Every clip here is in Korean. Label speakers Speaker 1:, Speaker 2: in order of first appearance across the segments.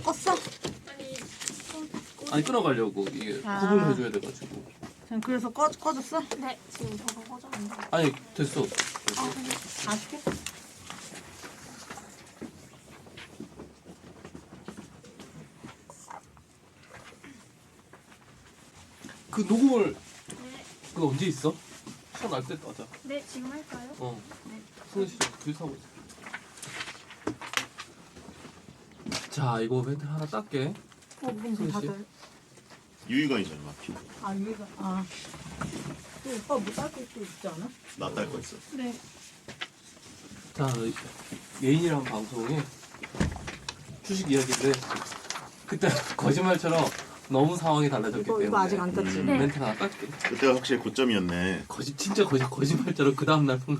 Speaker 1: 껐어?
Speaker 2: 아니 끊어가려고 이게 구분해줘야 돼가지고.
Speaker 1: 그냥 그래서 꺼졌어?
Speaker 3: 네, 지금 저거 꺼졌는데.
Speaker 2: 아니 됐어.
Speaker 1: 아쉽게?
Speaker 2: 그 녹음을
Speaker 3: 네,
Speaker 2: 그거 언제 있어? 시간 날 때 하자.
Speaker 3: 네, 지금 할까요?
Speaker 2: 어.
Speaker 3: 네.
Speaker 2: 승우 씨 교수하고 있어. 자 이거 멘트 하나 닦게.
Speaker 1: 무슨
Speaker 2: 승우 씨.
Speaker 1: 다들.
Speaker 4: 유희관이잖아 마피.
Speaker 1: 아 유이가 또 오빠 뭐 딸거 또 있지 않아?
Speaker 4: 나 딸 거 있어.
Speaker 3: 네.
Speaker 2: 자 예인이랑 방송에 주식 이야기인데 그때 거짓말처럼 너무 상황이 달라졌기 때문에
Speaker 1: 이거 아직 안 떴지?
Speaker 3: 네.
Speaker 2: 멘트 하나 닦게.
Speaker 4: 그때가 확실히 고점이었네.
Speaker 2: 진짜 거짓말처럼 그 다음 날 폰.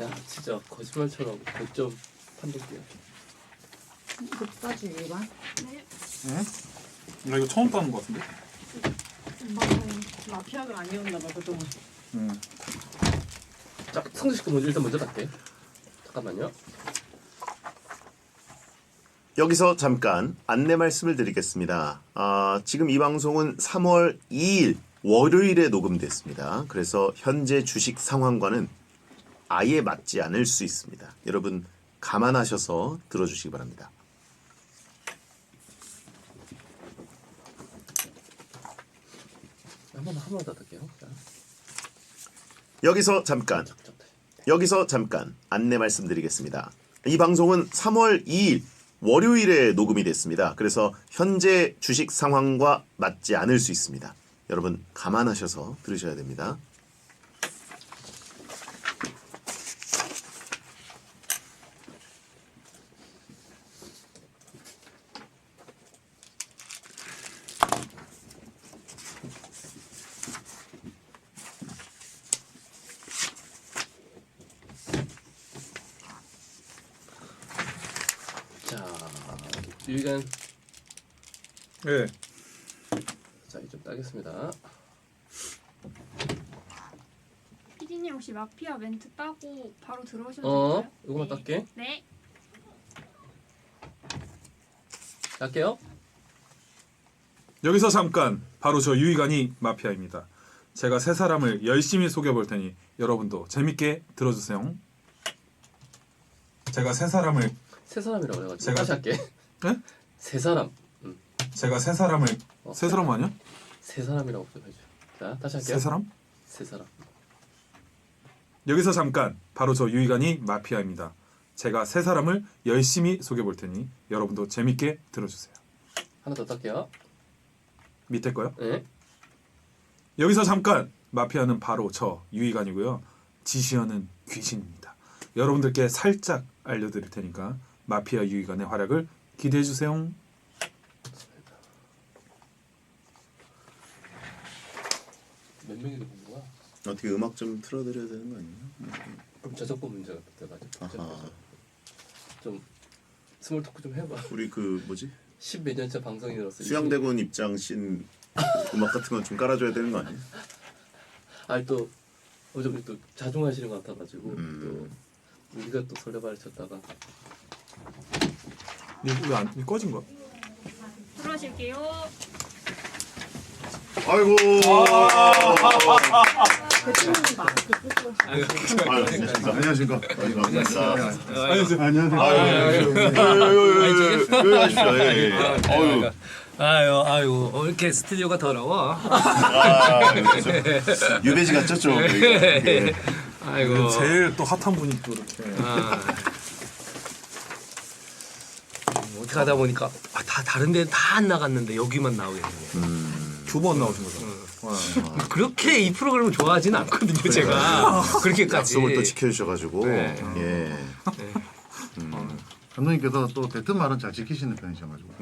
Speaker 2: 야 진짜 거짓말처럼 고점 판독이야.
Speaker 1: 그까지 유이가?
Speaker 3: 네.
Speaker 5: 나 이거 처음 따는 거 같은데?
Speaker 1: 오빠는 마피아가 아니었나 봐 그동안.
Speaker 2: 자 성주 씨거 먼저 닦게. 잠깐만요.
Speaker 4: 여기서 잠깐 안내 말씀을 드리겠습니다. 지금 이 방송은 3월 2일 월요일에 녹음됐습니다. 그래서 현재 주식 상황과는 아예 맞지 않을 수 있습니다. 여러분 감안하셔서 들어주시기 바랍니다.
Speaker 2: 한 번만 더 닦게요. 자.
Speaker 4: 여기서 잠깐 안내 말씀드리겠습니다. 이 방송은 3월 2일 월요일에 녹음이 됐습니다. 그래서 현재 주식 상황과 맞지 않을 수 있습니다. 여러분 감안하셔서 들으셔야 됩니다.
Speaker 2: 자 유희관.
Speaker 5: 예.
Speaker 2: 자 이제 좀 따겠습니다.
Speaker 3: 피디님 혹시 마피아 멘트 따고 바로 들어오셔도 될까요?
Speaker 2: 이거만
Speaker 3: 네.
Speaker 2: 닦게.
Speaker 3: 네.
Speaker 2: 닦게요.
Speaker 5: 여기서 잠깐 바로 저 유희관이 마피아입니다. 제가 세 사람을 열심히 속여볼 테니 여러분도 재밌게 들어주세요. 제가 세 사람을
Speaker 2: 세 사람이라고 해가지고
Speaker 5: 제가-
Speaker 2: 다시 할게.
Speaker 5: 네?
Speaker 2: 세 사람.
Speaker 5: 제가 세 사람을 세 사람 아니야?
Speaker 2: 세 사람이라고 좀 해줘. 자 다시 할게요.
Speaker 5: 세 사람?
Speaker 2: 세 사람.
Speaker 5: 여기서 잠깐 바로 저 유희관이 마피아입니다. 제가 세 사람을 열심히 속여볼 테니 여러분도 재밌게 들어주세요.
Speaker 2: 하나 더 닦게요.
Speaker 5: 밑에 거요?
Speaker 2: 네.
Speaker 5: 여기서 잠깐 마피아는 바로 저 유희관이고요. 지시어는 귀신입니다. 여러분들께 살짝 알려드릴 테니까 마피아 유희관의 활약을 기대해 주세요.
Speaker 2: 몇 명이 본 거야?
Speaker 4: 어떻게 음악 좀 틀어드려야 되는 거 아니에요?
Speaker 2: 그럼 저작권 문제가 돼가지고
Speaker 4: 아하.
Speaker 2: 좀 스몰 토크 좀 해봐.
Speaker 4: 우리 그 뭐지?
Speaker 2: 10몇 년째 방송인으로서
Speaker 4: 수양대군 입장신 음악 같은 건 좀 깔아줘야 되는 거 아니에요?
Speaker 2: 아니 또 어차피 또 자중하시는 것 같아가지고
Speaker 4: 음.
Speaker 2: 또 우리가 또 설레발을 쳤다가
Speaker 5: 이거 왜안 꺼진 거야?
Speaker 3: 들어오실게요.
Speaker 4: 아이고.
Speaker 1: 대표님이 마스크 쓰고.
Speaker 4: 안녕하십니까. 반갑습니다.
Speaker 6: 아유, 이렇게 스튜디오가 더러워.
Speaker 4: 유배지 같죠 좀.
Speaker 6: 아이고.
Speaker 5: 제일 또 핫한 분이 또 이렇게
Speaker 6: 어떻게 하다 보니까 다 다른 데는 다 안 나갔는데 여기만 나오게 되네.
Speaker 5: 두 번 나오신 거죠?
Speaker 6: 그렇게 이 프로그램을 좋아하진 않거든요, 제가. 그렇게까지.
Speaker 4: 약속을 또 지켜주셔가지고.
Speaker 6: 네.
Speaker 4: 예.
Speaker 7: 감독님께서 또 뱉은 말은 잘 지키시는 편이셔가지고.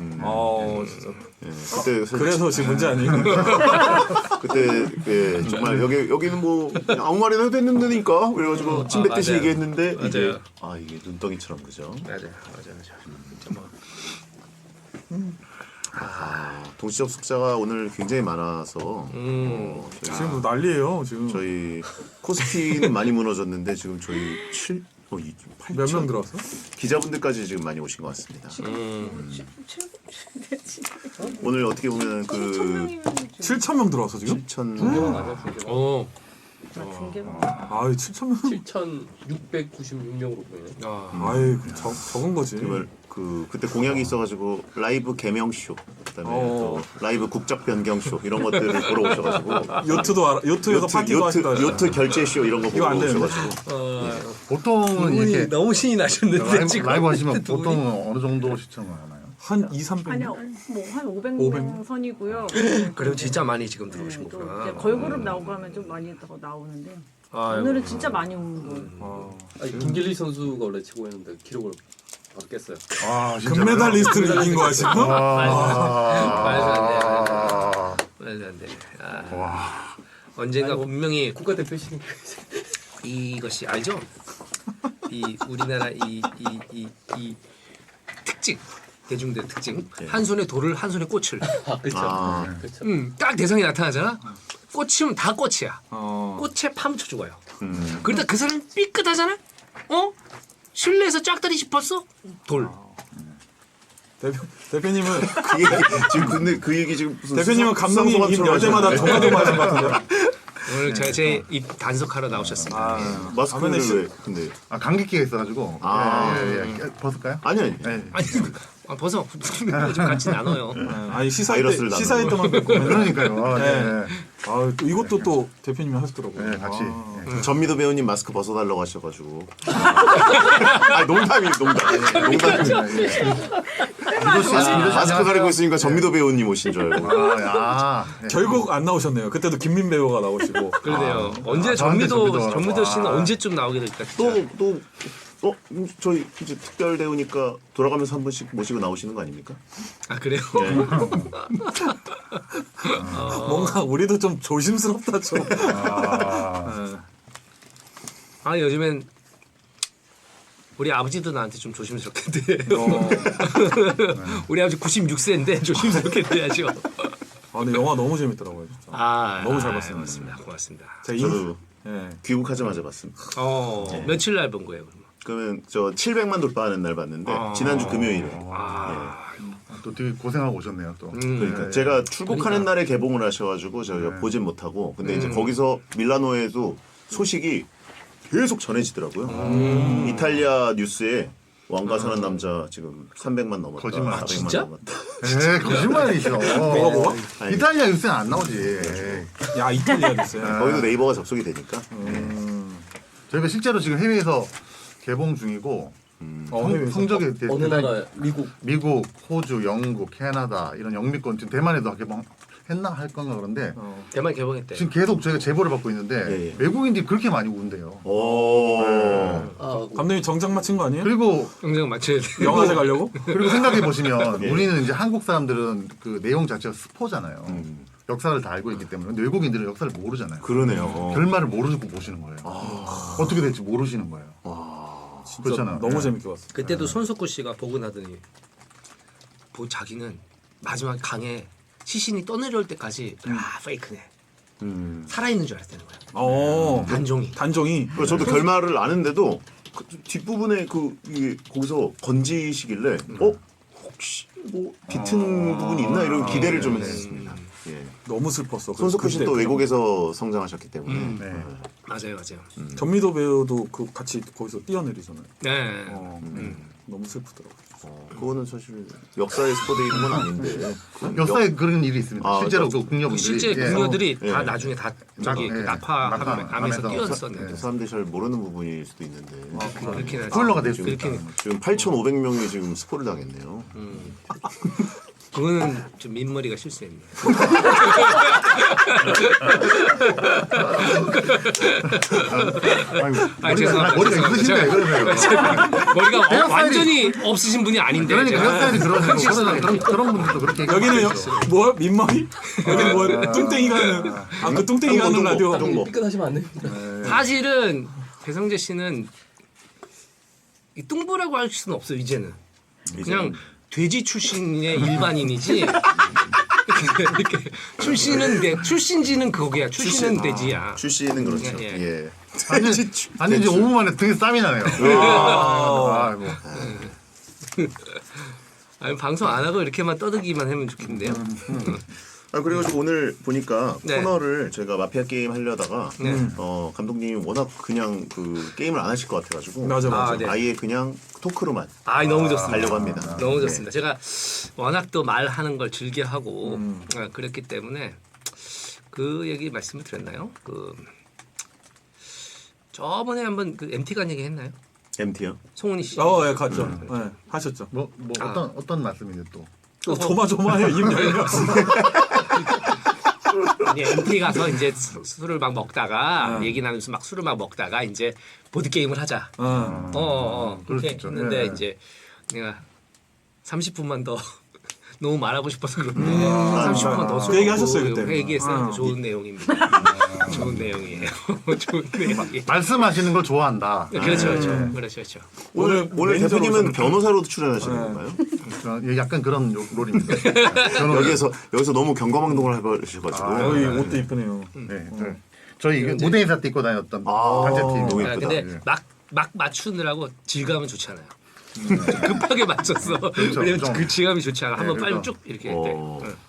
Speaker 5: 진짜.
Speaker 4: 예. 그때
Speaker 5: 그래서 지금 문제 아니에요?
Speaker 4: 그때 예, 정말 여기는 뭐 아무 말이나 해도 됐는데니까 그래가지고 침 뱉듯이
Speaker 6: 맞아요.
Speaker 4: 얘기했는데 이게
Speaker 6: 맞아요.
Speaker 4: 이게 눈덩이처럼 그죠?
Speaker 6: 맞아요. 진짜 뭐.
Speaker 4: 동시 접속자가 오늘 굉장히 많아서
Speaker 5: 지금 뭐 난리예요. 지금
Speaker 4: 저희 코스피는 많이 무너졌는데 지금 저희 8
Speaker 5: 몇 명 들어왔어?
Speaker 4: 기자분들까지 지금 많이 오신 것 같습니다. 오늘 어떻게 보면 그
Speaker 5: 7,000명 들어왔어 지금?
Speaker 4: 7천
Speaker 2: 중계방 아니야 중계방.
Speaker 1: 중계방.
Speaker 5: 아, 7,000명.
Speaker 2: 7,696명으로 보이네.
Speaker 5: 아이, 적은 거지.
Speaker 4: 정말 그때 공약이 있어가지고 라이브 개명 쇼, 그다음에 또 라이브 국적 변경 쇼 이런 것들을 보러 오셔가지고
Speaker 5: 요트도 알아. 요트에서 파티도 하시다.
Speaker 4: 요트 결제 쇼 이런 거
Speaker 5: 이거 안
Speaker 4: 보러
Speaker 5: 되는데?
Speaker 4: 오셔가지고
Speaker 7: 보통은
Speaker 6: 이분이
Speaker 7: 이렇게
Speaker 6: 너무 신이 나셨는데 지금
Speaker 7: 라이브 하시면
Speaker 6: 두 분이.
Speaker 7: 보통 어느 정도 시청을 하나요?
Speaker 5: 한 2, 300명.
Speaker 1: 아니요, 뭐한 500명
Speaker 5: 500명?
Speaker 1: 선이고요.
Speaker 6: 그래도 진짜 많이 지금 들어오신
Speaker 1: 또
Speaker 6: 거구나.
Speaker 1: 이제 걸그룹 나오고 하면 좀 많이 더 나오는데
Speaker 6: 아이고.
Speaker 1: 오늘은 진짜 많이 오는 거예요.
Speaker 2: 아니, 김길리 선수가 원래 최고였는데 기록을 바뀌었어요.
Speaker 7: 아, 진짜.
Speaker 5: 금메달리스트를 이긴 거야 지금?
Speaker 6: 말도 안 돼. 말도 안 돼. 언젠가
Speaker 2: 아이고.
Speaker 6: 분명히
Speaker 2: 국가대표시니까
Speaker 6: 이것이 알죠? 이 우리나라 이 특징 대중들의 특징 한 손에 돌을 한 손에 꽃을
Speaker 2: 그렇죠.
Speaker 4: 아.
Speaker 2: 그렇죠.
Speaker 6: 딱 대상이 나타나잖아. 꽃이면 다 꽃이야.
Speaker 5: 어.
Speaker 6: 꽃에 파묻혀 죽어요. 그러다 그 사람 삐끗하잖아. 실내에서 짝다리 짚었어? 돌.
Speaker 5: 대표님은
Speaker 4: 그 얘기 지금 근데 그 얘기 지금 무슨
Speaker 5: 대표님은 감독님 입 열 때마다 도마도마하신 것 같은데.
Speaker 6: 오늘 제 입 단속하러 나오셨습니다.
Speaker 4: 마스크를 왜 근데
Speaker 7: 감기기가 있어가지고. 예. 벗을까요?
Speaker 4: 아니
Speaker 7: 네.
Speaker 6: 아니 벗어. 좀 같이 나눠요.
Speaker 5: 아니
Speaker 4: 바이러스를
Speaker 5: 시사회 때만 뵙고 맨날.
Speaker 7: 그러니까요. 네.
Speaker 5: 아, 또 이것도 또 대표님이 하셨더라고요.
Speaker 7: 네, 같이.
Speaker 5: 아.
Speaker 4: 전미도 배우님 마스크 벗어달라고 하셔가지고 아 농담이에요 마스크 가리고 있으니까 전미도 배우님 오신 줄 알고
Speaker 5: 결국 안 나오셨네요. 그때도 김민 배우가 나오시고.
Speaker 6: 그러네요. 언제
Speaker 7: 저한테
Speaker 6: 전미도 씨는 언제쯤 나오게 될까? 진짜.
Speaker 4: 저희 이제 특별 대우니까 돌아가면서 한 번씩 모시고 나오시는 거 아닙니까?
Speaker 6: 아 그래요?
Speaker 5: 뭔가 우리도 좀 조심스럽다 좀.
Speaker 6: 아 요즘엔 우리 아버지도 나한테 좀 조심스럽게 돼요. 우리 아버지 96세인데 조심스럽게 돼야죠.
Speaker 5: 아, 근데 영화 너무 재밌더라고요. 진짜. 너무 잘 봤습니다.
Speaker 6: 고맙습니다. 고맙습니다.
Speaker 4: 저도
Speaker 5: 예.
Speaker 4: 귀국하자마자 봤습니다.
Speaker 6: 며칠 날 본 거예요? 그러면?
Speaker 4: 그러면 저 700만 돌파하는 날 봤는데 지난주 금요일에
Speaker 7: 또 되게 고생하고 오셨네요 또.
Speaker 4: 그러니까 제가 출국하는 날에 개봉을 하셔가지고 저희가 보진 못하고 근데 이제 거기서 밀라노에도 소식이 계속 전해지더라고요. 이탈리아 뉴스에 왕가 사는 남자 지금 300만 넘었다.
Speaker 7: 거짓말.
Speaker 4: 400만
Speaker 6: 진짜?
Speaker 4: 넘었다.
Speaker 7: 에이 거짓말이죠.
Speaker 5: 뭐가?
Speaker 7: 이탈리아 뉴스는 안 나오지.
Speaker 5: 야, 이탈리아 됐어요.
Speaker 4: 거기도 네이버가 접속이 되니까.
Speaker 7: 저희가 실제로 지금 해외에서 개봉 중이고 성적이
Speaker 2: 어느
Speaker 7: 대단히
Speaker 2: 나라
Speaker 7: 미국, 호주, 영국, 캐나다 이런 영미권 지금 대만에도 개봉했나 할 건가 그런데
Speaker 6: 대만 개봉했대.
Speaker 7: 지금 계속 저희가 제보를 받고 있는데
Speaker 4: 예.
Speaker 7: 외국인들이 그렇게 많이 운대요.
Speaker 4: 오.
Speaker 5: 감독님 정장 맞춘 거 아니에요?
Speaker 7: 그리고
Speaker 6: 영상 맞춰야 돼.
Speaker 5: 영화제 가려고?
Speaker 7: 생각해 보시면 우리는 이제 한국 사람들은 그 내용 자체가 스포잖아요. 역사를 다 알고 있기 때문에 근데 외국인들은 역사를 모르잖아요.
Speaker 4: 그러네요.
Speaker 7: 결말을 모르고 보시는 거예요. 어떻게 될지 모르시는 거예요.
Speaker 5: 진짜
Speaker 7: 그렇잖아요.
Speaker 5: 너무
Speaker 7: 네.
Speaker 5: 재밌게 봤어요.
Speaker 6: 그때도 손석구 씨가 보고 나더니 자기는 마지막 강에 시신이 떠내려올 때까지 페이크네. 살아있는 줄 알았다는 거야. 단종이.
Speaker 5: 단종이.
Speaker 4: 저도 결말을 아는데도 그 뒷부분에 이게 거기서 건지시길래 혹시 뭐 비튼 부분이 있나 이런 기대를 좀 했었습니다. 예.
Speaker 5: 너무 슬펐어.
Speaker 4: 손석구 씨도
Speaker 5: 그때
Speaker 4: 외국에서 성장하셨기 때문에
Speaker 7: 네.
Speaker 6: 맞아요.
Speaker 5: 전미도 배우도 그 같이 거기서 뛰어내리잖아요.
Speaker 6: 네.
Speaker 5: 너무 슬프더라고요.
Speaker 4: 그거는 사실 역사에 스포되어 있는 건 아닌데
Speaker 7: 역사에 그런 일이 있습니다. 실제로 그 궁녀분들이
Speaker 6: 실제
Speaker 7: 예.
Speaker 6: 궁녀들이
Speaker 4: 예.
Speaker 6: 다 나중에 다 저기 그 나파함에서 뛰어졌었는데
Speaker 4: 사람들이 잘 모르는 부분일 수도 있는데
Speaker 6: 그렇긴 하죠.
Speaker 7: 스포일러가 될 수
Speaker 6: 그렇긴
Speaker 7: 있다.
Speaker 4: 지금 8,500명이 지금 스포를 당했네요.
Speaker 6: 그거는 좀 민머리가 실수했네.
Speaker 7: 머리가 있으신데 그러세요.
Speaker 6: 머리가 완전히 없으신 분이 아닌데.
Speaker 7: 그러니까
Speaker 6: 제가.
Speaker 7: 헤어스타일이 그러시고 그런 분들도 그렇게
Speaker 5: 여기는 뭐 민머리? 여기는 뭐 뚱땡이가 하는 그 뚱땡이가 하는 라디오.
Speaker 2: 삐끗하시면 안 됩니다.
Speaker 6: 사실은 배성재 씨는 이 뚱보라고 할 수는 없어요 이제는. 그냥 돼지 출신의 일반인이지. 이렇게 출신지는 거기야. 출신은 돼지야.
Speaker 4: 출시는 그렇죠.
Speaker 6: 예,
Speaker 4: 예.
Speaker 7: 아니 이제 5분 만에 등에 땀이 나네요. 아이고.
Speaker 6: 아니, 방송 안 하고 이렇게만 떠들기만 하면 좋겠는데요.
Speaker 4: 그리고 오늘 보니까
Speaker 6: 네.
Speaker 4: 코너를 저희가 마피아 게임 하려다가
Speaker 6: 네.
Speaker 4: 감독님이 워낙 그냥 그 게임을 안 하실 것 같아가지고
Speaker 5: 맞아.
Speaker 6: 네.
Speaker 4: 아예 그냥 토크로만
Speaker 6: 너무 좋습니다.
Speaker 4: 하려고 합니다.
Speaker 6: 너무 좋습니다. 제가 워낙 또 말하는 걸 즐겨하고 그랬기 때문에 그 얘기 말씀을 드렸나요? 저번에 한번 그 MT 간 얘기 했나요?
Speaker 4: MT요?
Speaker 6: 송은이 씨.
Speaker 5: 예, 갔죠. 예, 하셨죠.
Speaker 7: 뭐 어떤 말씀인데 또?
Speaker 5: 조마조마해 입 열려.
Speaker 6: 아니 MT 가서 이제 술을 막 먹다가 얘기 나누면서 막 술을 막 먹다가 이제 보드 게임을 하자.
Speaker 7: 그럴 수
Speaker 6: 그렇게
Speaker 7: 있죠.
Speaker 6: 했는데
Speaker 7: 네.
Speaker 6: 이제 내가 30분만 더 너무 말하고 싶어서 그런데 30분만 더
Speaker 5: 그 얘기 하셨어요, 그때.
Speaker 6: 얘기했어요. 좋은 내용입니다. 좋은 내용이에요. 좋은 내용이에요.
Speaker 7: 말씀하시는 걸 좋아한다.
Speaker 6: 그렇죠.
Speaker 4: 오늘
Speaker 5: 매니저로
Speaker 4: 대표님은
Speaker 5: 오셨는데.
Speaker 4: 변호사로도 출연하시는 건가요?
Speaker 7: 약간 그런 롤입니다.
Speaker 4: 여기서 너무 경거망동을 해버리셔가지고
Speaker 5: 어이 옷도 이쁘네요.
Speaker 7: 네. 저희 무대 인사 때 입고 다녔던 단체팀.
Speaker 4: 너무
Speaker 6: 아,
Speaker 4: 예쁘다.
Speaker 6: 근데 막 맞추느라고 질감은 좋지 않아요. 급하게 맞췄어. 왜냐면
Speaker 7: 좀.
Speaker 6: 그 질감이 좋지 않아. 한번 빨리
Speaker 7: 그래서.
Speaker 6: 쭉 이렇게 할 때.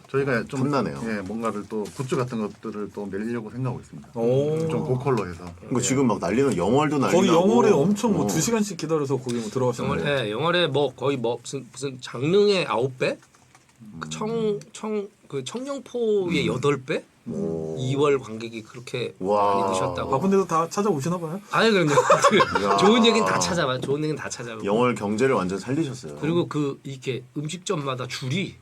Speaker 7: 저희가 좀
Speaker 4: 탐나네요.
Speaker 7: 뭔가를 또 굿즈 같은 것들을 또 내려고 생각하고 있습니다.
Speaker 5: 오.
Speaker 7: 좀 고컬로 해서.
Speaker 4: 뭐 지금 막 난리는 영월도 난리
Speaker 5: 거기
Speaker 4: 나고
Speaker 5: 영월에 엄청 2시간씩 기다려서 거기 들어가셨는데.
Speaker 6: 영월에 뭐 거의 무슨 장릉의 9배? 그 청룡포의 8배? 2월 관객이 그렇게
Speaker 4: 와.
Speaker 6: 많이 드셨다고.
Speaker 5: 바쁜데도 다 찾아오시나 봐요.
Speaker 6: 아니 그럼요. 좋은 얘기는 다 찾아봐요. 좋은 얘기는 다 찾아보고.
Speaker 4: 영월 경제를 완전 살리셨어요.
Speaker 6: 그리고 이렇게 음식점마다 줄이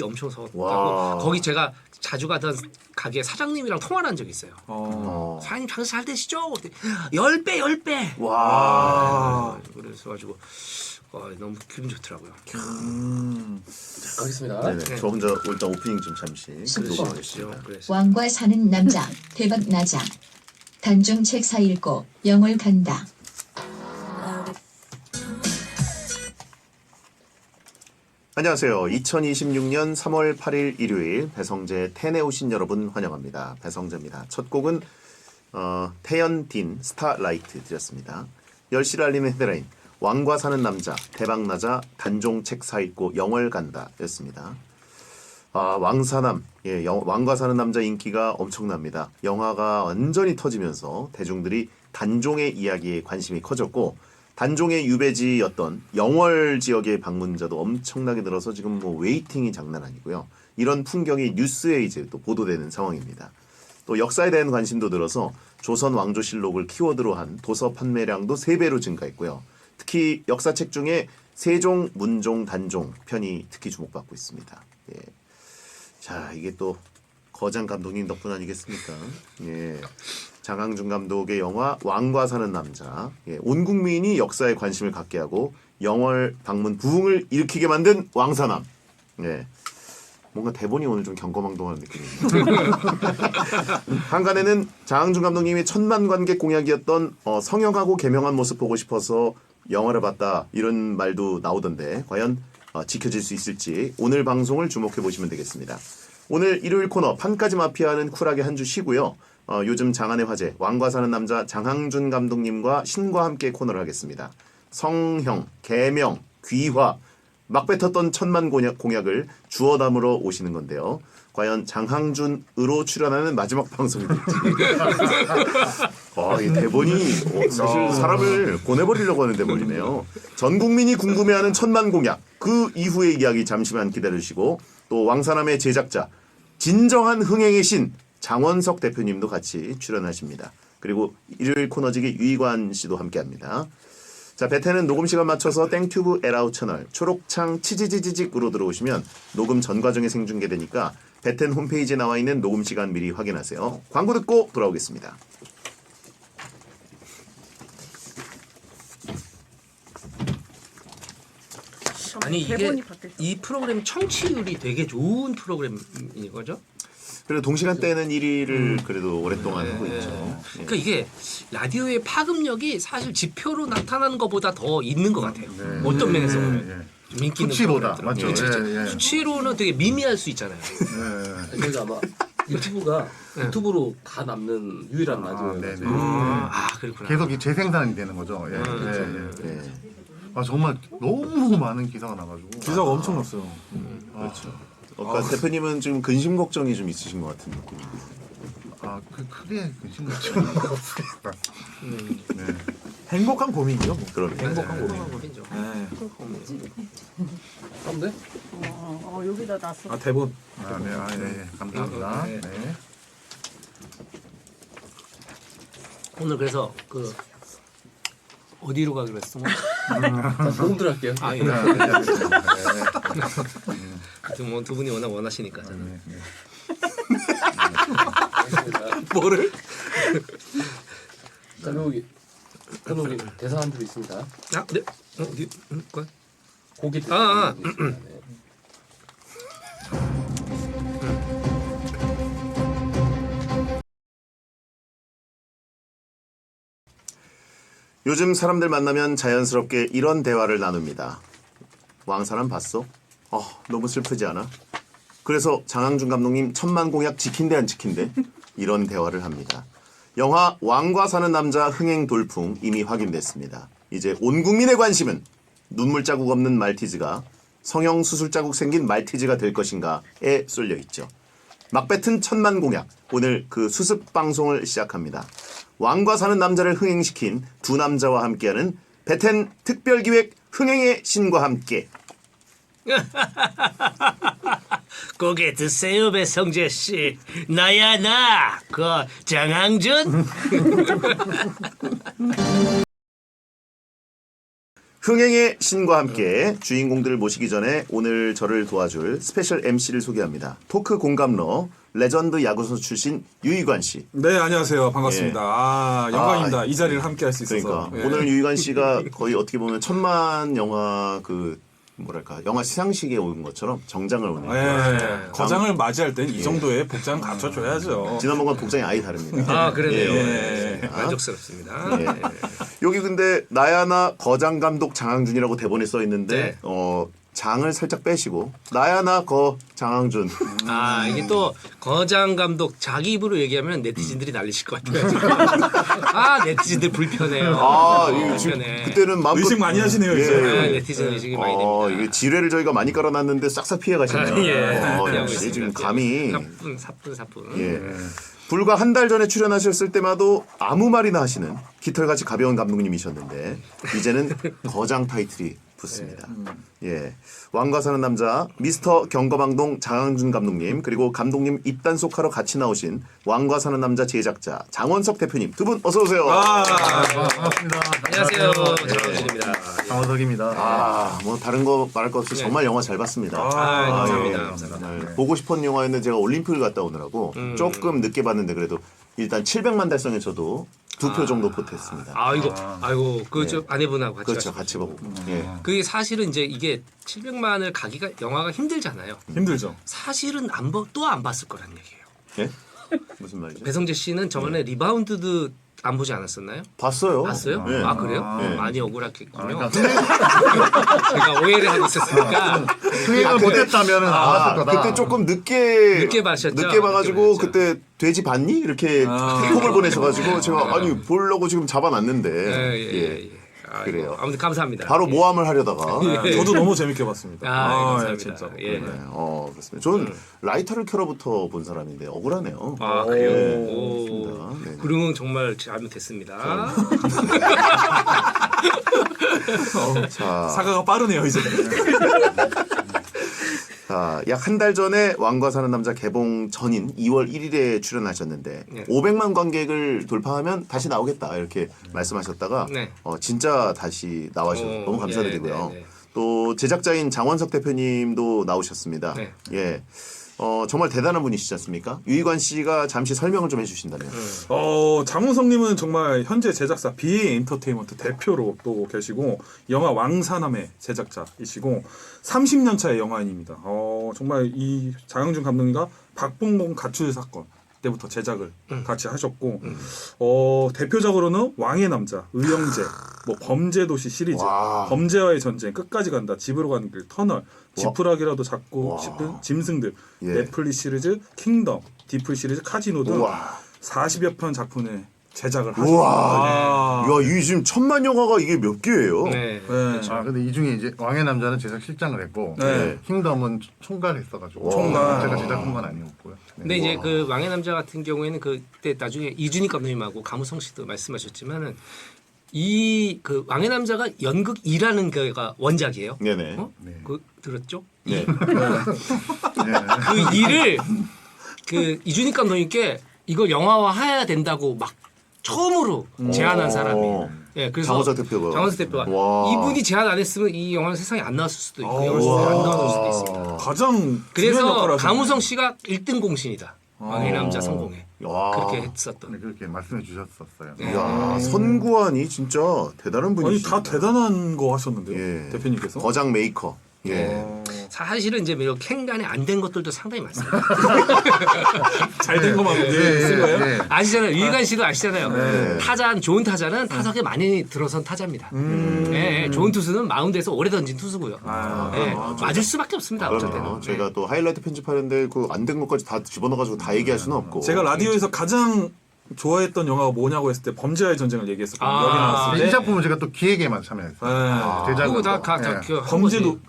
Speaker 6: 엄청 서다고.
Speaker 4: 와.
Speaker 6: 거기 제가 자주 가던 가게 사장님이랑 통화를 한 적이 있어요. 사장님 장사 잘 되시죠? 10배.
Speaker 4: 와.
Speaker 6: 그래서 가지고 너무 기분 좋더라고요.
Speaker 2: 가겠습니다.
Speaker 4: 네네. 저 혼자 일단 오프닝 좀 잠시
Speaker 6: 그러시죠. 그래서
Speaker 8: 왕과 사는 남자 대박 나자 단종 책 사 읽고 영월 간다.
Speaker 4: 안녕하세요. 2026년 3월 8일 일요일 배성재 텐에 오신 여러분 환영합니다. 배성재입니다. 첫 곡은 태연딘 스타라이트 드렸습니다. 10시를 알리는 헤드라인 왕과 사는 남자 대박나자 단종 책 사읽고 영월 간다 였습니다. 왕사남 왕과 사는 남자 인기가 엄청납니다. 영화가 완전히 터지면서 대중들이 단종의 이야기에 관심이 커졌고 단종의 유배지였던 영월 지역의 방문자도 엄청나게 늘어서 지금 뭐 웨이팅이 장난 아니고요. 이런 풍경이 뉴스에 이제 또 보도되는 상황입니다. 또 역사에 대한 관심도 늘어서 조선 왕조실록을 키워드로 한 도서 판매량도 3배로 증가했고요. 특히 역사책 중에 세종, 문종, 단종 편이 특히 주목받고 있습니다. 예. 자, 이게 또 거장 감독님 덕분 아니겠습니까? 예. 장항준 감독의 영화 왕과 사는 남자. 예. 온 국민이 역사에 관심을 갖게 하고 영월 방문 부흥을 일으키게 만든 왕사남. 예. 뭔가 대본이 오늘 좀 경거망동한 느낌입니다. 한간에는 장항준 감독님이 천만 관객 공약이었던 성형하고 개명한 모습 보고 싶어서 영화를 봤다 이런 말도 나오던데 과연 지켜질 수 있을지 오늘 방송을 주목해 보시면 되겠습니다. 오늘 일요일 코너 판까지 마피아는 쿨하게 한 주 쉬고요. 요즘 장안의 화제 왕과 사는 남자 장항준 감독님과 신과 함께 코너를 하겠습니다. 성형, 개명, 귀화 막 뱉었던 천만 공약을 주워 담으러 오시는 건데요. 과연 장항준으로 출연하는 마지막 방송이 될지. 이 대본이 사실 사람을 보내버리려고 하는 대본이네요. 전 국민이 궁금해하는 천만 공약 그 이후의 이야기 잠시만 기다려주시고 또 왕사남의 제작자 진정한 흥행의 신 장원석 대표님도 같이 출연하십니다. 그리고 일요일 코너지기 유희관 씨도 함께합니다. 자, 베테는 녹음 시간 맞춰서 땡튜브 에라우 채널 초록창 치지지지직으로 들어오시면 녹음 전 과정에 생중계되니까 베텐 홈페이지에 나와 있는 녹음 시간 미리 확인하세요. 광고 듣고 돌아오겠습니다.
Speaker 6: 아니 이게
Speaker 1: 대본이 바뀌었어.
Speaker 6: 이 프로그램 청취율이 되게 좋은 프로그램인 거죠?
Speaker 4: 그래도 동시간대에는 1위를 그래도 오랫동안 하고 있죠.
Speaker 6: 그러니까 이게 라디오의 파급력이 사실 지표로 나타나는 것보다 더 있는 것 같아요. 어떤 면에서 보면. 좀 인기 있는
Speaker 7: 수치보다
Speaker 6: 프로그램들.
Speaker 7: 맞죠?
Speaker 6: 그렇죠.
Speaker 7: 예, 예.
Speaker 6: 수치로는 되게 미미할 수 있잖아요.
Speaker 7: 예.
Speaker 2: 그래서 아마 유튜브가 유튜브로 다 남는 유일한 라디오여가지고
Speaker 7: 네네.
Speaker 6: 그렇구나.
Speaker 7: 계속 이 재생산이 되는 거죠. 예. 예. 아 정말 너무 많은 기사가 나가지고.
Speaker 5: 기사가 엄청 났어요.
Speaker 4: 그렇죠. 그러니까 대표님은 지금 근심 걱정이 좀 있으신 것 같은 느낌.
Speaker 7: 크게 근심 걱정은 없겠다. 네.
Speaker 5: 행복한 고민이요. 뭐.
Speaker 4: 그럼
Speaker 5: 행복한 고민.
Speaker 6: 고민이죠.
Speaker 5: 네.
Speaker 2: 그런데
Speaker 1: 여기다 놨어.
Speaker 5: 대본.
Speaker 7: 네. 감사합니다.
Speaker 6: 네.
Speaker 7: 네.
Speaker 6: 오늘 그래서 그 어디로 가기로 했어?
Speaker 2: 도움 들어갈게요.
Speaker 6: 예. 하여튼 뭐두 분이 워낙 원하시니까 저는.
Speaker 5: 뭐를?
Speaker 2: 자, 여기 감독님 대사 한 줄 있습니다.
Speaker 6: 네. 어디? quoi?
Speaker 2: 고기
Speaker 4: 요즘 사람들 만나면 자연스럽게 이런 대화를 나눕니다. 왕사람 봤어? 너무 슬프지 않아? 그래서 장항준 감독님 천만 공약 지킨대 안 지킨대? 이런 대화를 합니다. 영화 왕과 사는 남자 흥행 돌풍 이미 확인됐습니다. 이제 온 국민의 관심은 눈물 자국 없는 말티즈가 성형 수술 자국 생긴 말티즈가 될 것인가에 쏠려 있죠. 막뱉은 천만 공약, 오늘 그 수습 방송을 시작합니다. 왕과 사는 남자를 흥행시킨 두 남자와 함께하는 베텐 특별기획 흥행의 신과 함께.
Speaker 6: 고개 드세요 배성재 씨. 나야 나. 그 장항준.
Speaker 4: 흥행의 신과 함께 주인공들을 모시기 전에 오늘 저를 도와줄 스페셜 MC를 소개합니다. 토크 공감러 레전드 야구선수 출신 유희관 씨.
Speaker 5: 네, 안녕하세요. 반갑습니다. 영광입니다. 이 자리를 함께 할 수 있어서.
Speaker 4: 그러니까 오늘 유희관 씨가 거의 어떻게 보면 천만 영화 영화 시상식에 온 것처럼 정장을 오네요.
Speaker 5: 거장을 맞이할 땐 이 정도의 복장 갖춰줘야죠.
Speaker 4: 지난번과 복장이 아예 다릅니다.
Speaker 6: 그러네요. 만족스럽습니다.
Speaker 4: 예. 여기 근데 나야나 거장 감독 장항준이라고 대본에 써 있는데 장을 살짝 빼시고 나야나 거 장항준.
Speaker 6: 이게 또 거장 감독 자기 입으로 얘기하면 네티즌들이 난리칠 것 같아요. 네티즌들 불편해요.
Speaker 4: 이거 지금 그때는 마음껏
Speaker 5: 의식 많이 하시네요, 이제.
Speaker 6: 네티즌 의식이 많이 됩니다.
Speaker 4: 이게 지뢰를 저희가 많이 깔아놨는데 싹싹 피해 가시네요. 역시 지금 감히
Speaker 6: 사뿐.
Speaker 4: 불과 한 달 전에 출연하셨을 때마도 아무 말이나 하시는 깃털같이 가벼운 감독님이셨는데 이제는 거장 타이틀이 붙습니다. 왕과 사는 남자 미스터 경거방동 장항준 감독님 그리고 감독님 입단속하러 같이 나오신 왕과 사는 남자 제작자 장원석 대표님 두 분 어서 오세요.
Speaker 7: 반갑습니다.
Speaker 6: 안녕하세요. 장원석입니다.
Speaker 7: 장원석입니다.
Speaker 4: 뭐 다른 거 말할 거 없이 정말 영화 잘 봤습니다.
Speaker 6: 감사합니다.
Speaker 4: 정말 보고 싶은 영화였는데 제가 올림픽을 갔다 오느라고 조금 늦게 봤는데 그래도 일단 700만 달성에 저도 2표 정도 보탰습니다.
Speaker 6: 아이고 저 아내분하고 같이
Speaker 4: 그렇죠, 같이 보고.
Speaker 6: 그게 사실은 이제 이게 700만을 가기가 영화가 힘들잖아요.
Speaker 5: 힘들죠.
Speaker 6: 사실은 또 안 봤을 거란 얘기예요.
Speaker 4: 예? 무슨 말이죠?
Speaker 6: 배성재 씨는 저번에 리바운드도 안 보지 않았었나요?
Speaker 4: 봤어요.
Speaker 6: 봤어요?
Speaker 4: 네.
Speaker 6: 그래요?
Speaker 4: 네.
Speaker 6: 많이 억울했겠군요.
Speaker 7: 그러니까
Speaker 6: 제가 오해를 하고 있었으니까.
Speaker 7: 흥행을 못했다면 안 봤을 거다.
Speaker 4: 그때 조금 늦게
Speaker 6: 봤었죠?
Speaker 4: 늦게 봐가지고
Speaker 6: 늦게
Speaker 4: 그때 돼지 봤니? 이렇게 톡을 보내셔가지고 제가 보려고 지금 잡아놨는데 그래요.
Speaker 6: 아무튼 감사합니다.
Speaker 4: 바로 모함을 하려다가
Speaker 5: 저도 너무 재밌게 봤습니다.
Speaker 6: 감사합니다.
Speaker 5: 진짜.
Speaker 4: 그렇습니다. 저는 라이터를 켜러부터 본 사람인데 억울하네요.
Speaker 6: 그래요?
Speaker 4: 그렇습니다. 네.
Speaker 6: 그러면 정말 잘못했습니다.
Speaker 4: 자,
Speaker 5: 사과가 빠르네요, 이제.
Speaker 4: 약 한 달 전에 왕과 사는 남자 개봉 전인 2월 1일에 출연하셨는데 500만 관객을 돌파하면 다시 나오겠다 이렇게 말씀하셨다가 진짜 다시 나와주셔서 너무 감사드리고요. 또 제작자인 장원석 대표님도 나오셨습니다. 정말 대단한 분이시지 않습니까? 유희관 씨가 잠시 설명을 좀 해주신다면.
Speaker 5: 장훈성님은 정말 현재 제작사 BA 엔터테인먼트 대표로 또 계시고 영화 왕사남의 제작자이시고 30년 차의 영화인입니다. 정말 이 장항준 감독님과 박봉봉 가출 사건 때부터 제작을 같이 하셨고 대표적으로는 왕의 남자, 의형제 뭐 범죄도시 시리즈,
Speaker 4: 와.
Speaker 5: 범죄와의 전쟁, 끝까지 간다, 집으로 가는 길, 터널, 지푸라기라도 잡고
Speaker 4: 와.
Speaker 5: 싶은 짐승들,
Speaker 4: 예.
Speaker 5: 넷플릭스 시리즈 킹덤, 디플 시리즈 카지노 등
Speaker 4: 우와.
Speaker 5: 40여 편 작품의 제작을
Speaker 4: 우와.
Speaker 5: 하셨습니다.
Speaker 4: 야, 이 지금 1000만 영화가 이게 몇 개예요?
Speaker 6: 네.
Speaker 5: 네.
Speaker 7: 아 근데 이 중에 이제 왕의 남자는 제작 실장을 했고
Speaker 5: 네.
Speaker 7: 킹덤은 총괄했어가지고
Speaker 5: 총괄.
Speaker 7: 제가 제작한 건 아니었고요. 네.
Speaker 6: 근데 이제 그 왕의 남자 같은 경우에는 그때 나중에 이준익 감독님하고 가무성 씨도 말씀하셨지만은 이 그 왕의 남자가 연극 2라는 거가 원작이에요.
Speaker 4: 네네.
Speaker 6: 어? 그 들었죠?
Speaker 4: 네.
Speaker 6: 그 2를 그 이준익 감독님께 이걸 영화화해야 된다고 막 처음으로 제안한 사람이에요. 예, 그래서
Speaker 4: 장원석 대표가.
Speaker 6: 장원석 대표가
Speaker 4: 와.
Speaker 6: 이분이 제안 안 했으면 이 영화는 세상에 안 나왔을 수도 있고
Speaker 5: 아,
Speaker 6: 영화 세상에 안
Speaker 5: 와.
Speaker 6: 나왔을 수도 있습니다.
Speaker 5: 가장 중요한
Speaker 6: 그래서
Speaker 5: 역할을 하셨네요.
Speaker 6: 가무성 씨가 1등 공신이다. 왕의 남자 성공에
Speaker 4: 야.
Speaker 6: 그렇게 했었던.
Speaker 7: 네, 그렇게 말씀해 주셨었어요.
Speaker 6: 네.
Speaker 4: 야, 선구안이 진짜 대단한
Speaker 5: 아니
Speaker 4: 분이시다.
Speaker 5: 다 대단한 거 하셨는데요,
Speaker 4: 예.
Speaker 5: 대표님께서.
Speaker 4: 거장 메이커. 예.
Speaker 5: 어,
Speaker 6: 사실은 이제 뭐 캥간에 안 된 것들도 상당히 많습니다.
Speaker 5: 잘된 것만 쓴 거예요?
Speaker 7: 네.
Speaker 6: 아시잖아요. 유희관 씨도 아시잖아요.
Speaker 4: 네.
Speaker 6: 타자 좋은 타자는 타석에 많이 들어선 타자입니다. 예, 좋은 투수는 마운드에서 오래 던진 투수고요. 예, 맞을 수밖에 없습니다. 어쩔
Speaker 4: 그럼요.
Speaker 6: 때는.
Speaker 4: 제가 또 하이라이트 편집하는데 그 안 된 것까지 다 집어넣어가지고 다 얘기할 수는 없고.
Speaker 5: 제가 라디오에서 가장 좋아했던 영화가 뭐냐고 했을 때 범죄와의 전쟁을 얘기했었거든요.
Speaker 6: 아,
Speaker 5: 여기 나왔을
Speaker 7: 이
Speaker 5: 때.
Speaker 7: 작품은 제가 또 기획에만 참여했어요.
Speaker 5: 네.
Speaker 7: 제작은
Speaker 6: 그거 다
Speaker 7: 또, 예.
Speaker 6: 기억.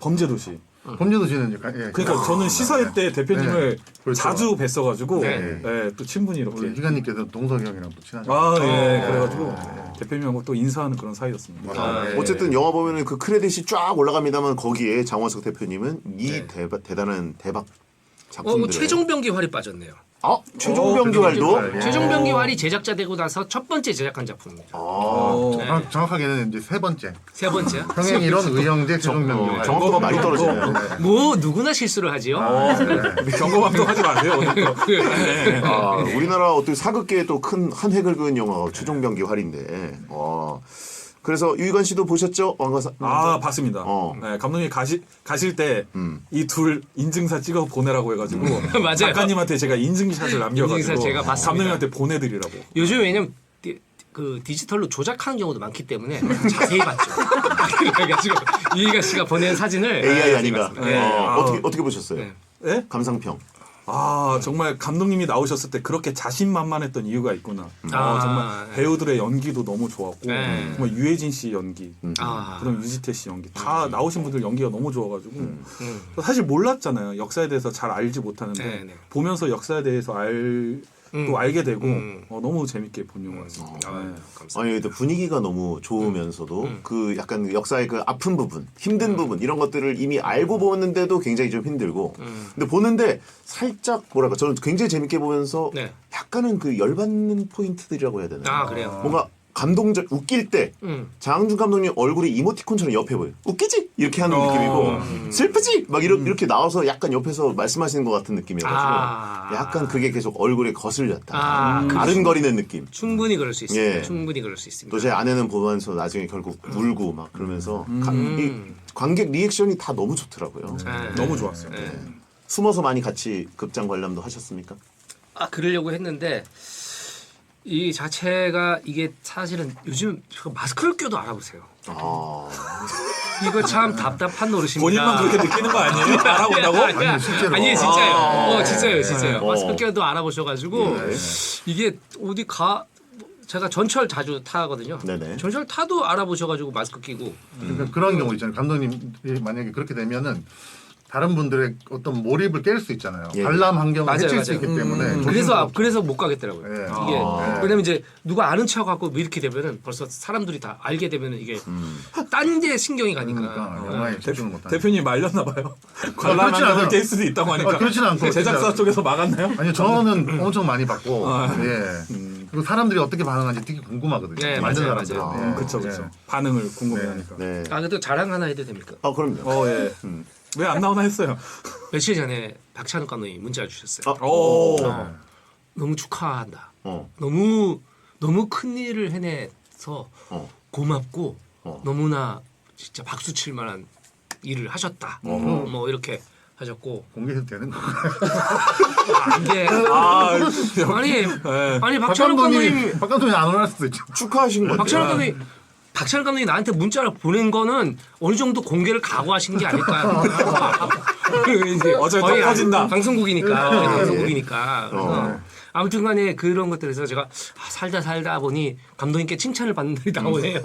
Speaker 5: 범죄도시.
Speaker 7: 범죄도시는 이제
Speaker 5: 그러니까 저는 시사회 때 대표님을
Speaker 7: 네. 그렇죠.
Speaker 5: 자주 뵀어가지고
Speaker 6: 네.
Speaker 5: 네, 또 친분이
Speaker 7: 우리
Speaker 5: 이렇게.
Speaker 7: 희관님께서는 동석이 형이랑 또 친하죠.
Speaker 5: 아, 예. 그래가지고 대표님하고 또 인사하는 그런 사이였습니다.
Speaker 6: 아,
Speaker 7: 네.
Speaker 4: 어쨌든 영화 보면은 그 크레딧이 쫙 올라갑니다만 거기에 장원석 대표님은 이 대단한 대박 작품들.
Speaker 6: 최종병기 활이 빠졌네요.
Speaker 4: 최종병기 활도.
Speaker 7: 예.
Speaker 6: 최종병기 활이 제작자 되고 나서 첫 번째 제작한 작품입니다.
Speaker 4: 아,
Speaker 7: 정확하게는 이제 세 번째.
Speaker 6: 세 번째.
Speaker 7: 평행 이론 의형제 최종병기.
Speaker 4: 정보가 많이 떨어지네요.
Speaker 6: 뭐 누구나 실수를 하지요.
Speaker 5: 경고망도 하지 마세요. 오늘 또.
Speaker 4: 우리나라 어떤 사극계에 또 큰 한 획을 그은 영화가 최종병기 활인데. 그래서 유희관 씨도 보셨죠? 왕가사.
Speaker 5: 아, 봤습니다.
Speaker 4: 어.
Speaker 5: 네, 감독님 가실 때 이 둘 인증사 찍어 보내라고 해가지고
Speaker 6: 맞아요.
Speaker 5: 작가님한테 제가 인증샷을 남겨가지고
Speaker 6: 인증샷 제가 봤습니다.
Speaker 5: 감독님한테 보내드리라고.
Speaker 6: 요즘 왜냐면 그 디지털로 조작하는 경우도 많기 때문에 자세히 봤죠. 그래가지고 이희가 씨가 보낸 사진을
Speaker 4: AI 아닌가?
Speaker 6: 봤습니다. 네.
Speaker 4: 어떻게 보셨어요?
Speaker 6: 네.
Speaker 5: 네?
Speaker 4: 감상평.
Speaker 5: 아, 정말 감독님이 나오셨을 때 그렇게 자신만만했던 이유가 있구나. 정말 배우들의 연기도 너무 좋았고
Speaker 6: 네.
Speaker 5: 정말 유해진 씨 연기, 그럼 유지태 씨 연기 다 나오신 분들 연기가 너무 좋아가지고 사실 몰랐잖아요. 역사에 대해서 잘 알지 못하는데
Speaker 6: 네, 네.
Speaker 5: 보면서 역사에 대해서 또 알게 되고
Speaker 6: 음.
Speaker 5: 너무 재밌게 본 영화였습니다. 네.
Speaker 6: 감사합니다.
Speaker 4: 아니 또 분위기가 너무 좋으면서도 그 약간 역사의 그 아픈 부분, 힘든 부분 이런 것들을 이미 알고 보는데도 굉장히 좀 힘들고. 근데 보는데 살짝 뭐랄까 저는 굉장히 재밌게 보면서
Speaker 6: 네.
Speaker 4: 약간은 그 열받는 포인트들이라고 해야 되나요?
Speaker 6: 아 그래요.
Speaker 4: 뭔가 감동적 웃길 때 장항준 감독님 얼굴이 이모티콘처럼 옆에 보여. 웃기지? 이렇게 하는 느낌이고 슬프지? 막 이렇게 나와서 약간 옆에서 말씀하시는 것 같은 느낌이어가지고 약간 그게 계속 얼굴에 거슬렸다. 아른거리는 느낌.
Speaker 6: 충분히 그럴 수 있습니다.
Speaker 4: 예.
Speaker 6: 충분히 그럴 수 있습니다.
Speaker 4: 또 제 아내는 보면서 나중에 결국 울고 막 그러면서 이 관객 리액션이 다 너무 좋더라고요.
Speaker 6: 네.
Speaker 5: 너무 좋았어요.
Speaker 6: 네.
Speaker 4: 숨어서 많이 같이 극장 관람도 하셨습니까?
Speaker 6: 그러려고 했는데 이 자체가 이게 사실은 요즘 마스크를 껴도 알아보세요. 이거 참 답답한 노릇입니다.
Speaker 5: 본인만 그렇게 느끼는 거 아니에요? 알아본다고?
Speaker 7: 아니, 실제로.
Speaker 6: 아니 진짜요. 진짜요. 마스크 껴도 알아보셔가지고 이게 어디 제가 전철 자주 타거든요.
Speaker 4: 네네.
Speaker 6: 전철 타도 알아보셔가지고 마스크 끼고.
Speaker 7: 그러니까 그런 경우 있잖아요. 감독님이 만약에 그렇게 되면은 다른 분들의 어떤 몰입을 깰 수 있잖아요.
Speaker 4: 예.
Speaker 7: 관람 환경을
Speaker 6: 맞아요,
Speaker 7: 해칠 수
Speaker 6: 맞아요.
Speaker 7: 있기 때문에
Speaker 6: 그래서 못 가겠더라고요.
Speaker 7: 예.
Speaker 6: 이게 왜냐면 이제 누가 아는 척 하고 이렇게 되면은 벌써 사람들이 다 알게 되면은 이게 딴 데 신경이 가니까.
Speaker 7: 그러니까 영화에 집중을 못하는.
Speaker 5: 대표님 말렸나 봐요.
Speaker 7: 그렇진
Speaker 5: 관람하는
Speaker 7: 않아요.
Speaker 5: 깰 수도 있다고 하니까.
Speaker 7: 그렇진 않고
Speaker 5: 제작사
Speaker 7: 진짜.
Speaker 5: 쪽에서 막았나요?
Speaker 7: 아니 저는 엄청 많이 봤고 예. 그리고 사람들이 어떻게 반응하는지 되게 궁금하거든요.
Speaker 6: 네,
Speaker 7: 만든
Speaker 6: 맞아요,
Speaker 7: 사람들은.
Speaker 6: 맞아요.
Speaker 7: 예.
Speaker 5: 그쵸.
Speaker 7: 예.
Speaker 5: 반응을 궁금해하니까.
Speaker 4: 네.
Speaker 6: 그래도 자랑 하나 해도 됩니까?
Speaker 4: 그럼요.
Speaker 5: 예. 왜 안 나오나 했어요.
Speaker 6: 며칠 전에 박찬욱 감독님이 문자를 주셨어요.
Speaker 5: 오.
Speaker 6: 너무 축하한다.
Speaker 4: 어.
Speaker 6: 너무 큰 일을 해내서 고맙고 너무나 진짜 박수 칠 만한 일을 하셨다. 뭐 이렇게 하셨고
Speaker 7: 공개해도 되는 거.
Speaker 6: 이게 아니 박찬욱 감독님
Speaker 7: 박 감독님 안 원할 수도 있죠.
Speaker 4: 축하하신 건데.
Speaker 6: 박찬욱 감독님 박찬일 감독이 나한테 문자를 보낸 거는 어느 정도 공개를 각오하신 게 아닐까. 이제
Speaker 5: 어차피
Speaker 6: 거의
Speaker 5: 터진다.
Speaker 6: 방송국이니까. 방송국이니까. 그래서 아무튼간에 그런 것들에서 제가 살다 보니 감독님께 칭찬을 받는 날이 나오네요.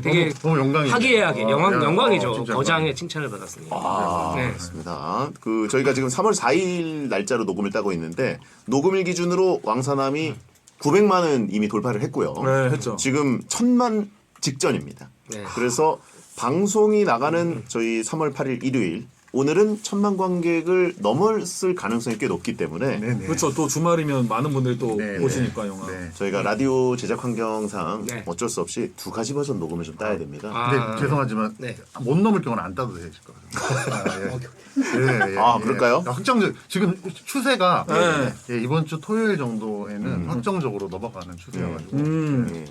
Speaker 6: 되게
Speaker 7: 너무 영광이네요.
Speaker 6: 화기애애하게 영광이죠.
Speaker 7: 진짜
Speaker 6: 거장의 칭찬을 받았습니다. 네.
Speaker 4: 그렇습니다. 그 저희가 지금 3월 4일 날짜로 녹음을 따고 있는데 녹음일 기준으로 왕사남이 900만 원 이미 돌파를 했고요.
Speaker 5: 네, 했죠.
Speaker 4: 지금 1000만 직전입니다.
Speaker 6: 네.
Speaker 4: 그래서 방송이 나가는 저희 3월 8일 일요일 오늘은 1000만 관객을 넘었을 가능성이 꽤 높기 때문에
Speaker 7: 네네.
Speaker 5: 그렇죠. 또 주말이면 많은 분들이 또
Speaker 7: 네,
Speaker 5: 보시니까 영화.
Speaker 7: 네.
Speaker 4: 저희가 라디오 제작 환경상
Speaker 6: 네.
Speaker 4: 어쩔 수 없이 2가지 버전 녹음을 좀 따야 됩니다.
Speaker 7: 근데 죄송하지만
Speaker 6: 네.
Speaker 7: 못 넘을 경우는 안 따도 되실 거예요. 예,
Speaker 4: 그럴까요?
Speaker 7: 확정적 지금 추세가
Speaker 5: 네.
Speaker 7: 예, 이번 주 토요일 정도에는 확정적으로 넘어가는 추세여가지고
Speaker 4: 네.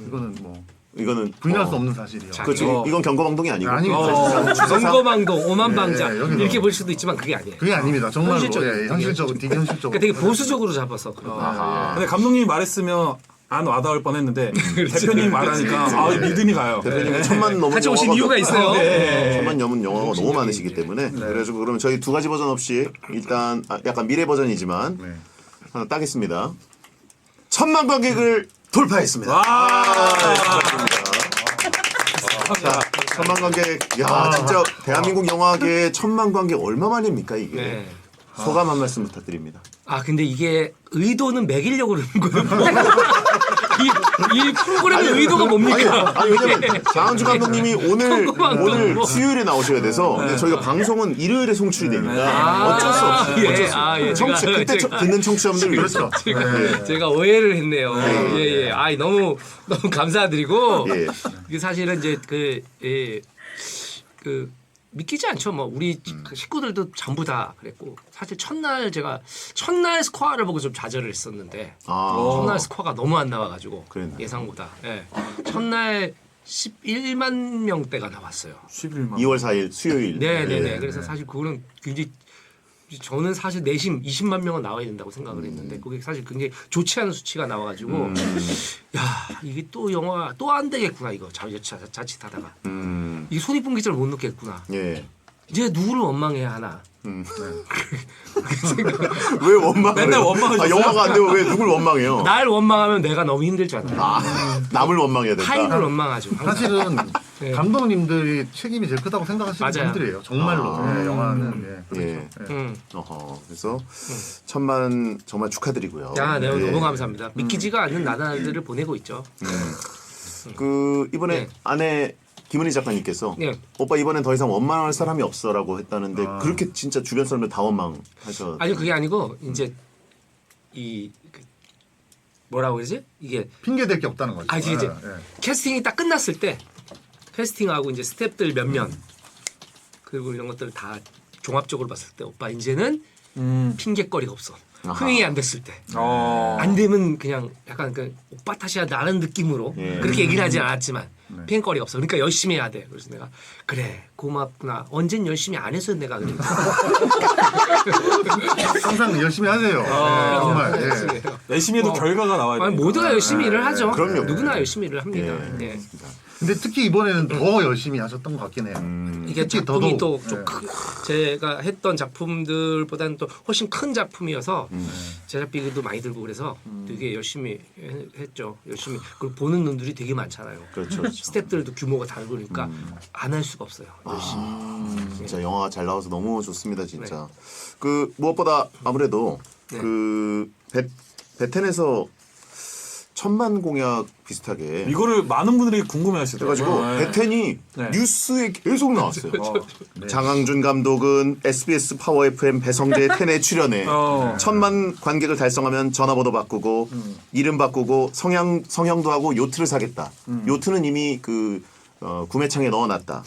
Speaker 7: 이거는 뭐
Speaker 4: 이거는
Speaker 7: 부인할 수 없는 사실이요.
Speaker 4: 그렇죠. 이건 경고방송이 아니고
Speaker 7: 아닙니다.
Speaker 6: 선거망동 오만방자
Speaker 7: 예, 여기서.
Speaker 6: 이렇게 볼 수도 있지만 그게 아니에요.
Speaker 7: 그게 아닙니다. 정말로
Speaker 6: 현실적이에요.
Speaker 7: 예, 현실적으로 되게 현실적으로.
Speaker 6: 그러니까 되게 보수적으로 잡아서 그런 거예요.
Speaker 5: 근데 감독님이 말했으면 안 와닿을 뻔했는데 대표님이 말하니까 믿음이 가요.
Speaker 4: 대표님은 1000만 넘은
Speaker 6: 같이 오신
Speaker 4: 영화가
Speaker 6: 이유가 있어요.
Speaker 5: 네.
Speaker 4: 1000만 넘은 영화가 너무 많으시기 때문에 그래가지고 그러면 저희 2가지 버전 없이 일단 약간 미래 버전이지만
Speaker 7: 네.
Speaker 4: 하나 따겠습니다. 1000만 관객을 돌파했습니다. 자, 1000만 관객. 야, 진짜 대한민국 영화계의 1000만 관객 얼마 만입니까 이게?
Speaker 6: 네.
Speaker 4: 소감 한 말씀 부탁드립니다.
Speaker 6: 근데 이게 의도는 매기려고 그러는 거예요. 이 프로그램의 의도가 뭡니까?
Speaker 4: 왜냐면 장항주 감독님이 오늘
Speaker 6: 뭐.
Speaker 4: 수요일에 나오셔야 돼서 근데 저희가 방송은 일요일에 송출이 되니까 어쩔 수 없어요.
Speaker 6: 예.
Speaker 4: 어쩔 수 없어요. 청취 그때 듣는 청취자분들 위해서.
Speaker 6: 제가 오해를 했네요.
Speaker 4: 네.
Speaker 6: 예. 너무 감사드리고
Speaker 4: 예.
Speaker 6: 이게 사실은 이제 그 믿기지 않죠. 뭐 우리 식구들도 전부 다 그랬고 사실 첫날 스코어를 보고 좀 좌절을 했었는데 첫날 스코어가 너무 안 나와가지고
Speaker 4: 그랬나요?
Speaker 6: 예상보다 첫날 11만 명대가 나왔어요.
Speaker 5: 11만.
Speaker 4: 2월 4일 수요일.
Speaker 6: 네네네. 그래서 사실 그거는 굉장히 저는 사실 내심 20만 명은 나와야 된다고 생각을 했는데 그게 사실 굉장히 좋지 않은 수치가 나와가지고 야 이게 또 영화 또 안 되겠구나 이거 자칫하다가 이게 손익분 기점을 못 넣겠구나.
Speaker 4: 예.
Speaker 6: 이제 누구를 원망해야 하나.
Speaker 4: 왜 원망을
Speaker 5: 맨날
Speaker 4: 해요?
Speaker 5: 원망하셨어요?
Speaker 4: 영화가 안 되면 왜 누굴 원망해요?
Speaker 6: 날 원망하면 내가 너무 힘들잖아.
Speaker 4: 남을 원망해야 된다.
Speaker 6: 타인을 원망하죠. 항상.
Speaker 7: 사실은
Speaker 6: 네.
Speaker 7: 감독님들이 책임이 제일 크다고 생각하시는
Speaker 6: 맞아요.
Speaker 7: 분들이에요. 정말로. 예, 영화는 그렇죠.
Speaker 4: 예.
Speaker 7: 예.
Speaker 4: 그래서 1000만 정말 축하드리고요.
Speaker 6: 네,
Speaker 4: 예.
Speaker 6: 너무 감사합니다. 믿기지가 않는 나날들을 보내고 있죠.
Speaker 4: 그 이번에
Speaker 6: 네.
Speaker 4: 아내 김은희 작가님께서
Speaker 6: 네.
Speaker 4: 오빠 이번엔 더 이상 원망할 사람이 없어라고 했다는데 그렇게 진짜 주변 사람들 다 원망하셔.
Speaker 6: 아니 그게 아니고 이제 뭐라고 그러지? 이게
Speaker 7: 핑계 댈 게 없다는 거죠.
Speaker 6: 이제
Speaker 7: 예.
Speaker 6: 캐스팅이 딱 끝났을 때 캐스팅하고 이제 스태프들 몇몇 그리고 이런 것들을 다 종합적으로 봤을 때 오빠 이제는 핑계거리가 없어. 흥행이 안 됐을 때. 안 되면 그냥 약간 그 오빠 탓이야 나는 느낌으로 그렇게 얘기는 하진 않았지만 핑계거리가 없어. 그러니까 열심히 해야 돼. 그래서 내가 그래 고맙구나. 언젠 열심히 안 해서 내가 그래.
Speaker 7: 항상 열심히 하세요. 예, 정말. 예.
Speaker 5: 열심히 해도 결과가 나와야 돼.
Speaker 6: 모두가 열심히 일을 하죠.
Speaker 4: 그럼요.
Speaker 6: 누구나 열심히 일을 합니다. 예.
Speaker 7: 근데 특히 이번에는 더 열심히 하셨던 것 같긴 해요.
Speaker 6: 이게
Speaker 7: 특히
Speaker 6: 작품이
Speaker 7: 더더욱.
Speaker 6: 또 좀 제가 했던 작품들보다는 또 훨씬 큰 작품이어서 제작비도 많이 들고 그래서 되게 열심히 했죠. 열심히 그리고 보는 눈들이 되게 많잖아요.
Speaker 4: 그렇죠.
Speaker 6: 스태프들도 규모가 다르고 그러니까 안 할 수가 없어요. 열심히.
Speaker 4: 진짜 영화가 잘 나와서 너무 좋습니다, 진짜. 그 무엇보다 아무래도 그 베텐에서 1000만 공약 비슷하게
Speaker 5: 이거를 많은 분들이 궁금해하시더라고요.
Speaker 4: 그래가지고 베텐이 뉴스에 계속 나왔어요. 장항준 감독은 SBS 파워 FM 배성재 텐에 출연해 1000만 관객을 달성하면 전화번호 바꾸고 이름 바꾸고 성형도 하고 요트를 사겠다. 요트는 이미 그 구매창에 넣어놨다.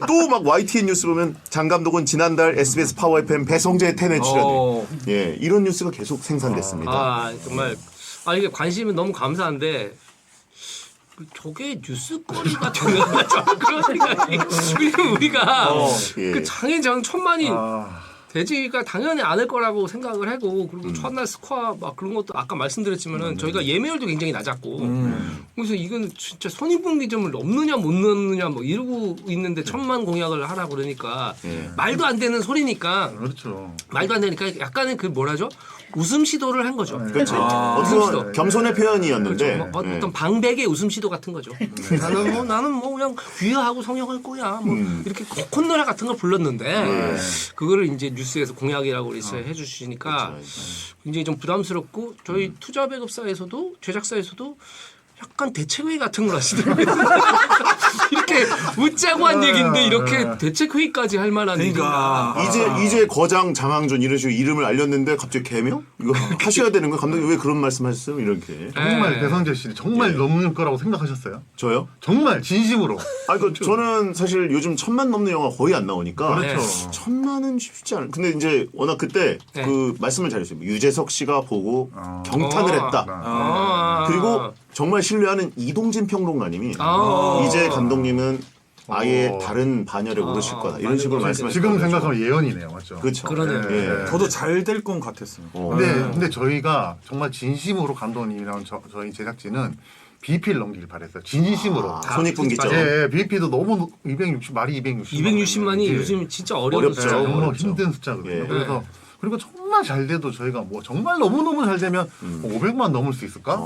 Speaker 4: 또 막 YTN 뉴스 보면 장 감독은 지난달 SBS 파워 FM 배성재 텐에 출연해. 예, 이런 뉴스가 계속 생산됐습니다.
Speaker 6: 정말 이게 관심은 너무 감사한데 저게 뉴스거리가 되나 그런 생각이. 그리고 우리가 그 장애장 1000만이 되지가 당연히 않을 거라고 생각을 하고 그리고 첫날 스코어 막 그런 것도 아까 말씀드렸지만은 저희가 예매율도 굉장히 낮았고 그래서 이건 진짜 손익분기점을 넘느냐 못 넘느냐 뭐 이러고 있는데 1,000만 공약을 하라 그러니까 말도 안 되는 소리니까
Speaker 7: 그렇죠.
Speaker 6: 말도 안 되니까 약간은 그 뭐라죠? 웃음 시도를 한 거죠.
Speaker 4: 그렇죠.
Speaker 6: 웃음
Speaker 4: 어떤
Speaker 6: 시도.
Speaker 4: 겸손의 표현이었는데
Speaker 6: 그렇죠. 뭐 어떤 방백의 웃음 시도 같은 거죠. 나는 뭐 그냥 귀화하고 성형할 거야. 뭐 이렇게 콧노래 같은 걸 불렀는데 그거를 이제 뉴스에서 공약이라고 그래서 해주시니까 굉장히 좀 부담스럽고 저희 투자 배급사에서도 제작사에서도 약간 대책회의 같은 걸 하시더라고요. 이렇게 웃자고 한 얘기인데 이렇게 대책회의까지 할 만한
Speaker 5: 그러니까
Speaker 4: 이제 거장 장항준 이런 식으로 이름을 알렸는데 갑자기 개명? 이거 하셔야 되는 거 감독님 왜 그런 말씀하셨어요? 이렇게
Speaker 7: 정말 배성재 씨 정말 넘는 거라고 생각하셨어요?
Speaker 4: 저요?
Speaker 7: 정말 진심으로.
Speaker 4: 저는 사실 요즘 1,000만 넘는 영화 거의 안 나오니까
Speaker 7: 그렇죠.
Speaker 4: 1,000만은 쉽지 않은. 근데 이제 워낙 그때
Speaker 6: 네.
Speaker 4: 그 말씀을 잘했어요. 유재석 씨가 보고 경탄을 했다. 그리고 정말 신뢰하는 이동진 평론가님이 이제 감독님은 아예 다른 반열에 오르실 거다 이런 식으로 말씀하셨어요.
Speaker 7: 지금 생각하면 예언이네요, 맞죠?
Speaker 4: 그렇죠.
Speaker 6: 그러네요.
Speaker 4: 예.
Speaker 5: 저도 잘 될 건 같았어요.
Speaker 7: 근데 저희가 정말 진심으로 감독님이랑 저희 제작진은 BP를 넘기길 바랬어요. 진심으로.
Speaker 4: 손익분기점.
Speaker 7: 예, BP도 너무 260 말이
Speaker 6: 260만이 요즘 진짜 어렵죠.
Speaker 4: 어렵죠.
Speaker 7: 정말
Speaker 4: 어렵죠.
Speaker 7: 힘든 숫자거든요.
Speaker 4: 예.
Speaker 7: 그래서 그리고 정말 잘 돼도 저희가 뭐 정말 너무너무 잘 되면 500만 넘을 수 있을까?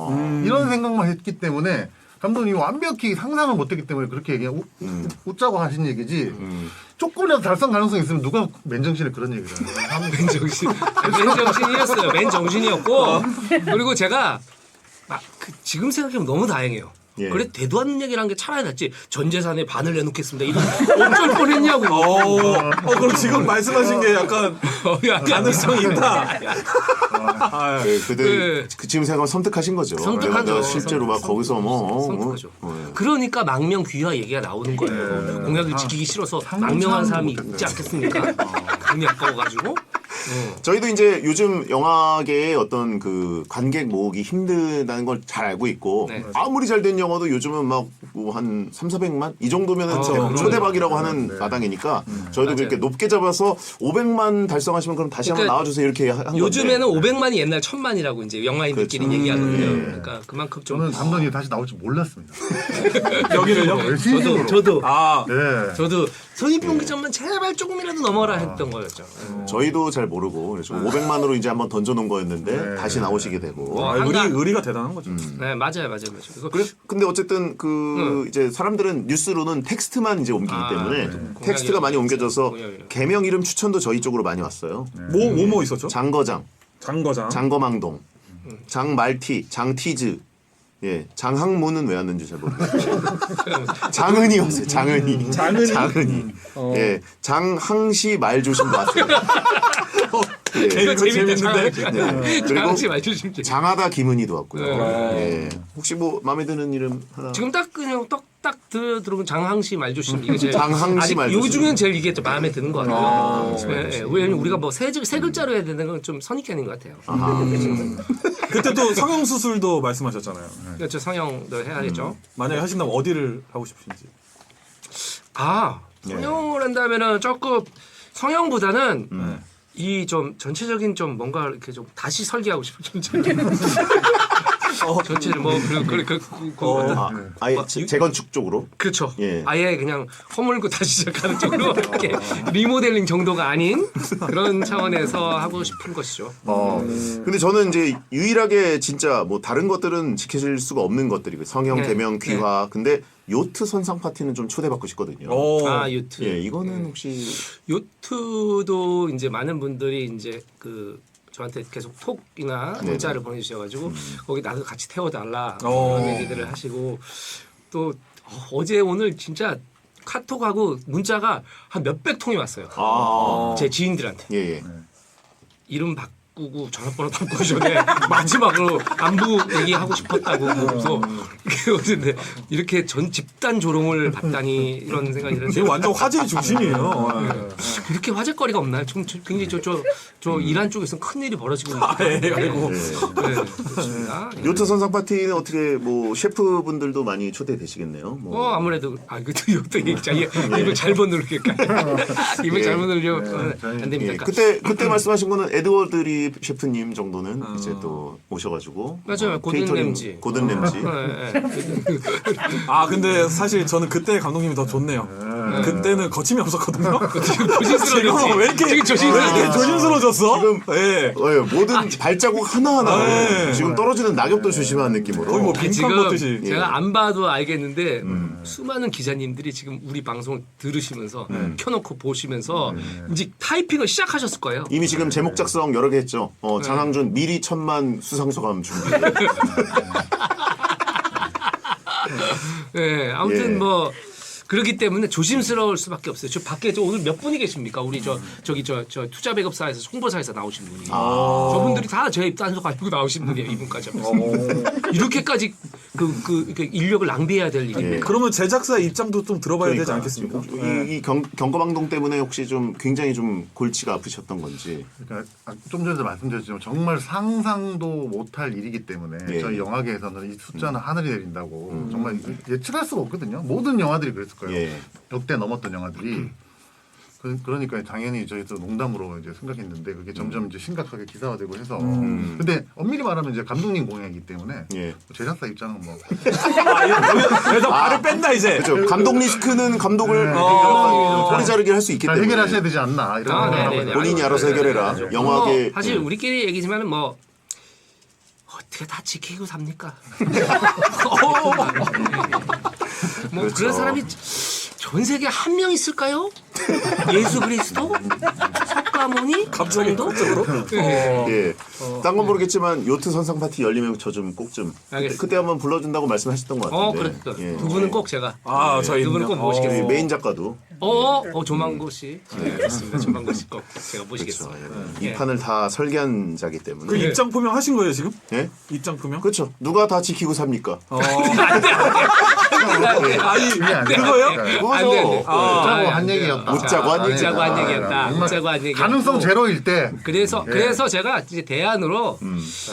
Speaker 7: 이런 생각만 했기 때문에 감독님이 완벽히 상상을 못했기 때문에 그렇게 웃자고 하신 얘기지 조금이라도 달성 가능성이 있으면 누가 맨정신에 그런 얘기를 하는
Speaker 6: 맨정신이었어요. 맨정신이었고 그리고 제가 지금 생각해보면 너무 다행이에요.
Speaker 4: 예.
Speaker 6: 그래 대도 않는 얘기를 한 게 차라리 낫지. 전 재산의 반을 내놓겠습니다. 이거 어쩔 뻔했냐고.
Speaker 5: 그럼 지금 말씀하신 게 약간 가능성이 있다.
Speaker 4: 그 지금 생각하면 섬뜩하신 거죠.
Speaker 6: 섬뜩하죠.
Speaker 4: 내가 실제로 막 거기서
Speaker 6: 섬뜩하죠. 그러니까 망명 귀화 얘기가 나오는 거예요. 공약을 지키기 싫어서 망명한 사람이 있지 않겠습니까? 공약 꺼가지고.
Speaker 4: 저희도 이제 요즘 영화계의 어떤 그 관객 모으기 힘들다는 걸 잘 알고 있고
Speaker 6: 네.
Speaker 4: 아무리 잘 된 영화도 요즘은 막 뭐 한 3,400만 이 정도면은
Speaker 6: 그럼요.
Speaker 4: 초대박이라고 하는 마당이니까 저희도 그렇게 높게 잡아서 500만 달성하시면 그럼 다시 한번
Speaker 6: 그러니까
Speaker 4: 나와주세요 이렇게 한 건데
Speaker 6: 요즘에는 500만이 옛날 1,000만이라고 이제 영화인들끼리
Speaker 4: 그렇죠.
Speaker 6: 얘기하거든요. 그러니까 그만큼 좀
Speaker 7: 저는 감독님이 다시 나올 줄 몰랐습니다.
Speaker 5: 여기를요?
Speaker 7: 진심으로.
Speaker 6: 저도
Speaker 7: 네.
Speaker 6: 저도 손익분기점만 제발 조금이라도 넘어라 했던 거였죠.
Speaker 4: 저희도 잘 모르고 그래서 500만으로 이제 한번 던져놓은 거였는데 다시 나오시게 되고
Speaker 5: 의리가 대단한 거죠.
Speaker 6: 네 맞아요.
Speaker 4: 근데 어쨌든 이제 사람들은 뉴스로는 텍스트만 이제 옮기기 때문에 텍스트가 많이 옮겨져서 개명 이름 추천도 저희 쪽으로 많이 왔어요.
Speaker 5: 뭐 있었죠?
Speaker 4: 장거장, 장거망동, 장말티, 장티즈, 예, 장항모는 왜 왔는지 잘 모르겠어요. 장은이 왔어요. 장은이. 예, 장항시 말조심도 왔어요.
Speaker 6: 이거 재밌는데.
Speaker 4: 네. 그리고 장하다 김은희도 왔고요. 예. 혹시 뭐 마음에 드는 이름 하나?
Speaker 6: 지금 딱 그냥 딱 들어본 장항시 말조심 이게 제일
Speaker 4: 장항시 말조심.
Speaker 6: 요즘은 제일 이게 좀 마음에 드는 것 같아요. 왜냐면 우리가 뭐 세 글자로 해야 되는 건 좀 선입견인 것 같아요.
Speaker 5: 그때 또 성형 수술도 말씀하셨잖아요.
Speaker 6: 그렇죠. 성형도 해야겠죠.
Speaker 5: 만약에 하신다면 어디를 하고 싶으신지.
Speaker 6: 성형을 한다면은 조금 성형보다는 이 좀 전체적인 좀 뭔가 이렇게 좀 다시 설계하고 싶은 전체를 뭐
Speaker 4: 아예 재건축 쪽으로.
Speaker 6: 그렇죠.
Speaker 4: 예.
Speaker 6: 아예 그냥 허물고 다시 시작하는 쪽으로 이렇게 리모델링 정도가 아닌 그런 차원에서 하고 싶은 것이죠.
Speaker 4: 근데 저는 이제 유일하게 진짜 뭐 다른 것들은 지켜질 수가 없는 것들이고 성형, 개명, 귀화. 근데 요트 선상 파티는 좀 초대받고 싶거든요.
Speaker 6: 요트.
Speaker 4: 예, 이거는 혹시
Speaker 6: 요트도 이제 많은 분들이 이제 그 저한테 계속 톡이나 문자를 보내주셔가지고 거기 나도 같이 태워달라 그런 얘기들을 하시고 또 어제 오늘 진짜 카톡하고 문자가 한 몇백 통이 왔어요. 제 지인들한테
Speaker 4: 예.
Speaker 6: 이름 바꾸고 바꾸고 전화번호 바꾸기 전에 마지막으로 안부 얘기하고 싶었다고 그래서 근데 이렇게 전 집단 조롱을 받다니 이런 생각이
Speaker 5: 지금
Speaker 6: 들었는데
Speaker 5: 완전 화제의 중심이에요.
Speaker 6: 이렇게 화제거리가 없나요? 굉장히 저 이란 쪽에서 큰 일이 벌어지고 있는
Speaker 5: 아이고.
Speaker 6: 네, 그렇습니다. 예.
Speaker 4: 요트 선상 파티는 어떻게 뭐 셰프분들도 많이 초대되시겠네요. 뭐.
Speaker 6: 아무래도 이것도 입을 잘못 누르니까 입을 잘못 누르려 안 됩니다.
Speaker 4: 예, 그때 말씀하신 거는 에드워드 리 셰프님 정도는 이제 또 오셔가지고
Speaker 6: 맞아요. 고든
Speaker 4: 케이터링,
Speaker 6: 램지.
Speaker 4: 고든 램지.
Speaker 5: 아 근데 사실 저는 그때 감독님이 더 좋네요. 그때는 거침이 없었거든요.
Speaker 6: 조심스러워.
Speaker 5: 왜 이렇게 조심스러워졌어?
Speaker 4: 지금
Speaker 5: 예.
Speaker 4: 모든 발자국 하나하나
Speaker 5: 네.
Speaker 4: 지금 떨어지는 낙엽도 조심하는 느낌으로.
Speaker 5: 거의 뭐
Speaker 6: 지금
Speaker 5: 빙판 걷듯이.
Speaker 6: 제가 안 봐도 알겠는데 수많은 기자님들이 지금 우리 방송을 들으시면서 켜놓고 보시면서 이제 타이핑을 시작하셨을 거예요.
Speaker 4: 이미 지금 제목 작성 여러 개 했죠. 장항준 미리 1000만 수상소감 준비.
Speaker 6: 네, 아무튼
Speaker 4: 예.
Speaker 6: 뭐 그렇기 때문에 조심스러울 수밖에 없어요. 저 밖에 오늘 몇 분이 계십니까? 우리 저 투자 배급사에서 홍보사에서 나오신 분이. 저분들이 다 제 입단속 가지고 나오신 분이에요. 이분까지. 이렇게까지 그 인력을 낭비해야 될 일인데.
Speaker 4: 예.
Speaker 5: 그러면 제작사 입장도 좀 들어봐야 되지 않겠습니까?
Speaker 4: 이 경거방동 때문에 혹시 좀 굉장히 좀 골치가 아프셨던 건지.
Speaker 7: 그러니까 좀 전에도 말씀드렸지만 정말 상상도 못할 일이기 때문에
Speaker 4: 예.
Speaker 7: 저희 영화계에서는 이 숫자는 하늘이 내린다고 정말 예측할 수가 없거든요. 모든 영화들이 그랬을 거예요.
Speaker 4: 예.
Speaker 7: 역대 넘었던 영화들이. 그러니까 당연히 저희도 농담으로 이제 생각했는데 그게 점점 이제 심각하게 기사화되고 해서. 근데 엄밀히 말하면 이제 감독님 공약이기 때문에
Speaker 4: 예.
Speaker 7: 제작사 입장은 뭐
Speaker 5: 여기서 발을 뺀다 이제.
Speaker 4: 그렇죠. 감독 리스크는 감독을 꼬리 자르기 할 수 있기
Speaker 7: 잘
Speaker 4: 때문에
Speaker 7: 해결하셔야 되지 않나 이런
Speaker 6: 아,
Speaker 7: 생각을 하고
Speaker 6: 네네네.
Speaker 7: 있어요.
Speaker 4: 본인이 알아서 해결해라. 영화계
Speaker 6: 사실 우리끼리 얘기지만은 뭐 어떻게 다 지키고 삽니까? 뭐
Speaker 4: 그렇죠.
Speaker 6: 그런 사람이 전 세계 한 명 있을까요? 예수 그리스도? 석가모니?
Speaker 5: 갑자기
Speaker 6: 정도?
Speaker 4: 예. 딴 건 모르겠지만 요트 선상 파티 열리면 저 좀 꼭 좀
Speaker 6: 알겠습니다.
Speaker 4: 그때 한번 불러준다고 말씀하셨던 것 같은데.
Speaker 6: 그렇다.
Speaker 4: 예.
Speaker 6: 두 분은 꼭 제가
Speaker 5: 저희
Speaker 6: 두 분은 꼭
Speaker 4: 저희
Speaker 6: 모시겠습니다.
Speaker 4: 메인 작가도
Speaker 6: 조만고 씨. 네, 그렇습니다. 조만고 씨 꼭 제가 모시겠습니다.
Speaker 4: 이 판을 다 설계한 자기 때문에.
Speaker 5: 그 입장 표명하신 거예요 지금?
Speaker 4: 예?
Speaker 5: 입장 표명?
Speaker 4: 그렇죠. 누가 다 지키고 삽니까?
Speaker 5: 아니 그거요?
Speaker 6: 안 돼.
Speaker 7: 짜고 한 얘기였다.
Speaker 4: 웃자고 한 얘기다.
Speaker 6: 웃자고 한 얘기였다.
Speaker 7: 정말
Speaker 6: 웃자고 한 얘기였고.
Speaker 7: 가능성 제로일 때
Speaker 6: 그래서 제가 이제 대안으로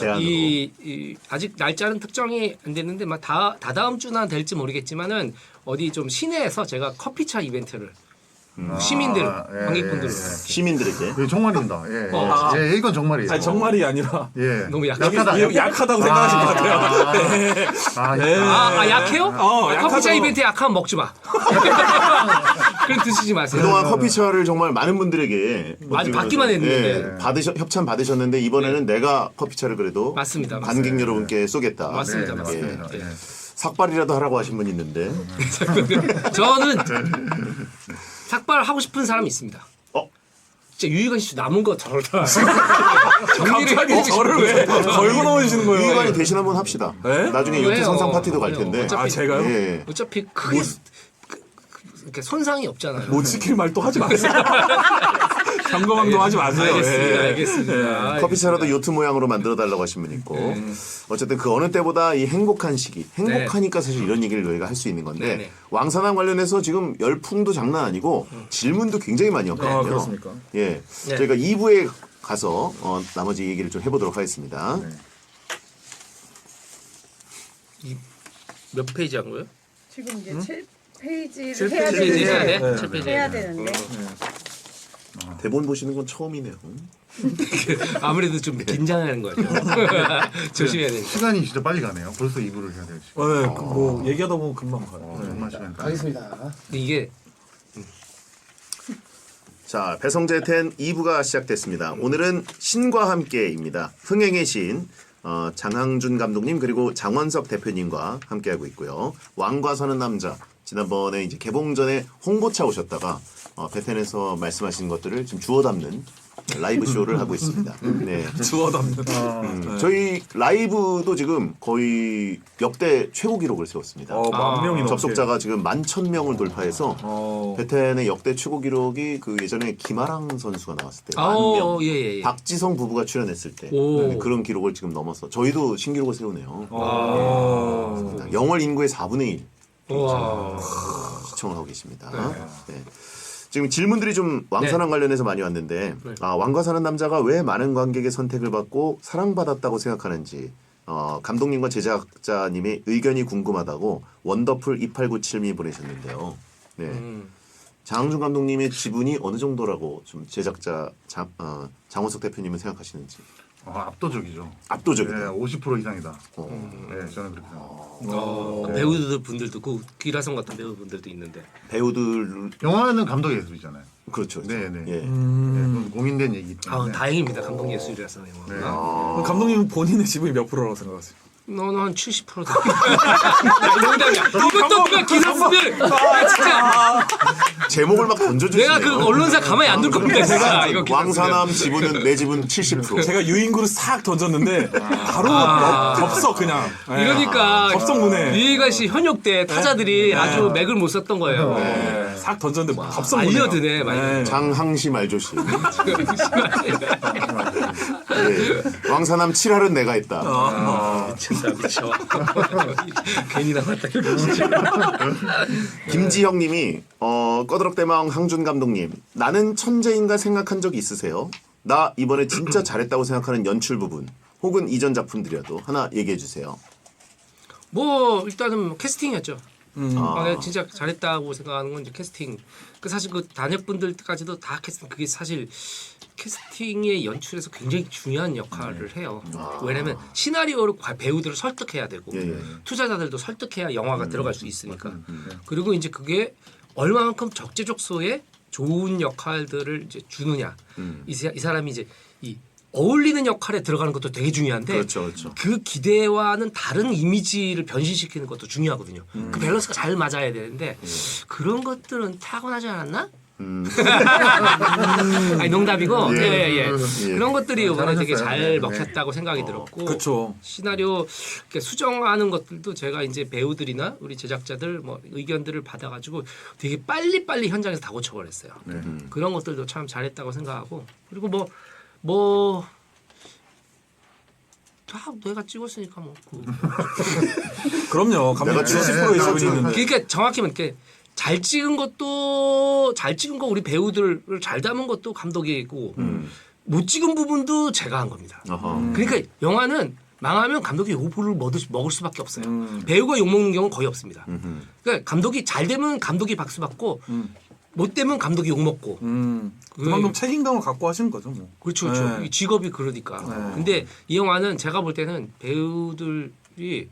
Speaker 4: 대안으로.
Speaker 6: 이 아직 날짜는 특정이 안 됐는데 막 다다음 주나 될지 모르겠지만은 어디 좀 시내에서 제가 커피차 이벤트를 시민들 관객분들
Speaker 4: 시민들에게.
Speaker 7: 예, 정말입니다. 예, 이건 정말이에요.
Speaker 5: 아니 정말이 아니라
Speaker 7: 예.
Speaker 6: 너무
Speaker 5: 약하다고 생각하신 것 같아요.
Speaker 6: 약해요? 커피차
Speaker 5: 약하죠.
Speaker 6: 이벤트 약하면 먹지 마. 그럼 드시지 마세요.
Speaker 4: 그동안 커피차를 정말 많은 분들에게
Speaker 6: 많이 받기만 했는데.
Speaker 4: 협찬 받으셨는데 이번에는 내가 커피차를 그래도
Speaker 6: 맞습니다.
Speaker 4: 관객 여러분께 쏘겠다.
Speaker 6: 맞습니다.
Speaker 7: 네,
Speaker 6: 맞습니다.
Speaker 7: 맞습니다.
Speaker 6: 예.
Speaker 4: 삭발이라도 하라고 하신 분이 있는데
Speaker 6: 저는 삭발하고 싶은 사람이 있습니다. 진짜 유희관 씨 남은 거 덜다.
Speaker 5: 갑자기 저를 왜 걸고 넘어지시는 거예요?
Speaker 4: 유희관이 대신 한번 합시다.
Speaker 5: 네?
Speaker 4: 나중에 요트
Speaker 6: 왜요?
Speaker 4: 선상 파티도 갈 텐데.
Speaker 6: 어차피-
Speaker 5: 제가요?
Speaker 4: 예.
Speaker 6: 어차피 크게 이렇게 손상이 없잖아요.
Speaker 5: 못 지킬 말 또 하지 마세요. 경거망동 하지 마세요.
Speaker 6: 알겠습니다.
Speaker 5: 예.
Speaker 6: 알겠습니다.
Speaker 4: 커피차라도 요트 모양으로 만들어 달라고 하신 분 있고 어쨌든 그 어느 때보다 이 행복한 시기 행복하니까 사실 이런 얘기를 저희가 할 수 있는 건데
Speaker 6: 네네.
Speaker 4: 왕산왕 관련해서 지금 열풍도 장난 아니고 질문도 굉장히 많이 왔거든요.
Speaker 5: 그렇습니까?
Speaker 4: 예,
Speaker 6: 네.
Speaker 4: 저희가 2부에 가서 나머지 얘기를 좀 해보도록 하겠습니다.
Speaker 6: 몇 페이지 한 거예요?
Speaker 1: 지금 이제 7페이지를
Speaker 6: 7페이지
Speaker 1: 해야
Speaker 6: 해야
Speaker 1: 되는데
Speaker 6: 돼? 7페이지
Speaker 1: 해야 되는데
Speaker 4: 대본 보시는 건 처음이네요.
Speaker 6: 아무래도 좀 긴장하는 거죠. 조심해야 되니까.
Speaker 7: 시간이 진짜 빨리 가네요. 벌써 2부를 해야 될지.
Speaker 5: 뭐 얘기하다 보면 금방 가요.
Speaker 7: 정말 시간 가.
Speaker 2: 가겠습니다.
Speaker 6: 이게
Speaker 4: 자, 배성재 텐 2부가 시작됐습니다. 오늘은 신과 함께입니다. 흥행의 신 장항준 감독님 그리고 장원석 대표님과 함께하고 있고요. 왕과 서는 남자 지난번에 이제 개봉 전에 홍보차 오셨다가 베텐에서 말씀하신 것들을 좀 주워 담는 라이브 쇼를 하고 있습니다. 네.
Speaker 5: 주워 담는.
Speaker 4: 저희 라이브도 지금 거의 역대 최고 기록을 세웠습니다.
Speaker 5: 10,000명이
Speaker 4: 접속자가 지금 11,000명을 돌파해서 베텐의 역대 최고 기록이 그 예전에 김아랑 선수가 나왔을 때 10,000명,
Speaker 6: 예.
Speaker 4: 박지성 부부가 출연했을 때
Speaker 6: 오.
Speaker 4: 그런 기록을 지금 넘어서 저희도 신기록을 세우네요.
Speaker 5: 아.
Speaker 4: 영월 인구의 4분의 1
Speaker 6: 와.
Speaker 4: 시청을 하고 계십니다. 네. 지금 질문들이 좀 왕산왕 관련해서 많이 왔는데 왕과 사는 남자가 왜 많은 관객의 선택을 받고 사랑받았다고 생각하는지 감독님과 제작자님의 의견이 궁금하다고 원더풀 2897님이 보내셨는데요. 네. 장항준 감독님의 지분이 어느 정도라고 좀 제작자 장원석 대표님은 생각하시는지.
Speaker 7: 압도적이죠.
Speaker 4: 압도적이다.
Speaker 7: 네, 50% 이상이다. 네, 저는 그렇게 생각합니다.
Speaker 6: 배우들 분들도 그 기라성 같은 배우분들도 있는데
Speaker 4: 배우들
Speaker 7: 영화는 감독 예술이잖아요.
Speaker 4: 그렇죠.
Speaker 7: 네.
Speaker 4: 예.
Speaker 7: 그건 공인된 얘기 때문에.
Speaker 6: 다행입니다. 감독 예술이라서 영화가.
Speaker 7: 네.
Speaker 5: 그럼 감독님은 본인의 지분이 몇 프로라고 생각하세요?
Speaker 6: 너는 한 70% 돼. 농담이야. 이것도 누가 기사 쓰면 진짜
Speaker 4: 제목을 막 던져주시네요.
Speaker 6: 내가 그 언론사 가만히 안 둘 겁니다. 제가 이거 기사
Speaker 4: 왕사남 지분은 내 지분 70%.
Speaker 5: 제가 유인구를 싹 던졌는데 바로 덥석 그냥.
Speaker 6: 이러니까
Speaker 5: 덥석문에.
Speaker 6: 유희관 씨 현역 때 타자들이 아주 맥을 못 썼던 거예요.
Speaker 5: 네. 싹 던졌는데 덥석문에.
Speaker 6: 알려드네. 많이.
Speaker 4: 장항시 말조심. 네. 왕사남 7할은 내가 했다.
Speaker 6: 미친다 미쳐. 괜히 나왔다. 진짜.
Speaker 4: 김지형님이 꺼드럭대망 항준 감독님, 나는 천재인가 생각한 적 있으세요? 나 이번에 진짜 잘했다고 생각하는 연출 부분 혹은 이전 작품들이라도 하나 얘기해 주세요.
Speaker 6: 뭐 일단은 캐스팅이었죠. 내가 진짜 잘했다고 생각하는 건 이제 캐스팅. 그 사실 그 단역분들까지도 다 캐스팅. 그게 사실 캐스팅의 연출에서 굉장히 중요한 역할을 해요. 왜냐면 시나리오를 배우들을 설득해야 되고 투자자들도 설득해야 영화가 들어갈 수 있으니까. 그리고 이제 그게 얼마만큼 적재적소에 좋은 역할들을 이제 주느냐. 이 사람이 이제 이 어울리는 역할에 들어가는 것도 되게 중요한데
Speaker 4: 그렇죠.
Speaker 6: 그 기대와는 다른 이미지를 변신시키는 것도 중요하거든요. 그 밸런스가 잘 맞아야 되는데 그런 것들은 타고나지 않았나? 아니 농담이고 그런 것들이 이번에 되게 잘 먹혔다고 생각이 들었고
Speaker 5: 그렇죠.
Speaker 6: 시나리오 이렇게 수정하는 것들도 제가 이제 배우들이나 우리 제작자들 뭐 의견들을 받아가지고 되게 빨리빨리 현장에서 다 고쳐버렸어요. 그런 것들도 참 잘했다고 생각하고 그리고 다 내가 찍었으니까 뭐.
Speaker 5: 그럼요. 감독 70%의 지분이 있는데.
Speaker 6: 그러니까 정확히는 이렇게 잘 찍은 거 우리 배우들을 잘 담은 것도 감독이고 못 찍은 부분도 제가 한 겁니다. 그러니까 영화는 망하면 감독이 욕을 먹을 수밖에 없어요. 배우가 욕 먹는 경우는 거의 없습니다. 그러니까 감독이 잘 되면 감독이 박수 받고 못 되면 감독이 욕 먹고.
Speaker 5: 그만큼 책임감을 갖고 하시는 거죠, 뭐.
Speaker 6: 그렇죠. 이 직업이 그러니까. 근데 이 영화는 제가 볼 때는 배우들이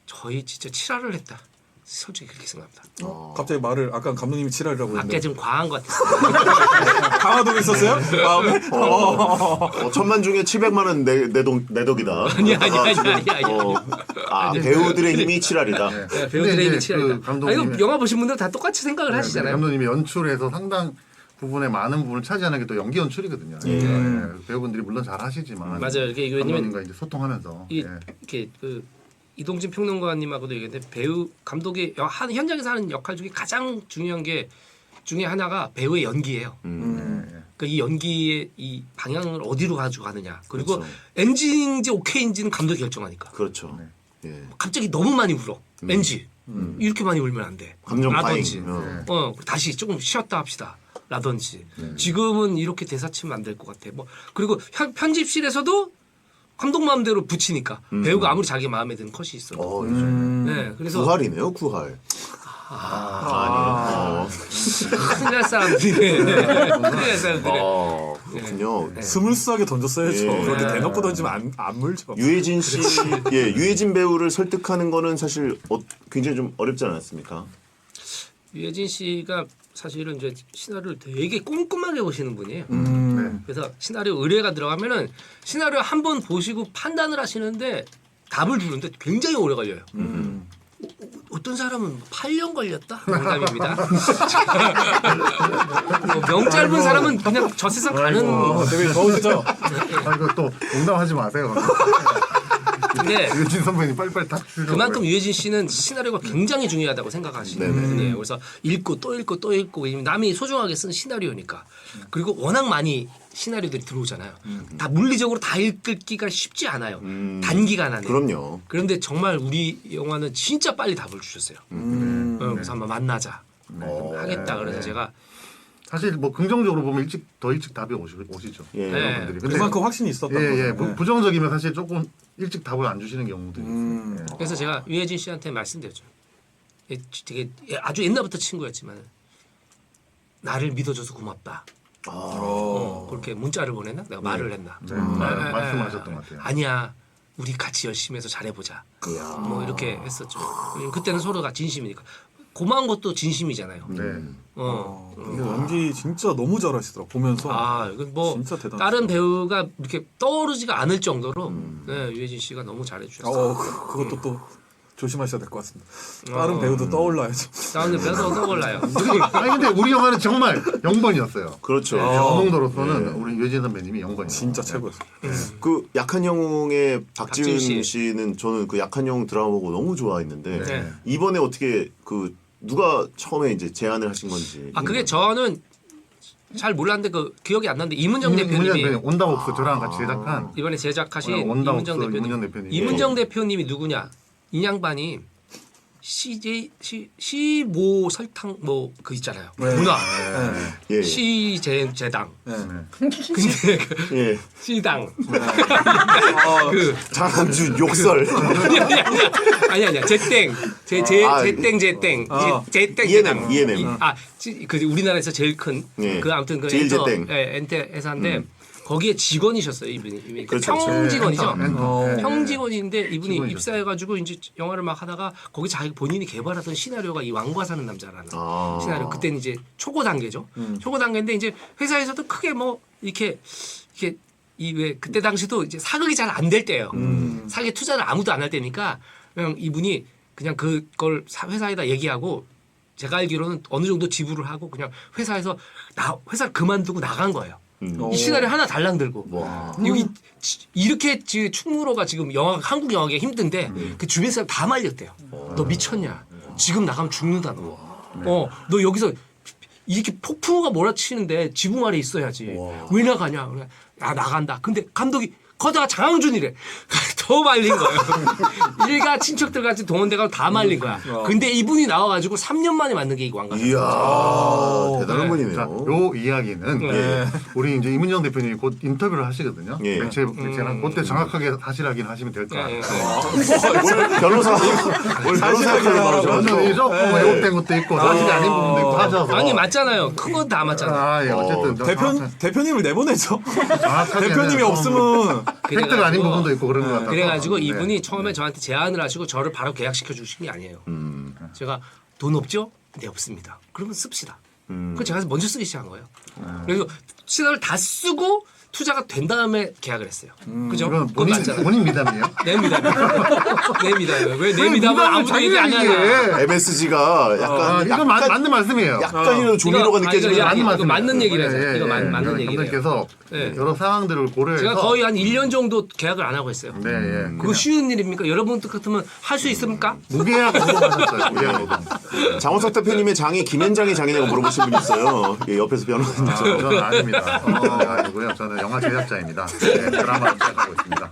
Speaker 6: 저희 진짜 칠화를 했다. 솔직히 그렇게 생각합니다.
Speaker 5: 갑자기 말을 아까 감독님이 칠하려고
Speaker 6: 아까
Speaker 5: 했는데
Speaker 6: 좀 과한 것 같았어요.
Speaker 5: 강화도 있었어요? 마음에?
Speaker 4: 1,000만 중에 700만 원 내 덕이다.
Speaker 6: 아니야.
Speaker 4: 배우들의 힘이 7할이다.
Speaker 6: 네, 배우들의 힘이 칠화이다.
Speaker 7: 감독님의-
Speaker 6: 영화 보신 분들 다 똑같이 생각을 하시잖아요.
Speaker 7: 감독님이 연출에서 상당 부분의 많은 부분을 차지하는 게 또 연기 연출이거든요. 배우분들이 물론 잘 하시지만
Speaker 6: 맞아요. 이게 왜냐면
Speaker 7: 감독님과 이제 소통하면서
Speaker 6: 이렇게 그 이동진 평론가님하고도 얘기했는데 배우 감독이 현장에서 하는 역할 중에 가장 중요한 게 중에 하나가 배우의 연기예요. 그러니까 이 연기의 이 방향을 어디로 가지고 가느냐. 그리고
Speaker 4: 그렇죠.
Speaker 6: NG인지 OK인지는 감독이 결정하니까.
Speaker 4: 그렇죠. 예.
Speaker 6: 갑자기 너무 많이 울어. NG. 이렇게 많이 울면 안 돼.
Speaker 4: 감정
Speaker 6: 라든지.
Speaker 4: 파잉.
Speaker 6: 다시 조금 쉬었다 합시다. 라든지. 지금은 이렇게 대사 치면 안 될 것 같아. 뭐 그리고 편집실에서도 감독 마음대로 붙이니까 배우가 아무리 자기 마음에 드는 컷이 있어도. 네, 그래서
Speaker 4: 9할이네요, 9할. 아니에요.
Speaker 6: 큰일 날 사람들이네. 큰일 날 사람들이네.
Speaker 4: 그렇군요.
Speaker 5: 스물스하게 던졌어야죠.
Speaker 4: 예.
Speaker 5: 그런데 대놓고 던지면 안 물죠.
Speaker 4: 유해진 씨, 유해진 배우를 설득하는 거는 사실 굉장히 좀 어렵지 않았습니까?
Speaker 6: 유해진 씨가 사실은 이제 시나리오를 되게 꼼꼼하게 보시는 분이에요. 그래서 시나리오 의뢰가 들어가면은 시나리오 한 번 보시고 판단을 하시는데 답을 주는데 굉장히 오래 걸려요. 어떤 사람은 8년 걸렸다. 농담입니다. 명 짧은 사람은 그냥 저 세상 가는.
Speaker 5: 되게 더우시죠?
Speaker 7: 아 이거 또 농담하지 마세요.
Speaker 6: 근데
Speaker 7: 유진 선배님 빨리빨리 딱 주려고.
Speaker 6: 그만큼 유해진 씨는 시나리오가 굉장히 중요하다고 생각하시는 분이에요. 그래서 읽고 또 읽고 또 읽고 남이 소중하게 쓴 시나리오니까. 그리고 워낙 많이 시나리오들이 들어오잖아요. 다 물리적으로 다 읽기가 쉽지 않아요. 단기간 안에.
Speaker 4: 그럼요.
Speaker 6: 그런데 정말 우리 영화는 진짜 빨리 답을 주셨어요. 그래서 한번 만나자. 하겠다. 그래서 제가
Speaker 7: 사실 뭐 긍정적으로 보면 더 일찍 답이 오시죠.
Speaker 4: 예.
Speaker 7: 여러분들이. 근데
Speaker 5: 그만큼 확신이 있었던 거죠.
Speaker 7: 예. 부정적이면 사실 조금 일찍 답을 안 주시는 경우도 있어요. 예.
Speaker 6: 그래서 제가 유해진 씨한테 말씀드렸죠. 되게 아주 옛날부터 친구였지만 나를 믿어줘서 고맙다. 그렇게 문자를 보냈나? 내가 말을 했나?
Speaker 7: 네, 말씀하셨던 것 같아요.
Speaker 6: 아니야. 우리 같이 열심히 해서 잘해보자. 뭐 이렇게 했었죠. 그때는 서로가 진심이니까. 고마운 것도 진심이잖아요.
Speaker 7: 네.
Speaker 5: 연기 진짜 너무 잘하시더라 보면서.
Speaker 6: 이건 뭐
Speaker 5: 진짜 대단하시다.
Speaker 6: 다른 배우가 이렇게 떠오르지가 않을 정도로 네, 유해진 씨가 너무 잘해주셨어요.
Speaker 5: 그것도 또 조심하셔야 될 것 같습니다. 다른 배우도 떠올라야죠.
Speaker 6: 다른 배우도 떠올라요.
Speaker 7: 아니 근데 우리 영화는 정말 0번이었어요.
Speaker 4: 그렇죠.
Speaker 7: 어몽도로서는 우리 유해진 선배님이 0번이었어요.
Speaker 5: 진짜 최고였어요.
Speaker 4: 그 약한 영웅의 박지훈
Speaker 6: 박지훈
Speaker 4: 씨는 저는 그 약한 영웅 드라마 보고 너무 좋아했는데
Speaker 6: 네.
Speaker 4: 이번에 어떻게 그 누가 처음에 이제 제안을 하신 건지.
Speaker 6: 그게 저는 잘 몰랐는데 그 기억이 안 나는데 이문정 대표님이
Speaker 7: 온다옥스 저랑 같이 제작한
Speaker 6: 이번에 제작하신
Speaker 7: 온다옥스
Speaker 6: 이문정 대표님.
Speaker 7: 이문정 대표님.
Speaker 6: 이문정 대표님이 누구냐? 인양반이 시모 설탕 뭐 그 있잖아요. 문화
Speaker 4: 예.
Speaker 6: 시제당.
Speaker 5: 네.
Speaker 6: 근데 그
Speaker 4: 예.
Speaker 6: 시당.
Speaker 4: 그 장한준 욕설.
Speaker 6: 아니야. 제땡. 제땡. 제땡.
Speaker 4: ENM.
Speaker 6: 그 우리나라에서 제일 큰 그 아무튼 그
Speaker 4: 제일
Speaker 6: 엔터
Speaker 4: 제땡.
Speaker 6: 엔터 회사인데 거기에 직원이셨어요, 이분이.
Speaker 4: 그렇죠.
Speaker 6: 평직원이죠.
Speaker 7: 엔터.
Speaker 6: 평직원인데 이분이
Speaker 7: 직원이죠.
Speaker 6: 입사해가지고 이제 영화를 막 하다가 거기 자기 본인이 개발하던 시나리오가 이 왕과 사는 남자라는 시나리오. 그때는 이제 초고 단계죠. 초고 단계인데 이제 회사에서도 크게 뭐 이렇게 이 왜 그때 당시도 이제 사극이 잘 안 될 때예요. 사극에 투자를 아무도 안 할 때니까 그냥 이분이 그냥 그걸 회사에다 얘기하고 제가 알기로는 어느 정도 지불을 하고 그냥 회사에서 회사를 그만두고 나간 거예요. 이 시나리오 하나 달랑 들고 여기 이렇게 충무로가 지금 한국 영화가 힘든데 그 주변 사람 다 말렸대요. 너 미쳤냐? 지금 나가면 죽는다 너. 너 여기서 이렇게 폭풍우가 몰아치는데 지붕 아래 있어야지. 왜 나가냐? 그래. 나간다. 근데 감독이 거다가 장항준이래. 더 말린 거예요. 일가 친척들 같이 동원돼가지고 다 말린 거야. 근데 이분이 나와가지고 3년 만에 만든 게 이 왕가.
Speaker 4: 이야 대단한
Speaker 6: 네.
Speaker 4: 분이네요.
Speaker 7: 자, 요 이야기는 우리 이제 이문정 대표님이 곧 인터뷰를 하시거든요.
Speaker 4: 예.
Speaker 7: 매체랑 그때 정확하게 사실하긴 하시면 될 것 같아요.
Speaker 4: 오늘 변호사 변호사를
Speaker 7: 저는 조금 왜곡된 것도 있고 사실이 아닌 부분도 있고 하셔서.
Speaker 6: 아니 맞잖아요. 큰 건 다 맞잖아.
Speaker 7: 예, 어쨌든
Speaker 5: 대표님을 내보내죠.
Speaker 7: 정확하게
Speaker 5: 대표님이 없으면
Speaker 7: 팩트가 아닌 부분도 있고 그런 것 같아서.
Speaker 6: 그래가지고
Speaker 7: 네.
Speaker 6: 이분이 처음에 저한테 제안을 하시고 저를 바로 계약시켜 주신 게 아니에요. 제가 돈 없죠? 네 없습니다. 그러면 씁시다. 그래서 제가 먼저 쓰기 시작한 거예요. 그래서 시나리오를 다 쓰고 투자가 된 다음에 계약을 했어요. 그죠?
Speaker 7: 이건
Speaker 6: 그건 맞잖아요.
Speaker 7: 본인 미담이에요?
Speaker 6: 내 미담이에요. 왜 내 미담을 아무도 얘기 안 하냐?
Speaker 4: MSG가 약간
Speaker 7: 이건 맞는 말씀이에요.
Speaker 4: 약간이라도 조미료가 느껴지는
Speaker 6: 이거 맞는 얘기라서. 이거 맞는 얘기예요.
Speaker 7: 감독님께서
Speaker 6: 네.
Speaker 7: 여러 상황들을 고려해서
Speaker 6: 제가 거의 한 1년 정도 계약을 안 하고 했어요.
Speaker 7: 네, 예.
Speaker 6: 그거 쉬운 일입니까? 여러분 같으면 할 수 있습니까?
Speaker 7: 무계약 노동하셨어요. 무계약 노동.
Speaker 4: 장원석 대표님의 장이 김현장의 장이냐고 물어보신 분이 있어요. 예, 옆에서 변호사님.
Speaker 7: 저는 아닙니다. 아니고요. 저는 영화 제작자입니다. 네, 드라마를 제작하고 있습니다.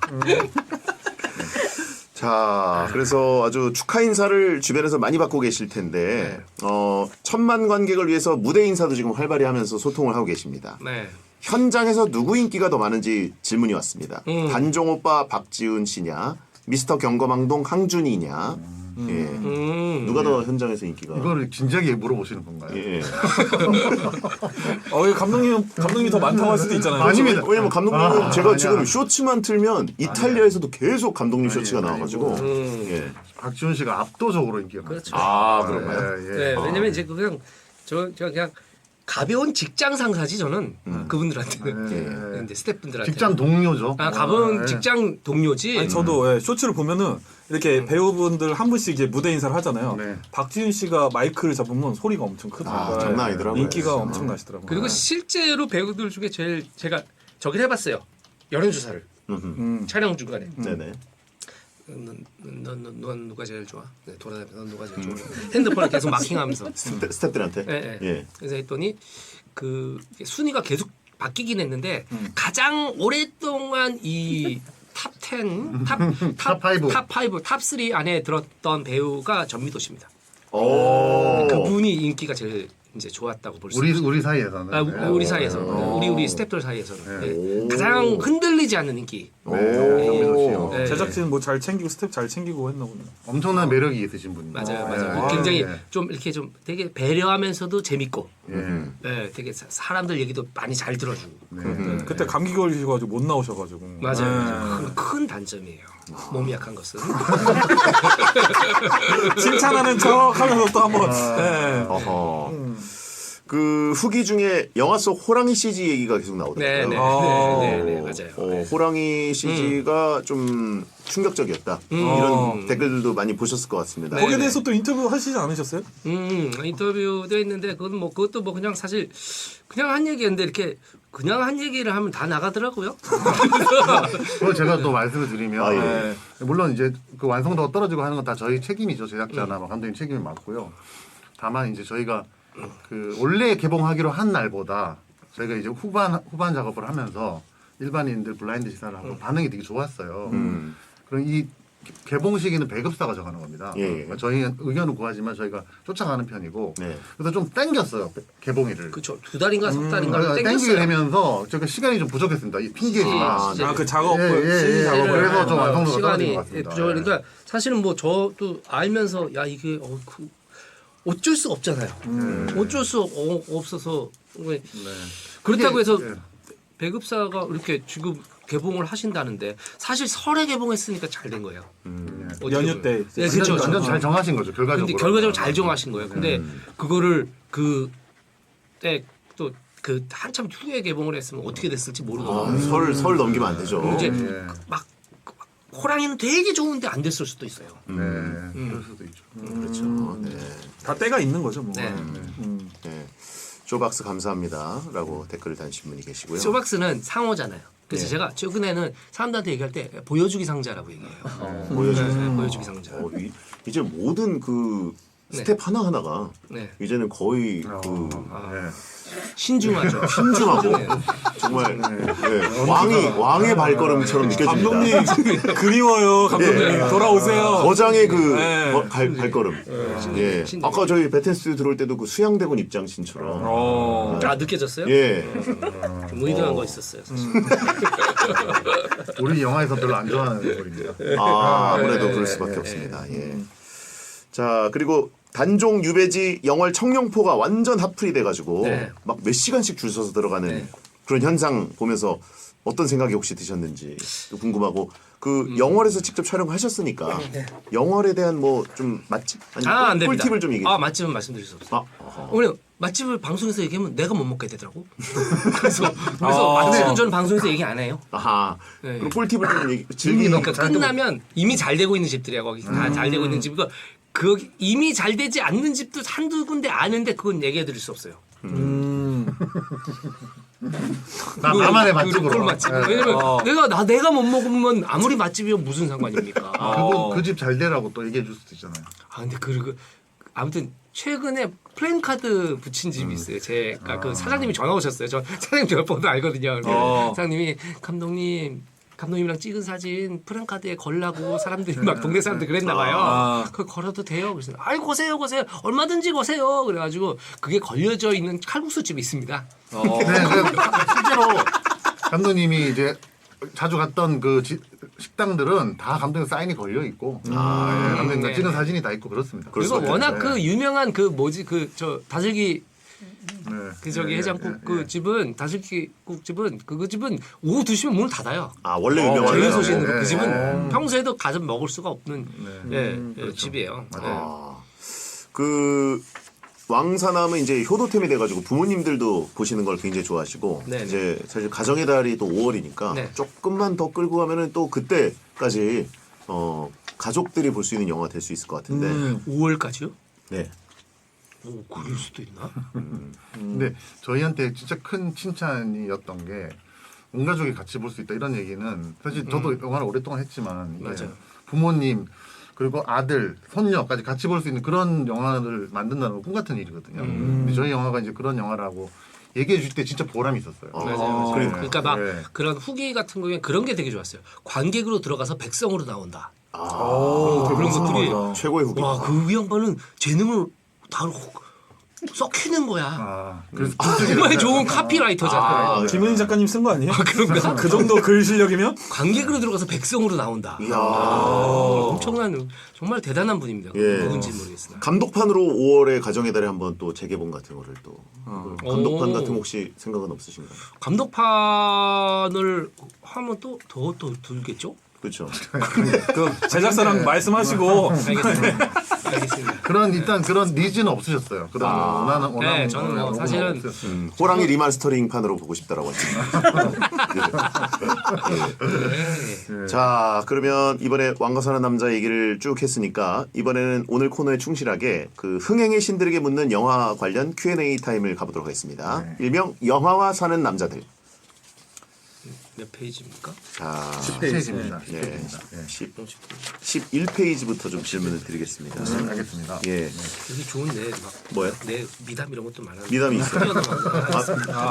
Speaker 4: 자, 그래서 아주 축하 인사를 주변에서 많이 받고 계실 텐데, 1000만 관객을 위해서 무대 인사도 지금 활발히 하면서 소통을 하고 계십니다.
Speaker 6: 네.
Speaker 4: 현장에서 누구 인기가 더 많은지 질문이 왔습니다. 단종 오빠 박지훈 씨냐, 미스터 경거망동 항준이냐, 예. 누가 더 현장에서 인기가?
Speaker 7: 이거를 진지하게 물어보시는 건가요?
Speaker 4: 예.
Speaker 5: 감독님이 더 많다고 할 수도 있잖아요.
Speaker 7: 아닙니다.
Speaker 4: 왜냐면 감독님은 제가
Speaker 7: 아니야.
Speaker 4: 지금 쇼츠만 틀면 이탈리아에서도 계속 감독님 쇼츠가 나와가지고. 예.
Speaker 7: 박지훈 씨가 압도적으로 인기가 많아요.
Speaker 6: 그렇죠.
Speaker 4: 아, 그런가요?
Speaker 7: 예, 예.
Speaker 6: 네, 왜냐면 이제 그냥 제가 그냥 가벼운 직장 상사지 저는 그분들한테는
Speaker 7: 네.
Speaker 6: 근데 스태프분들한테
Speaker 7: 직장 동료죠.
Speaker 6: 가벼운
Speaker 7: 네.
Speaker 6: 직장 동료지.
Speaker 5: 아니 저도 예, 쇼츠를 보면은 이렇게 배우분들 한 분씩 이제 무대 인사를 하잖아요.
Speaker 7: 네.
Speaker 5: 박지윤 씨가 마이크를 잡으면 소리가 엄청 크더라고요.
Speaker 4: 장난 아니더라고요.
Speaker 5: 인기가
Speaker 4: 진짜.
Speaker 5: 엄청 나시더라고요.
Speaker 6: 그리고 실제로 배우들 중에 제일 제가 저기를 해봤어요. 여론조사를 촬영 중간에.
Speaker 4: 네네.
Speaker 6: 넌 누가 제일 좋아? 네, 돌아다니면서 넌 누가 제일 좋아? 핸드폰을 계속 마킹하면서.
Speaker 4: 스태프들한테.
Speaker 6: 예.
Speaker 4: 예.
Speaker 6: 그래서 했더니 그 순위가 계속 바뀌긴 했는데 가장 오랫동안 이 탑 10,
Speaker 7: 탑 파이브.
Speaker 6: 탑 5, 탑 3 안에 들었던 배우가 전미도 씨입니다.
Speaker 4: 오.
Speaker 6: 그분이 인기가 제일 이제 좋았다고 볼 수 있어요.
Speaker 7: 우리 사이에서는.
Speaker 6: 아,
Speaker 7: 네.
Speaker 6: 우리 사이에서 우리 스태프들 사이에서는
Speaker 7: 네.
Speaker 6: 네. 가장 흔들리지 않는 인기.
Speaker 4: 오.
Speaker 6: 네.
Speaker 5: 제작진 뭐 잘 챙기고 스텝 잘 챙기고 했나 보네요.
Speaker 7: 엄청난 매력이 있으신 분.
Speaker 6: 맞아요.
Speaker 7: 네.
Speaker 6: 굉장히
Speaker 7: 네.
Speaker 6: 좀 이렇게 좀 되게 배려하면서 재밌고,
Speaker 7: 예.
Speaker 6: 되게 사람들 얘기도 많이 잘 들어주고.
Speaker 5: 그때 감기 걸리셔가지고 못 나오셔가지고.
Speaker 6: 맞아요. 큰 단점이에요. 몸이 약한 것은.
Speaker 5: 칭찬하는 척하면서 또 한번. 네.
Speaker 4: 어허. 그 후기 중에 영화 속 호랑이 CG 얘기가 계속 나오더라고요.
Speaker 6: 네, 맞아요.
Speaker 4: 호랑이 CG가 좀 충격적이었다. 이런 댓글들도 많이 보셨을 것 같습니다.
Speaker 6: 네.
Speaker 5: 거기에 대해서 또 인터뷰 하시지 않으셨어요?
Speaker 6: 인터뷰도 했는데 그것도 뭐 그냥 사실 그냥 한 얘기였는데 이렇게 그냥 한 얘기를 하면 다 나가더라고요.
Speaker 7: 그걸 제가 또 말씀을 드리면
Speaker 4: 아, 예.
Speaker 7: 물론 이제 그 완성도가 떨어지고 하는 건 다 저희 책임이죠. 제작자나 뭐 감독님 책임이 많고요. 다만 이제 저희가 그 원래 개봉하기로 한 날보다 저희가 이제 후반 작업을 하면서 일반인들 블라인드 시사를 하고 반응이 되게 좋았어요. 그럼 이 개봉 시기는 배급사가 정하는 겁니다.
Speaker 4: 예.
Speaker 7: 그러니까 저희 의견은 구하지만 저희가 쫓아가는 편이고
Speaker 6: 네.
Speaker 7: 그래서 좀 땡겼어요 개봉일을.
Speaker 6: 그렇죠. 2달인가 3달인가
Speaker 7: 땡기게
Speaker 6: 땡겼어요.
Speaker 7: 되면서 제가 시간이 좀 부족했습니다. 이 핑계지만.
Speaker 5: 그 작업,
Speaker 7: CG 작업 그래서 좀 완성도가 떨어진
Speaker 6: 시간이
Speaker 7: 것 같습니다.
Speaker 6: 그러니까 사실은 뭐 저도 알면서 야 이게 어쩔 수 없잖아요. 어쩔 수 없어서 그렇다고 해서
Speaker 7: 예.
Speaker 6: 배급사가 이렇게 지금 개봉을 하신다는데 사실 설에 개봉했으니까 잘 된 거예요. 어떻게
Speaker 5: 연휴
Speaker 6: 보면.
Speaker 5: 때.
Speaker 6: 네, 그렇죠.
Speaker 7: 완전 잘 정하신 거죠 결과적으로.
Speaker 6: 근데 결과적으로 잘 정하신 거예요. 근데 그거를 그때 또 그 한참 후에 개봉을 했으면 어떻게 됐을지 모르거든요.
Speaker 4: 설 넘기면 안 되죠.
Speaker 6: 이제
Speaker 7: 예.
Speaker 6: 막 호랑이는 되게 좋은데 안 됐을 수도 있어요.
Speaker 7: 네, 그럴 수도 있죠.
Speaker 4: 그렇죠. 네.
Speaker 5: 다 때가 있는 거죠, 뭐.
Speaker 6: 네.
Speaker 4: 네. 조박스 감사합니다라고 댓글을 다신 분이 계시고요.
Speaker 6: 쇼박스는 상호잖아요. 그래서
Speaker 4: 네.
Speaker 6: 제가 최근에는 사람들한테 얘기할 때 보여주기 상자라고 얘기해요. 보여주기 상자.
Speaker 4: 이제 모든 그 스텝 하나하나가
Speaker 6: 네.
Speaker 4: 이제는 거의 그
Speaker 7: 네.
Speaker 6: 신중하죠.
Speaker 4: 신중하고 정말 왕의 발걸음처럼 느껴집니다.
Speaker 5: 감독님 그리워요. 감독님 돌아오세요.
Speaker 4: 거장의 그
Speaker 5: 네.
Speaker 4: 발걸음. 예. 아까 저희 베테스 들어올 때도 그 수양대군 입장신처럼.
Speaker 6: 느껴졌어요?
Speaker 4: 예.
Speaker 6: 좀 의도한 거 있었어요. 사실.
Speaker 7: 우리 영화에서 별로 안 좋아하는 인물입니다.
Speaker 4: 아무래도 그럴 수밖에 없습니다. 예. 자 그리고 단종 유배지 영월 청룡포가 완전 핫플이 돼가지고
Speaker 6: 네.
Speaker 4: 막 몇 시간씩 줄 서서 들어가는
Speaker 6: 네.
Speaker 4: 그런 현상 보면서 어떤 생각이 혹시 드셨는지 또 궁금하고 그 영월에서 직접 촬영하셨으니까 영월에 대한 뭐 좀 맛집
Speaker 6: 안
Speaker 4: 아니면
Speaker 6: 됩니다.
Speaker 4: 꿀팁을 좀 얘기해.
Speaker 6: 맛집은 말씀드릴 수 없어요.
Speaker 4: 아,
Speaker 6: 왜냐면 맛집을 방송에서 얘기하면 내가 못 먹게 되더라고. 그래서 맛집은 저는 방송에서 얘기 안 해요.
Speaker 4: 아하.
Speaker 6: 네.
Speaker 4: 그럼 꿀팁을 좀 얘기.
Speaker 6: 그러니까 끝나면 이미 잘 되고 있는 집들이야. 거기 다 잘 되고 있는 집이고 그 이미 잘 되지 않는 집도 한두 군데 아는데 그건 얘기해 드릴 수 없어요.
Speaker 7: 나만의 맛집으로.
Speaker 6: 꿀맛집. 왜냐면 내가 못 먹으면 아무리 맛집이면 무슨 상관입니까?
Speaker 7: 그 집 잘 되라고 또 얘기해 줄 수도 있잖아요.
Speaker 6: 근데 그리고 아무튼 최근에 플랜카드 붙인 집이 있어요. 제가 그 사장님이 전화 오셨어요. 저 사장님 몇 번도 알거든요. 사장님이 감독님이랑 찍은 사진 플랜카드에 걸라고 사람들이 막 동네 사람들 그랬나 봐요. 그거 걸어도 돼요? 그래서 거세요. 얼마든지 거세요. 그래가지고 그게 걸려져 있는 칼국수 집이 있습니다.
Speaker 7: 네, 실제로 감독님이 이제 자주 갔던 그 식당들은 다 감독님 사인이 걸려 있고, 감독님
Speaker 6: 네.
Speaker 7: 찍은 사진이 다 있고 그렇습니다.
Speaker 6: 그리고 워낙 그 유명한 그 저 다슬기
Speaker 7: 네.
Speaker 6: 그 저기
Speaker 7: 네,
Speaker 6: 해장국
Speaker 7: 네,
Speaker 6: 그
Speaker 7: 네.
Speaker 6: 집은 다슬기국 집은 그 집은 오후 2시면 문을 닫아요.
Speaker 4: 원래 유명한
Speaker 6: 제일
Speaker 4: 데요?
Speaker 6: 소신으로
Speaker 7: 네.
Speaker 6: 그 집은 평소에도 가서 먹을 수가 없는
Speaker 7: 그렇죠.
Speaker 6: 집이에요.
Speaker 7: 맞아요.
Speaker 4: 그 왕사남은 이제 효도템이 돼가지고 부모님들도 보시는 걸 굉장히 좋아하시고
Speaker 6: 네네.
Speaker 4: 이제 사실 가정의 달이 또 5월이니까
Speaker 6: 네.
Speaker 4: 조금만 더 끌고 가면은 또 그때까지 가족들이 볼 수 있는 영화 될 수 있을 것 같은데
Speaker 6: 5월까지요?
Speaker 4: 네.
Speaker 6: 오, 그럴 수도 있나?
Speaker 7: 근데 저희한테 진짜 큰 칭찬이었던 게 온 가족이 같이 볼 수 있다 이런 얘기는 사실 저도 영화를 오랫동안 했지만 이게
Speaker 6: 맞아요.
Speaker 7: 부모님 그리고 아들, 손녀까지 같이 볼 수 있는 그런 영화를 만든다는 건 꿈 같은 일이거든요. 근데 저희 영화가 이제 그런 영화라고 얘기해 줄 때 진짜 보람이 있었어요.
Speaker 6: 맞아요.
Speaker 7: 네.
Speaker 6: 그러니까 막
Speaker 7: 네.
Speaker 6: 그런 후기 같은 경우에 그런 게 되게 좋았어요. 관객으로 들어가서 백성으로 나온다.
Speaker 5: 그런
Speaker 6: 것들이
Speaker 4: 최고의 후기.
Speaker 6: 와, 그 양반은 재능을 다 썩히는 거야.
Speaker 7: 그래서
Speaker 6: 정말 좋은 카피라이터잖아.
Speaker 5: 김은희 작가님 쓴 거 아니에요?
Speaker 6: 그런가?
Speaker 5: 그 정도 글 실력이면?
Speaker 6: 관객으로 들어가서 백성으로 나온다.
Speaker 4: 이야.
Speaker 6: 엄청난 정말 대단한 분입니다.
Speaker 4: 예.
Speaker 6: 누군지 모르겠으나.
Speaker 4: 감독판으로 5월에 가정의 달에 한번 또 재개봉 같은 거를 또 감독판
Speaker 6: 오.
Speaker 4: 같은 거 혹시 생각은 없으신가요?
Speaker 6: 감독판을 하면 또 더 들겠죠?
Speaker 4: 그렇죠.
Speaker 5: 그 제작사랑 말씀하시고
Speaker 6: 알겠습니다. 알겠습니다.
Speaker 7: 일단 그런 니즈는 없으셨어요. 그런 원하는
Speaker 6: 네, 저는 뭐 사실은
Speaker 7: 없으셨어요.
Speaker 4: 호랑이 리마스터링 판으로 보고 싶다라고 하셨습니다.
Speaker 6: 네.
Speaker 4: 자, 그러면 이번에 왕과 사는 남자 얘기를 쭉 했으니까 이번에는 오늘 코너에 충실하게 그 흥행의 신들에게 묻는 영화 관련 Q&A 타임을 가보도록 하겠습니다. 일명 영화와 사는 남자들.
Speaker 6: 몇 페이지입니까?
Speaker 4: 자,
Speaker 7: 10페이지입니다.
Speaker 4: 네. 11페이지부터 좀 질문을 드리겠습니다.
Speaker 7: 알겠습니다.
Speaker 4: 예.
Speaker 6: 여기 좋은데 막
Speaker 4: 뭐요?
Speaker 6: 내 미담 이런 것도 많아.
Speaker 4: 미담이 있어요?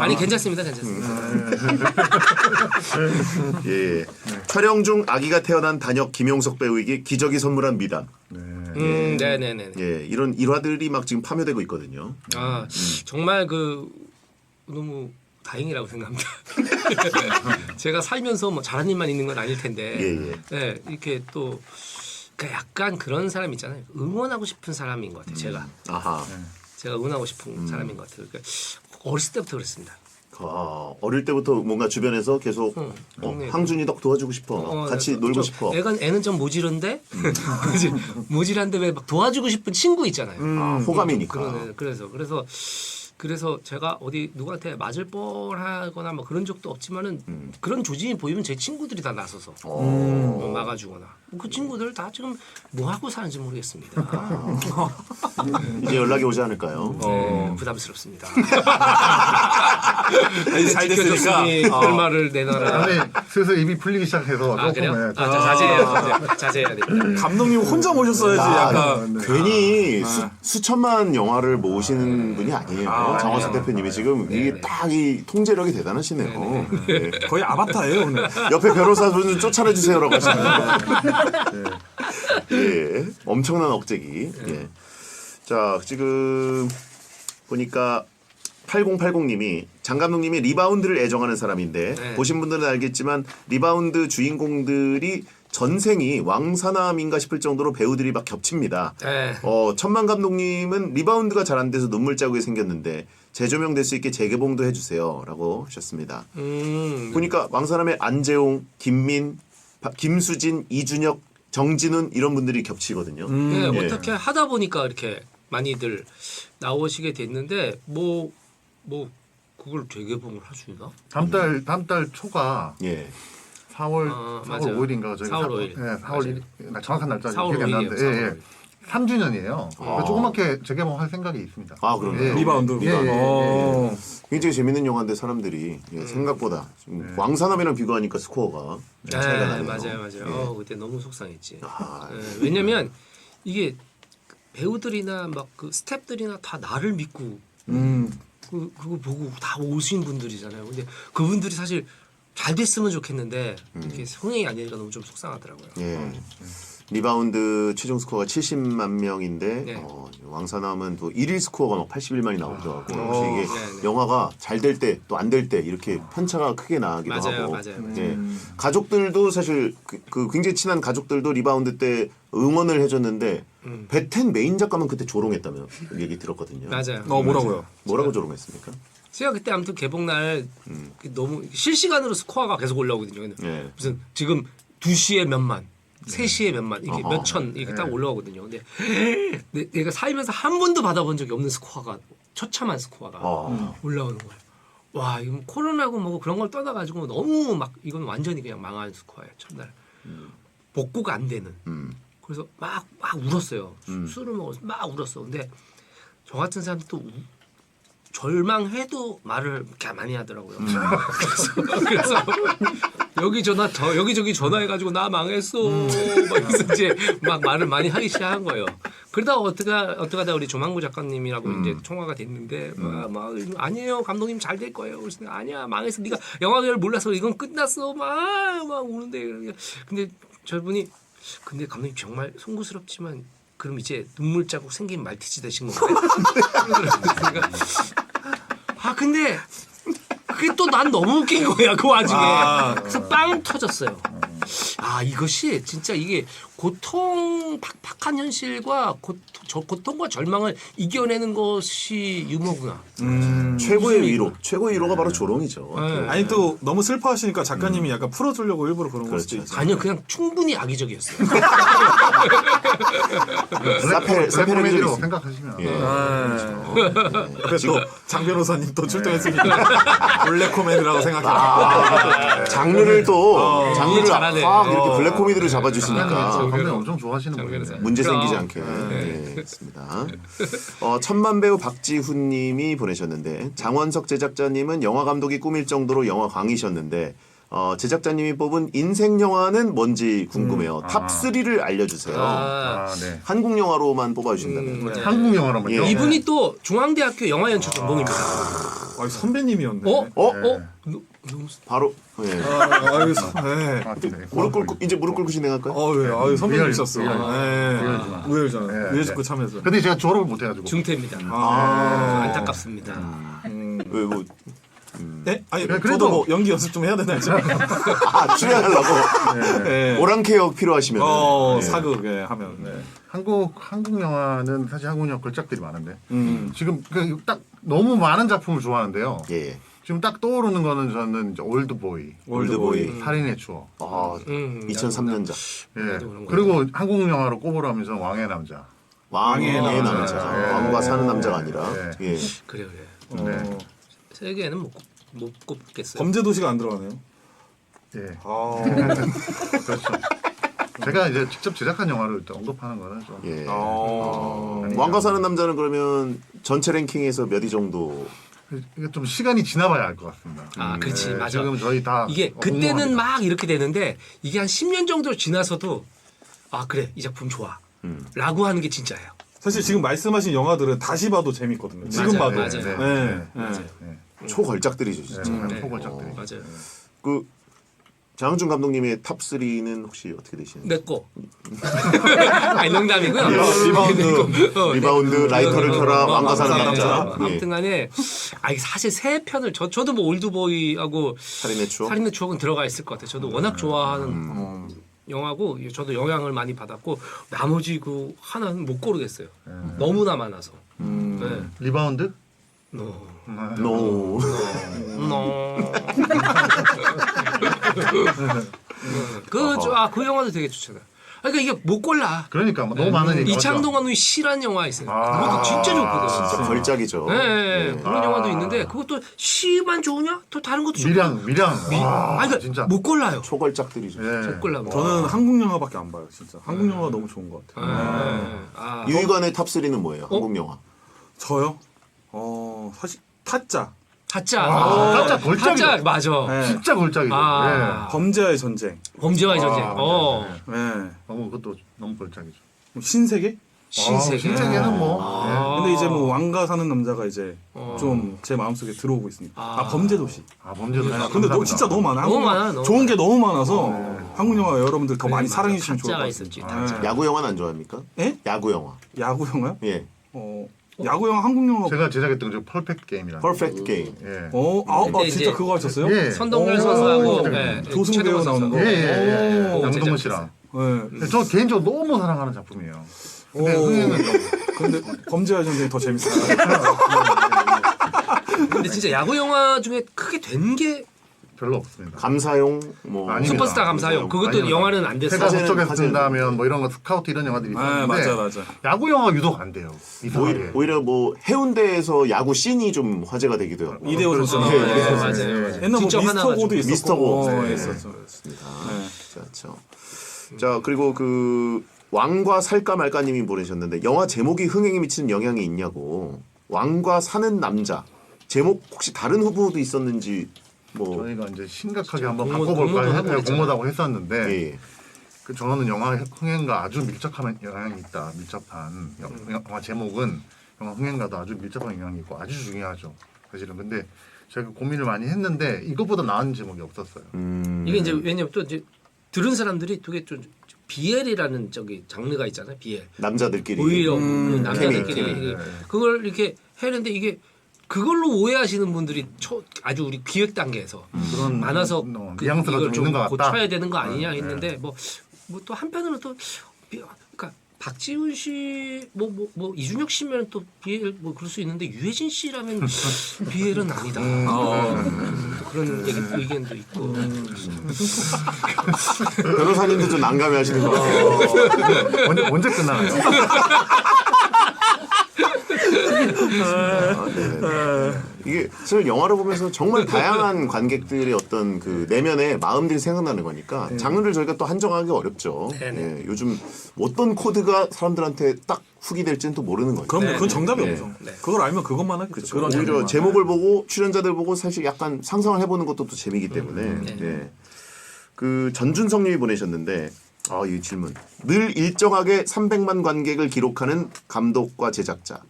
Speaker 6: 아니 괜찮습니다, 괜찮습니다.
Speaker 4: 예. 촬영 중 아기가 태어난 단역 김용석 배우에게 기적이 선물한 미담.
Speaker 6: 네네네.
Speaker 4: 예, 이런 일화들이 막 지금 파묘되고 있거든요.
Speaker 6: 아 정말 그 너무 다행이라고 생각합니다. 제가 살면서 뭐 잘한 일만 있는 건 아닐 텐데,
Speaker 4: 예, 예.
Speaker 6: 네, 이렇게 또 그러니까 약간 그런 사람 있잖아요. 응원하고 싶은 사람인 것 같아요.
Speaker 4: 아하.
Speaker 6: 제가 응원하고 싶은 사람인 것 같아요. 그러니까 어렸을 때부터 그랬습니다.
Speaker 4: 어릴 때부터 뭔가 주변에서 계속 항준이 덕 도와주고 싶어. 같이 놀고 싶어.
Speaker 6: 애는 좀 모질한데 모질한데 왜 막 도와주고 싶은 친구 있잖아요.
Speaker 4: 호감이니까.
Speaker 6: 그래서 제가 어디 누구한테 맞을 뻔하거나 뭐 그런 적도 없지만은 그런 조짐이 보이면 제 친구들이 다 나서서 막아주거나 그 친구들 다 지금 뭐 하고 사는지 모르겠습니다.
Speaker 4: 이제 연락이 오지 않을까요?
Speaker 6: 네, 부담스럽습니다.
Speaker 5: 아니, 잘 됐으니까.
Speaker 6: 그 말을 내놔라.
Speaker 7: 근데 슬슬 입이 풀리기 시작해서
Speaker 6: 아
Speaker 7: 조금
Speaker 6: 그래요?
Speaker 7: 예,
Speaker 6: 자제해야 됩니다.
Speaker 5: 감독님 혼자 모셨어야지 약간.
Speaker 4: 괜히 수천만 영화를 모으시는 분이 아니에요. 장원석 대표님이 지금 이게 딱 이 통제력이 대단하시네요. 네.
Speaker 5: 거의 아바타예요 오늘.
Speaker 4: 옆에 변호사 좀 쫓아내 주세요라고 하시네요. 예, 엄청난 억제기. 예. 자, 지금 보니까 8080님이 장 감독님이 리바운드를 애정하는 사람인데
Speaker 6: 네.
Speaker 4: 보신 분들은 알겠지만 리바운드 주인공들이 전생이 왕사남인가 싶을 정도로 배우들이 막 겹칩니다.
Speaker 6: 네.
Speaker 4: 천만 감독님은 리바운드가 잘 안 돼서 눈물 자국이 생겼는데 재조명될 수 있게 재개봉도 해주세요라고 하셨습니다. 보니까 왕사남의 안재홍, 김민, 김수진, 이준혁, 정진훈 이런 분들이 겹치거든요.
Speaker 6: 네,
Speaker 4: 예.
Speaker 6: 어떻게 하다 보니까 이렇게 많이들 나오시게 됐는데 뭐 그걸 재개봉을 하시나?
Speaker 7: 다음 달 초가
Speaker 4: 예.
Speaker 7: 4월
Speaker 6: 맞아요.
Speaker 7: 5일인가 저희
Speaker 6: 4월 5일.
Speaker 7: 네, 4월 1일. 정확한 날짜
Speaker 6: 4월
Speaker 7: 기억이 안 나는데
Speaker 6: 5일이에요,
Speaker 7: 예, 예. 3주년이에요. 조그맣게 재개봉할 생각이 있습니다.
Speaker 4: 아, 그런가요?
Speaker 5: 리바운드.
Speaker 7: 예, 예, 예.
Speaker 4: 굉장히 재밌는 영화인데 사람들이 생각보다 지금 왕사남이랑 비교하니까 스코어가 차이가 나네요.
Speaker 6: 맞아요. 그때 너무 속상했지. 왜냐면 이게 배우들이나 막 그 스태프들이나 다 나를 믿고 그거 보고 다 오신 분들이잖아요. 근데 그분들이 사실 잘 됐으면 좋겠는데 이렇게 성행이 아니니까 너무 좀 속상하더라고요.
Speaker 4: 예. 리바운드 최종 스코어가 70만 명인데
Speaker 6: 네.
Speaker 4: 왕사남은 또 1일 스코어가 막 81만이 나오기도 하고 혹시 이게
Speaker 6: 네.
Speaker 4: 영화가 잘 될 때 또 안 될 때 이렇게 편차가 크게 나기도 하고
Speaker 6: 맞아요.
Speaker 4: 예. 가족들도 사실 그 굉장히 친한 가족들도 리바운드 때 응원을 해줬는데 베텐 메인 작가만 그때 조롱했다며 얘기 들었거든요.
Speaker 6: 맞아요.
Speaker 5: 뭐라고요?
Speaker 4: 뭐라고 조롱했습니까?
Speaker 6: 제가 그때 아무튼 개봉 날 너무 실시간으로 스코어가 계속 올라오거든요.
Speaker 4: 예.
Speaker 6: 무슨 지금 2시에 몇만 3시에 몇만 이게
Speaker 4: 아하.
Speaker 6: 몇천 이렇게 딱
Speaker 7: 네.
Speaker 6: 올라오거든요. 근데 내가 살면서 한 번도 받아본 적이 없는 스코어가 처참한 스코어가 올라오는 거예요. 와, 이거 코로나고 뭐고 그런 걸 떠나가지고 너무 막 이건 완전히 그냥 망한 스코어예요. 첫날 복구가 안 되는. 그래서 막 울었어요. 술을 먹어서 막 울었어. 근데 저 같은 사람도 또 절망해도 말을 이렇게 많이 하더라고요. 그래서 여기저기 전화해가지고 나 망했어. 막 이래서 이제 막 말을 많이 하기 시작한 거예요. 그러다가 어떡하다 우리 조만구 작가님이라고 이제 통화가 됐는데 막 아니에요 감독님 잘 될 거예요. 그래서 내가 아니야 망했어. 네가 영화계를 몰라서 이건 끝났어. 막 우는데 근데 저분이 근데 감독님 정말 송구스럽지만 그럼 이제 눈물 자국 생긴 말티즈 되신 건가요? 그러니까 근데 그게 또 난 너무 웃긴 거야 그 와중에. 그래서 빵 터졌어요. 이것이 진짜 이게 팍팍한 현실과 고통과 절망을 이겨내는 것이 유머구나.
Speaker 4: 최고의 위로. 최고의 위로가 바로 조롱이죠.
Speaker 6: 네.
Speaker 5: 아니 또 너무 슬퍼하시니까 작가님이 약간 풀어주려고 일부러 그런 걸 수도
Speaker 4: 그렇죠.
Speaker 5: 있어요.
Speaker 6: 아니요 그냥 충분히 악의적이었어요.
Speaker 7: 블랙 코미디로
Speaker 4: 있습니다.
Speaker 7: 생각하시면
Speaker 5: 그래서 또 장 변호사님 또 출동했으니까 블랙 코미디라고 생각해요.
Speaker 4: 장르를 또 장르를
Speaker 6: 잘하네.
Speaker 4: 확 이렇게 블랙 코미디로 잡아주시니까
Speaker 7: 감독님 엄청 좋아하시는 분이에요.
Speaker 4: 문제
Speaker 6: 그럼.
Speaker 4: 생기지 않게. 네, 그렇습니다. 천만 배우 박지훈님이 보내셨는데 장원석 제작자님은 영화 감독이 꿈일 정도로 영화 광이셨는데 제작자님이 뽑은 인생 영화는 뭔지 궁금해요. 탑 3를 알려주세요.
Speaker 7: 네.
Speaker 4: 한국 영화로만 뽑아주신다면.
Speaker 7: 한국 영화라면요?
Speaker 4: 예.
Speaker 6: 이분이 또 중앙대학교 영화연출 전공입니다.
Speaker 5: 선배님이었네.
Speaker 4: 바로 예.
Speaker 5: 네.
Speaker 4: 무릎 꿇고 이제 무릎 꿇고 진행할까요?
Speaker 5: 선배님이셨어.
Speaker 7: 우열주나.
Speaker 5: 우열주나.
Speaker 7: 네,
Speaker 5: 우열주고
Speaker 7: 네.
Speaker 5: 참여해서.
Speaker 7: 근데 제가 졸업을 못 해가지고.
Speaker 6: 중퇴입니다. 안타깝습니다.
Speaker 4: 왜 뭐
Speaker 5: 네? 아니
Speaker 7: 그래도-
Speaker 5: 저도 뭐 연기 연습 좀 해야 되나요?
Speaker 4: 출연하려고
Speaker 5: 네.
Speaker 4: 오랑캐역 필요하시면
Speaker 5: 사극에 하면. 네.
Speaker 7: 한국 영화는 사실 한국 영화 걸작들이 많은데 지금 딱 너무 많은 작품을 좋아하는데요.
Speaker 4: 예.
Speaker 7: 지금 딱 떠오르는 거는 저는 이제 올드보이,
Speaker 4: 올드보이.
Speaker 7: 살인의 추억.
Speaker 4: 2003년작
Speaker 7: 예. 그리고 한국 영화로 꼽으라면서 왕의 남자.
Speaker 4: 왕의 남자.
Speaker 7: 예.
Speaker 4: 왕과 사는 남자가 아니라
Speaker 7: 예.
Speaker 4: 예.
Speaker 6: 그래.
Speaker 7: 네.
Speaker 6: 세 개는 못 꼽겠어요.
Speaker 5: 범죄도시가 안 들어가네요.
Speaker 7: 예. 그렇죠. 제가 이제 직접 제작한 영화를 또 언급하는 거는 좀.
Speaker 4: 예.
Speaker 7: 아니죠.
Speaker 4: 왕과 사는 남자는 그러면 전체 랭킹에서 몇 위 정도?
Speaker 7: 이게 좀 시간이 지나봐야 알 것 같습니다.
Speaker 6: 그렇지 맞아.
Speaker 7: 지금 저희 다
Speaker 6: 이게 그때는 막 이렇게 되는데 이게 한 10년 정도 지나서도 그래 이 작품 좋아 라고 하는 게 진짜예요.
Speaker 5: 사실 지금 말씀하신 영화들은 다시 봐도 재밌거든요. 지금
Speaker 6: 맞아요,
Speaker 5: 봐도.
Speaker 6: 맞아요.
Speaker 5: 네.
Speaker 4: 초걸작들이죠, 진짜.
Speaker 7: 포걸작들이.
Speaker 6: 맞아요.
Speaker 4: 그 장항준 감독님의 탑 3는 혹시 어떻게 되시는지?
Speaker 6: 내 거. 아니 농담이고요.
Speaker 4: 리바운드, 라이터를 켜라, 왕과 사는 남자. 예.
Speaker 6: 아무튼간에 사실 세 편을 저도 뭐 올드보이하고
Speaker 4: 살인의 추억.
Speaker 6: 살인의 추억은 들어가 있을 것 같아요. 저도 워낙 좋아하는 영화고 저도 영향을 많이 받았고 나머지 그 하나는 못 고르겠어요. 너무나 많아서. 네.
Speaker 7: 리바운드?
Speaker 4: 노.
Speaker 6: 그 영화도 되게 좋잖아. 그러니까 이게 못 골라.
Speaker 7: 그러니까 너무 많으니까.
Speaker 6: 이창동 감독이 시란 영화 있어요. 그것도 진짜 좋거든.
Speaker 4: 진짜 걸작이죠.
Speaker 6: 네, 그런 영화도 있는데 그것도 시만 좋으냐? 또 다른 것도 좋고.
Speaker 7: 미량.
Speaker 6: 그러니까
Speaker 7: 진짜.
Speaker 6: 못 골라요.
Speaker 4: 초걸작들이죠.
Speaker 6: 못 골라.
Speaker 5: 저는 한국 영화밖에 안 봐요, 진짜. 한국 영화 너무 좋은 것 같아요.
Speaker 4: 유희관의 탑 3는 뭐예요? 한국 영화.
Speaker 5: 저요? 사실 타짜.
Speaker 6: 타짜.
Speaker 7: 타짜 걸작이죠.
Speaker 6: 타짜 맞아.
Speaker 5: 네.
Speaker 7: 진짜 걸작이죠.
Speaker 5: 범죄와의 전쟁.
Speaker 6: 범죄와의 전쟁.
Speaker 5: 네.
Speaker 7: 그것도 너무 걸작이죠.
Speaker 5: 신세계?
Speaker 6: 신세계.
Speaker 7: 신세계는 뭐.
Speaker 5: 근데 이제 뭐 왕가 사는 남자가 이제 좀 제 마음속에 들어오고 있습니다. 범죄도시.
Speaker 7: 범죄도.
Speaker 5: 근데 진짜 너무 많아.
Speaker 6: 너무 많아.
Speaker 5: 좋은 게 너무 많아서 한국 영화 여러분들 더 많이 사랑해 주시면 좋을 것
Speaker 6: 타짜가
Speaker 5: 같습니다.
Speaker 6: 있었지. 타짜.
Speaker 4: 야구 영화는 안 좋아합니까?
Speaker 5: 예?
Speaker 4: 야구 영화.
Speaker 5: 야구 영화요?
Speaker 4: 예.
Speaker 5: 야구 영화 한국 영화.
Speaker 7: 제가 제작했던 게 펄펙트 게임이라는.
Speaker 4: 퍼펙트 게임.
Speaker 7: 예.
Speaker 6: 근데
Speaker 5: 진짜
Speaker 6: 이제
Speaker 5: 그거 하셨어요?
Speaker 7: 예.
Speaker 6: 선동열 선수하고
Speaker 5: 조승우 배우 나오는 거.
Speaker 7: 예. 양동근
Speaker 6: 제작했어요.
Speaker 7: 씨랑.
Speaker 5: 네.
Speaker 7: 저 개인적으로 너무 사랑하는 작품이에요. 근데 흥행은 너무.
Speaker 5: 근데 범죄와 전쟁이 더 재밌어요.
Speaker 6: 근데 진짜 야구 영화 중에 크게 된 게
Speaker 7: 별로 없습니다.
Speaker 4: 감사용 뭐
Speaker 7: 아닙니다.
Speaker 6: 슈퍼스타 감사용 그것도
Speaker 7: 아닙니다.
Speaker 6: 영화는 안 됐어.
Speaker 7: 해가
Speaker 4: 사진은-
Speaker 7: 서쪽에서
Speaker 4: 사진은-
Speaker 7: 뜬다면 뭐 이런 거 스카우트 이런 영화들이 있었는데
Speaker 5: 맞아.
Speaker 7: 야구 영화 유독 안 돼요. 이상하게.
Speaker 4: 오히려 뭐 해운대에서 야구 씬이 좀 화제가 되기도 하고.
Speaker 5: 이대호 선수.
Speaker 4: 네, 네,
Speaker 6: 맞아요.
Speaker 5: 옛날 뭐
Speaker 6: 직접
Speaker 5: 미스터
Speaker 6: 하나
Speaker 5: 고도 있었고.
Speaker 4: 미스터 고.
Speaker 5: 네,
Speaker 4: 네.
Speaker 5: 있었죠. 네.
Speaker 4: 그렇죠. 자 그리고 그 왕과 살까 말까님이 보내셨는데 영화 제목이 흥행에 미치는 영향이 있냐고. 왕과 사는 남자 제목 혹시 다른 후보도 있었는지 뭐
Speaker 7: 저희가 이제 심각하게 한번
Speaker 6: 공모도
Speaker 7: 바꿔볼까
Speaker 6: 하고
Speaker 7: 했는데
Speaker 6: 그랬잖아요.
Speaker 7: 공모다고 했었는데
Speaker 4: 예.
Speaker 7: 그 저는 영화 흥행과 아주 밀접한 영향이 있다. 밀접한 영화 제목은 영화 흥행과도 아주 밀접한 영향이 있고 아주 중요하죠. 사실은 근데 제가 고민을 많이 했는데 이것보다 나은 제목이 없었어요.
Speaker 6: 이게 이제 왜냐면 또 이제 들은 사람들이 되게 좀 BL이라는 저기 장르가 있잖아요. BL.
Speaker 4: 남자들끼리
Speaker 6: 오히려 남자들끼리
Speaker 4: 케미.
Speaker 6: 이게 그걸 이렇게 했는데 이게 그걸로 오해하시는 분들이 아주 우리 기획 단계에서
Speaker 7: 그런
Speaker 6: 많아서
Speaker 7: 뉘앙스가
Speaker 6: 이걸
Speaker 7: 좀 있는 것 같다.
Speaker 6: 고쳐야 되는 거 아니냐 했는데 뭐 또 한편으로는 또 그러니까 박지훈 씨 뭐 이준혁 씨면 또 BL 뭐 그럴 수 있는데 유해진 씨라면 BL은 아니다. 또 그런 의견도 있고.
Speaker 4: 변호사님도 좀 난감해하시는 것 같아요.
Speaker 7: 언제 끝나나요?
Speaker 4: 이게 사실 영화를 보면서 정말 다양한 관객들의 어떤 그 내면의 마음들이 생각나는 거니까 장르를 저희가 또 한정하기 어렵죠.
Speaker 6: 네네.
Speaker 4: 예, 요즘 어떤 코드가 사람들한테 딱 훅이 될지는 또 모르는 거죠.
Speaker 5: 그럼 그건 정답이
Speaker 6: 네.
Speaker 5: 없어.
Speaker 6: 네.
Speaker 5: 그걸 알면 그것만 하겠죠.
Speaker 4: 그렇죠.
Speaker 5: 그런
Speaker 4: 오히려
Speaker 5: 장르만.
Speaker 4: 제목을 보고 출연자들 보고 사실 약간 상상을 해보는 것도 또 재미이기 때문에 예. 그 전준성님이 보내셨는데 이 질문 늘 일정하게 300만 관객을 기록하는 감독과 제작자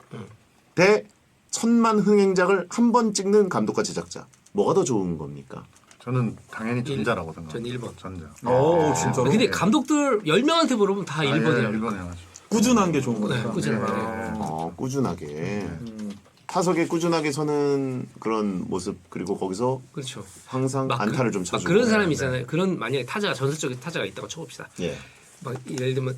Speaker 4: 대 1000만 흥행작을 한 번 찍는 감독과 제작자 뭐가 더 좋은 겁니까?
Speaker 7: 저는 당연히 전자라고
Speaker 6: 전
Speaker 7: 생각합니다.
Speaker 6: 1번.
Speaker 7: 전자.
Speaker 5: 오 진짜로.
Speaker 6: 근데 감독들 10명한테 물어보면 다 1번이라고.
Speaker 7: 1번에 하죠.
Speaker 5: 꾸준한 게 좋은 거니까.
Speaker 6: 꾸준하게.
Speaker 4: 꾸준하게 타석에 꾸준하게 서는 그런 모습 그리고 거기서
Speaker 6: 그렇죠.
Speaker 4: 항상
Speaker 6: 막
Speaker 4: 안타를 좀
Speaker 6: 막
Speaker 4: 쳐주고
Speaker 6: 그런 사람이 있잖아요. 그런 만약에 타자가 전설적인 타자가 있다고 쳐봅시다.
Speaker 4: 예.
Speaker 6: 막 예를 들면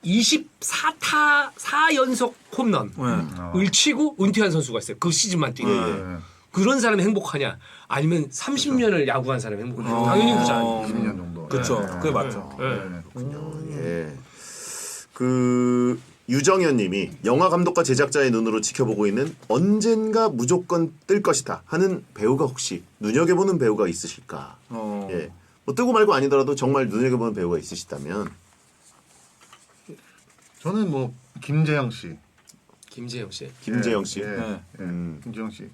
Speaker 6: 4연속 홈런을 치고 은퇴한 선수가 있어요. 그 시즌만 뛰는. 그런 사람이 행복하냐? 아니면 30년을 야구한 사람이 행복하냐? 당연히 그잖아요.
Speaker 7: 20년 정도.
Speaker 5: 그렇죠.
Speaker 7: 네.
Speaker 5: 그게 맞죠.
Speaker 4: 예. 그 유정현님이 영화 감독과 제작자의 눈으로 지켜보고 있는 언젠가 무조건 뜰 것이다 하는 배우가 혹시 눈여겨보는 배우가 있으실까? 예. 뭐 뜨고 말고 아니더라도 정말 눈여겨보는 배우가 있으시다면
Speaker 7: 저는 뭐 김재영 씨.
Speaker 6: 김재영 씨.
Speaker 4: 김재영 씨.
Speaker 7: 예,
Speaker 5: 네.
Speaker 7: 김재영 씨.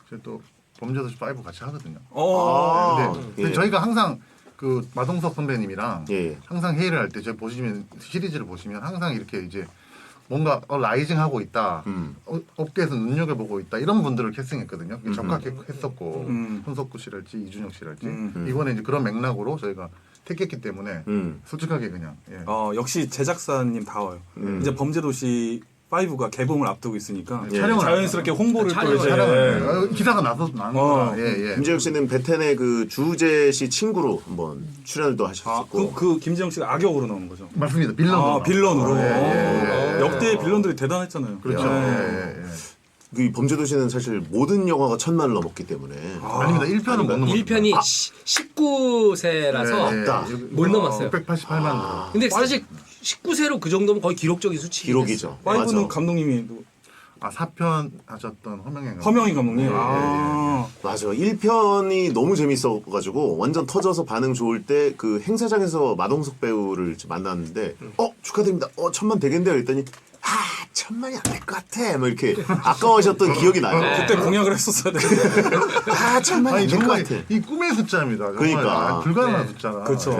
Speaker 7: 저 또 범죄도시 5 같이 하거든요. 근데
Speaker 4: 예.
Speaker 7: 저희가 항상 그 마동석 선배님이랑
Speaker 4: 예.
Speaker 7: 항상 회의를 할 때 제가 보시면 시리즈를 보시면 항상 이렇게 이제 뭔가 라이징 하고 있다, 업계에서 눈여겨보고 있다 이런 분들을 캐스팅했거든요. 적합했었고 손석구 씨랄지 이준혁 씨랄지 이번에 이제 그런 맥락으로 저희가 택했기 때문에 솔직하게 그냥
Speaker 5: 역시 제작사님 다워요. 이제 범죄도시 5가 개봉을 앞두고 있으니까
Speaker 7: 촬영을
Speaker 5: 자연스럽게 홍보를 또 이제
Speaker 7: 기사가 나서 나는 거야. 예.
Speaker 4: 김재영 씨는 베텐의 그 주재 씨 친구로 한번 출연도 하셨었고
Speaker 5: 그 김재영 씨가 악역으로 나오는 거죠.
Speaker 7: 맞습니다. 빌런으로.
Speaker 5: 빌런으로.
Speaker 7: 예.
Speaker 5: 역대 빌런들이 대단했잖아요.
Speaker 7: 그렇죠. 예.
Speaker 4: 그 범죄도시는 사실 모든 영화가 1000만을 넘었기 때문에
Speaker 7: 아닙니다. 1편은 못 넘었어요.
Speaker 6: 1편이 19세라서
Speaker 4: 없다.
Speaker 6: 못 넘었어요.
Speaker 7: 188만.
Speaker 6: 근데 사실 19세로 그 정도면 거의 기록적인 수치.
Speaker 4: 기록이죠.
Speaker 5: 5는
Speaker 4: 맞아.
Speaker 5: 감독님이
Speaker 7: 4편 하셨던 허명행.
Speaker 5: 허명희 감독님.
Speaker 4: 맞아. 1편이 너무 재밌어가지고 완전 터져서 반응 좋을 때 그 행사장에서 마동석 배우를 만났는데 축하드립니다. 1000만 되겠는데요? 그랬더니 1000만이 안 될 것 같아. 뭐 이렇게 아까워하셨던 기억이 나요.
Speaker 5: 그때 공약을 했었어야 돼.
Speaker 4: 1000만이 안
Speaker 7: 아니
Speaker 4: 될 것
Speaker 7: 정말
Speaker 4: 같아.
Speaker 7: 이 꿈의 숫자입니다. 정말.
Speaker 4: 그러니까.
Speaker 7: 불가능한 숫자라.
Speaker 5: 그렇죠.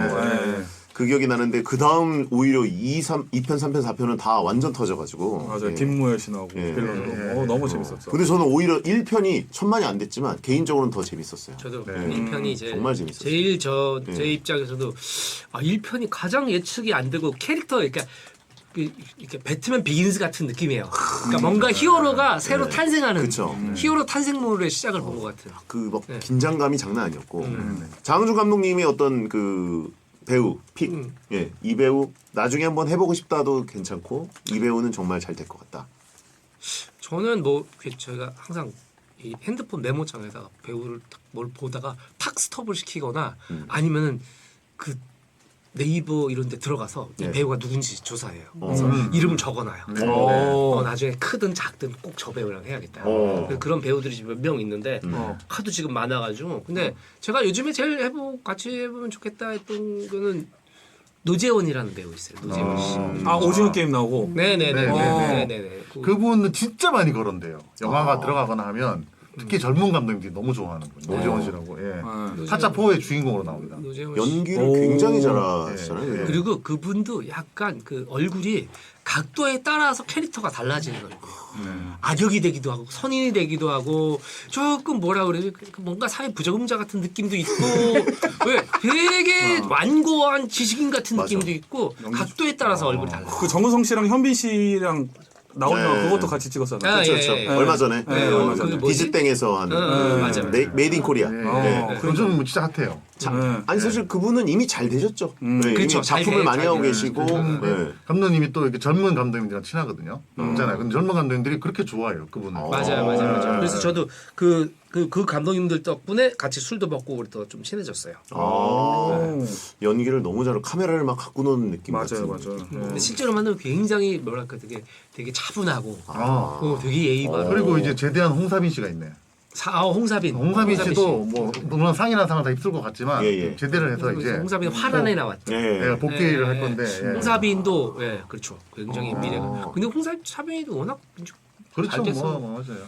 Speaker 4: 그 기억이 나는데 그 다음 오히려 2편, 3편, 4편은 다 완전 터져가지고
Speaker 5: 맞아요.
Speaker 4: 예.
Speaker 5: 김무열 씨 나오고
Speaker 4: 예.
Speaker 5: 빌런으로. 너무 재밌었죠.
Speaker 4: 근데 저는 오히려 1편이 1000만이 안 됐지만 개인적으로는 더 재밌었어요.
Speaker 6: 저도 1편이
Speaker 4: 정말 재밌었어요.
Speaker 6: 제일 제 입장에서도 1편이 가장 예측이 안 되고 캐릭터 그러니까 이렇게 배트맨 비긴즈 같은 느낌이에요. 그러니까 뭔가 히어로가 새로 탄생하는
Speaker 4: 그쵸.
Speaker 6: 히어로 탄생물의 시작을 본 것 같은.
Speaker 4: 그 막 긴장감이 장난 아니었고 장은주 감독님의 어떤 그 배우 픽, 이 배우 나중에 한번 해보고 싶다도 괜찮고 이 배우는 정말 잘 될 것 같다.
Speaker 6: 저는 저희가 항상 이 핸드폰 메모장에다가 배우를 뭘 보다가 탁 딱 스톱을 시키거나 아니면은 그 네이버 이런 데 들어가서 이
Speaker 4: 네.
Speaker 6: 배우가 누군지 조사해요. 그래서 이름을 적어놔요. 나중에 크든 작든 꼭 저 배우랑 해야겠다. 그래서 그런 배우들이 몇 명 있는데 하도 지금 많아가지고 근데 제가 요즘에 제일 같이 해보면 좋겠다 했던 거는 노재원이라는 배우 있어요. 노재원 씨.
Speaker 5: 아 오징어 게임 나오고.
Speaker 6: 네네네.
Speaker 7: 그분은 진짜 많이 걸었대요. 영화가 들어가거나 하면 특히 젊은 감독님들이 너무 좋아하는 분. 노재원 씨라고. 예. 타짜 4의 주인공으로 나옵니다.
Speaker 6: 노재원 씨.
Speaker 4: 연기를 굉장히 잘하시잖아요.
Speaker 7: 예.
Speaker 6: 그리고 그분도 약간 그 얼굴이 각도에 따라서 캐릭터가 달라지는 얼굴이에요. 악역이 되기도 하고 선인이 되기도 하고 조금 뭐라 그래야 뭔가 사회 부적응자 같은 느낌도 있고 왜 되게 완고한 지식인 같은
Speaker 4: 맞아.
Speaker 6: 느낌도 있고 각도에 따라서 얼굴이 달라요.
Speaker 5: 그 정우성 씨랑 현빈 씨랑 나온 영화
Speaker 4: 네.
Speaker 5: 그것도 같이 찍었잖아요.
Speaker 6: 아,
Speaker 4: 그렇죠.
Speaker 6: 예, 예.
Speaker 4: 얼마 전에
Speaker 5: 네, 얼마 전에.
Speaker 6: 그 뭐지?
Speaker 4: 비즈땡에서 한
Speaker 6: 맞아.
Speaker 4: 메이드 인 코리아. 네.
Speaker 7: 요즘 뭐 진짜 핫해요.
Speaker 4: 아니 사실 그분은 이미 잘 되셨죠. 네,
Speaker 6: 그렇죠.
Speaker 4: 이미 작품을 많이 하고 계시고. 네.
Speaker 7: 감독님이 또 이렇게 젊은 감독님들이랑 친하거든요. 있잖아요. 근데 젊은 감독님들이 그렇게 좋아해요. 그분은.
Speaker 6: 맞아요. 그래서 저도 그 감독님들 덕분에 같이 술도 먹고 우리 또 좀 친해졌어요.
Speaker 4: 연기를 너무 잘하고 카메라를 막 갖고 노는 느낌.
Speaker 5: 맞아요,
Speaker 4: 같은.
Speaker 5: 맞아요.
Speaker 6: 근데 실제로 만나면 굉장히 뭐랄까 되게 차분하고 되게 예의 바르고
Speaker 7: 그리고 이제 제대한 홍사빈 씨가 있네.
Speaker 6: 홍사빈
Speaker 7: 씨도 뭐 물론 상이나 상을 다 입술 것 같지만
Speaker 4: 예.
Speaker 7: 제대를 해서 이제
Speaker 6: 홍사빈 화란에 나왔죠.
Speaker 7: 예, 복귀를 할 건데. 예.
Speaker 6: 홍사빈도 그렇죠. 굉장히 미래가. 근데 홍사빈도 워낙
Speaker 7: 그렇죠.
Speaker 6: 잘 됐어.
Speaker 7: 뭐 맞아요.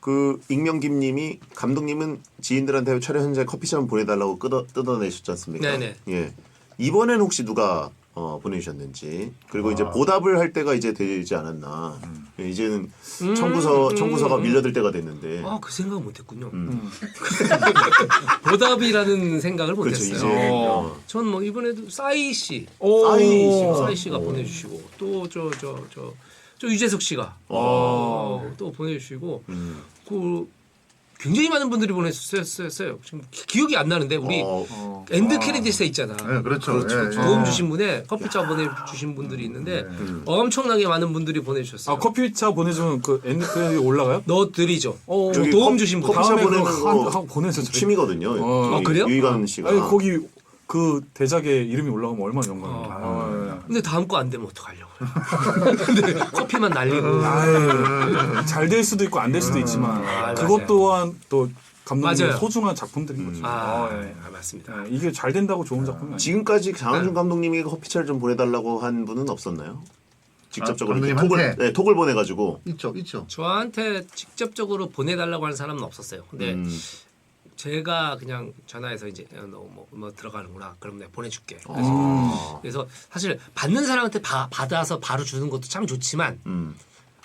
Speaker 4: 그 익명김님이 감독님은 지인들한테 촬영 현장에 커피숍 보내달라고 뜯어내셨지 않습니까?
Speaker 6: 네네.
Speaker 4: 예. 이번에는 혹시 누가 보내주셨는지 그리고 이제 보답을 할 때가 이제 되지 않았나. 예, 이제는 청구서가 밀려들 때가 됐는데.
Speaker 6: 그 생각 못했군요. 보답이라는 생각을
Speaker 4: 그렇죠.
Speaker 6: 못했어요.
Speaker 4: 이제
Speaker 6: 전 뭐 이번에도 싸이 씨가 보내주시고 또 저 유재석 씨가 또 보내주시고 그 굉장히 많은 분들이 보내주셨어요. 지금 기억이 안 나는데 우리 엔드 크레딧에 있잖아.
Speaker 7: 네, 그렇죠. 예, 예.
Speaker 6: 도움 주신 분에 커피차 보내주신 분들이 있는데 엄청나게 많은 분들이 보내주셨어요.
Speaker 5: 아 커피차 보내주면 그 엔드크레딧 올라가요?
Speaker 6: 넣어드리죠.
Speaker 4: 저기
Speaker 6: 도움 주신 분.
Speaker 4: 커피숍
Speaker 5: 다음에
Speaker 4: 보내는
Speaker 5: 그거
Speaker 4: 거
Speaker 5: 하고 보내서 저희.
Speaker 4: 취미거든요. 저기
Speaker 6: 그래요?
Speaker 4: 유희관 씨가.
Speaker 5: 아니 거기 그 대작에 이름이 올라가면 얼마나 영광입니까.
Speaker 6: 근데 다음 거 안 되면 어떡하려고. 근데 커피만 날리고.
Speaker 5: 잘 될 수도 있고 안 될 수도 있지만 그것 또한 또 감독님의
Speaker 6: 맞아요.
Speaker 5: 소중한 작품들인 거죠.
Speaker 6: 맞습니다.
Speaker 5: 이게 잘 된다고 좋은 작품이 아니에요.
Speaker 4: 지금까지 장한준 감독님이 커피차를 좀 보내달라고 한 분은 없었나요? 직접적으로 이렇게
Speaker 7: 감독님한테?
Speaker 4: 톡을 보내가지고.
Speaker 7: 있죠.
Speaker 6: 저한테 직접적으로 보내달라고 하는 사람은 없었어요. 근데 제가 그냥 전화해서 이제 너 뭐 들어가는구나. 그럼 내가 보내줄게. 그래서 사실 받는 사람한테 받아서 바로 주는 것도 참 좋지만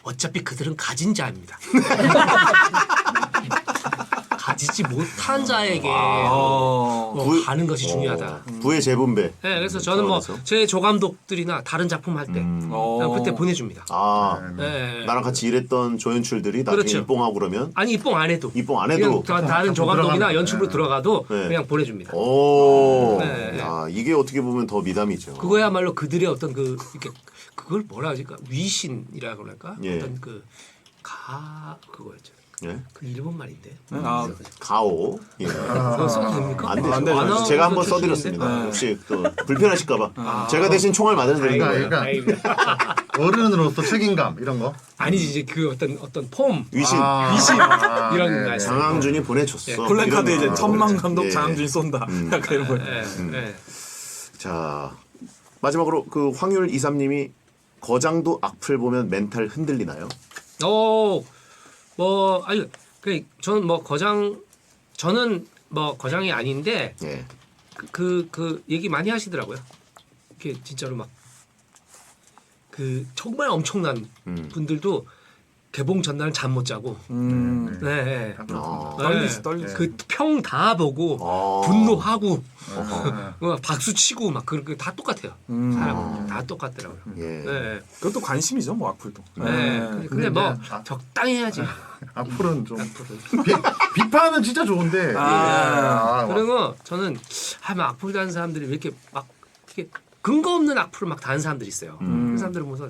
Speaker 6: 어차피 그들은 가진 자입니다. 가지지 못한 자에게 가는 것이 중요하다.
Speaker 4: 부의 재분배.
Speaker 6: 네, 그래서 저는 뭐 제 조감독들이나 다른 작품 할 때 그냥 그때 보내줍니다. 네.
Speaker 4: 나랑 같이 일했던 조연출들이 나중에
Speaker 6: 그렇죠.
Speaker 4: 입봉하고 그러면
Speaker 6: 아니 입봉 안 해도
Speaker 4: 입봉 안 해도
Speaker 6: 그냥 다른 조감독이나 연출로 들어가도 그냥 보내줍니다. 네.
Speaker 4: 야, 이게 어떻게 보면 더 미담이죠.
Speaker 6: 그거야말로 그들의 어떤 이렇게 그걸 뭐라 하지? 위신이라고 할까?
Speaker 4: 예.
Speaker 6: 어떤 그거였죠.
Speaker 4: 예?
Speaker 6: 그 일본 말인데.
Speaker 4: 가오. 예.
Speaker 6: 그거 써도 됩니까?
Speaker 4: 안 되죠.
Speaker 5: 안 되죠.
Speaker 6: 아나운서
Speaker 4: 제가 한번
Speaker 6: 출신인데?
Speaker 4: 써드렸습니다. 혹시 또 불편하실까봐. 제가 대신 총알 맞아드린 거예요.
Speaker 7: 그러니까 어른으로서 책임감 이런 거.
Speaker 6: 아니지 이제 그 어떤 폼
Speaker 4: 위신.
Speaker 6: 이런 거.
Speaker 4: 장항준이 보내줬어.
Speaker 5: 플랜카드
Speaker 4: 이런
Speaker 5: 이제
Speaker 4: 거.
Speaker 5: 천만 감독
Speaker 4: 예.
Speaker 5: 장항준이 쏜다. 약간 이런 거.
Speaker 4: 자 마지막으로 그 황율 23님이 거장도 악플 보면 멘탈 흔들리나요?
Speaker 6: 아니 저는 저는 거장이 아닌데
Speaker 4: 예.
Speaker 6: 그 얘기 많이 하시더라고요. 이게 진짜로 정말 엄청난 분들도 개봉 전날 잠 못 자고 네.
Speaker 5: 떨리지.
Speaker 6: 그 평 다 보고 분노하고 박수 치고 막 그렇게 다 똑같아요. 사람은 다 똑같더라고요.
Speaker 4: 예.
Speaker 6: 네.
Speaker 5: 그것도 관심이죠, 뭐 악플도.
Speaker 6: 근데 적당히 해야지.
Speaker 7: 악플은 좀 비판은 진짜 좋은데.
Speaker 6: 그리고 저는 악플 다는 사람들이 왜 이렇게 이렇게 근거 없는 악플을 막 다는 사람들이 있어요. 그 사람들을 보면서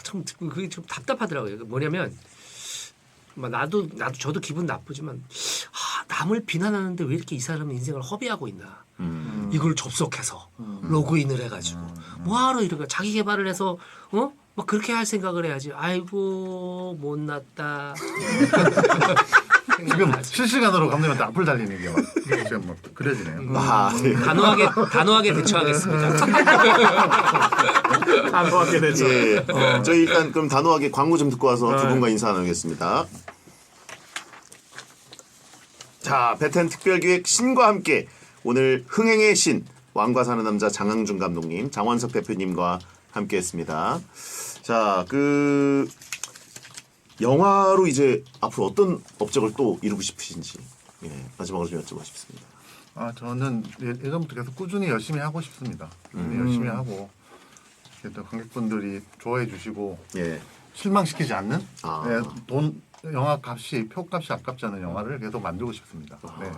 Speaker 6: 참 그게 좀 답답하더라고요. 뭐냐면 저도 기분 나쁘지만 남을 비난하는데 왜 이렇게 이 사람은 인생을 허비하고 있나. 이걸 접속해서 로그인을 해가지고 뭐하러 이러고 자기 개발을 해서 막 그렇게 할 생각을 해야지. 아이고 못났다.
Speaker 7: 지금 실시간으로 감독님한테 악플 달리는 게 지금 막 그려지네요.
Speaker 4: 네.
Speaker 6: 단호하게 대처하겠습니다.
Speaker 5: 단호하게 되죠.
Speaker 4: 예. 저희 일단 그럼 단호하게 광고 좀 듣고 와서 두 분과 인사 나누겠습니다. 자, 베텐 특별기획 신과 함께 오늘 흥행의 신 왕과 사는 남자 장항준 감독님, 장원석 대표님과 함께했습니다. 자, 그 영화로 이제 앞으로 어떤 업적을 또 이루고 싶으신지 마지막으로 좀 여쭤보고 싶습니다.
Speaker 7: 저는 예전부터 계속 꾸준히 열심히 하고 싶습니다. 열심히 하고 또 관객분들이 좋아해 주시고
Speaker 4: 예.
Speaker 7: 실망시키지 않는
Speaker 4: 아.
Speaker 7: 영화 값이 표값이 아깝지 않은 영화를 계속 만들고 싶습니다. 네.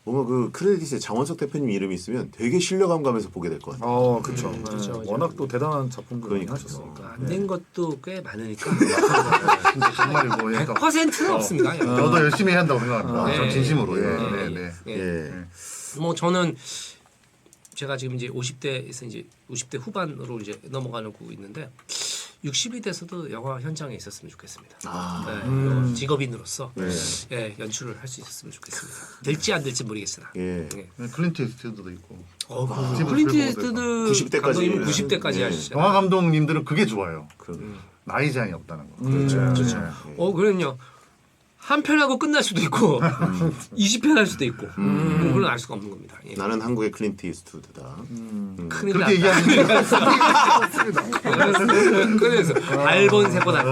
Speaker 4: 뭔가 그 크레딧에 장원석 대표님 이름이 있으면 되게 신뢰감 가면서 보게 될 것 같아요.
Speaker 5: 그렇죠.
Speaker 6: 그렇죠.
Speaker 5: 워낙 또 대단한 작품들
Speaker 4: 그러니까요.
Speaker 5: 하셨으니까.
Speaker 6: 안 된 것도 꽤 많으니까
Speaker 7: 진짜 정말이고 예.
Speaker 6: 100%는 없습니다.
Speaker 7: 저도 열심히 해야 한다고 생각합니다.
Speaker 6: 네.
Speaker 7: 전 진심으로.
Speaker 6: 네.
Speaker 4: 예.
Speaker 6: 뭐 저는 제가 지금 이제 50대에서 이제 50대 후반으로 이제 넘어가고 있는데 60이 돼서도 영화 현장에 있었으면 좋겠습니다. 네, 직업인으로서
Speaker 4: 네.
Speaker 6: 연출을 할 수 있었으면 좋겠습니다. 될지 안 될지 모르겠으나.
Speaker 4: 예.
Speaker 7: 클린트 이스트우드도 있고.
Speaker 6: 클린트 이스트드
Speaker 4: 90대까지.
Speaker 6: 감독님은 90대까지
Speaker 4: 네.
Speaker 6: 하시죠.
Speaker 7: 영화 감독님들은 그게 좋아요.
Speaker 4: 그럼.
Speaker 7: 나이 제한이 없다는 거.
Speaker 6: 그렇죠. 그럼요. 한 편하고 끝날 수도 있고 20편 할 수도 있고 그건 알 수가 없는 겁니다. 예.
Speaker 4: 나는 한국의 클린트 이스트우드다.
Speaker 6: 큰일
Speaker 7: 그렇게
Speaker 6: 났다.
Speaker 7: 얘기하는
Speaker 6: 그래서 알본세보다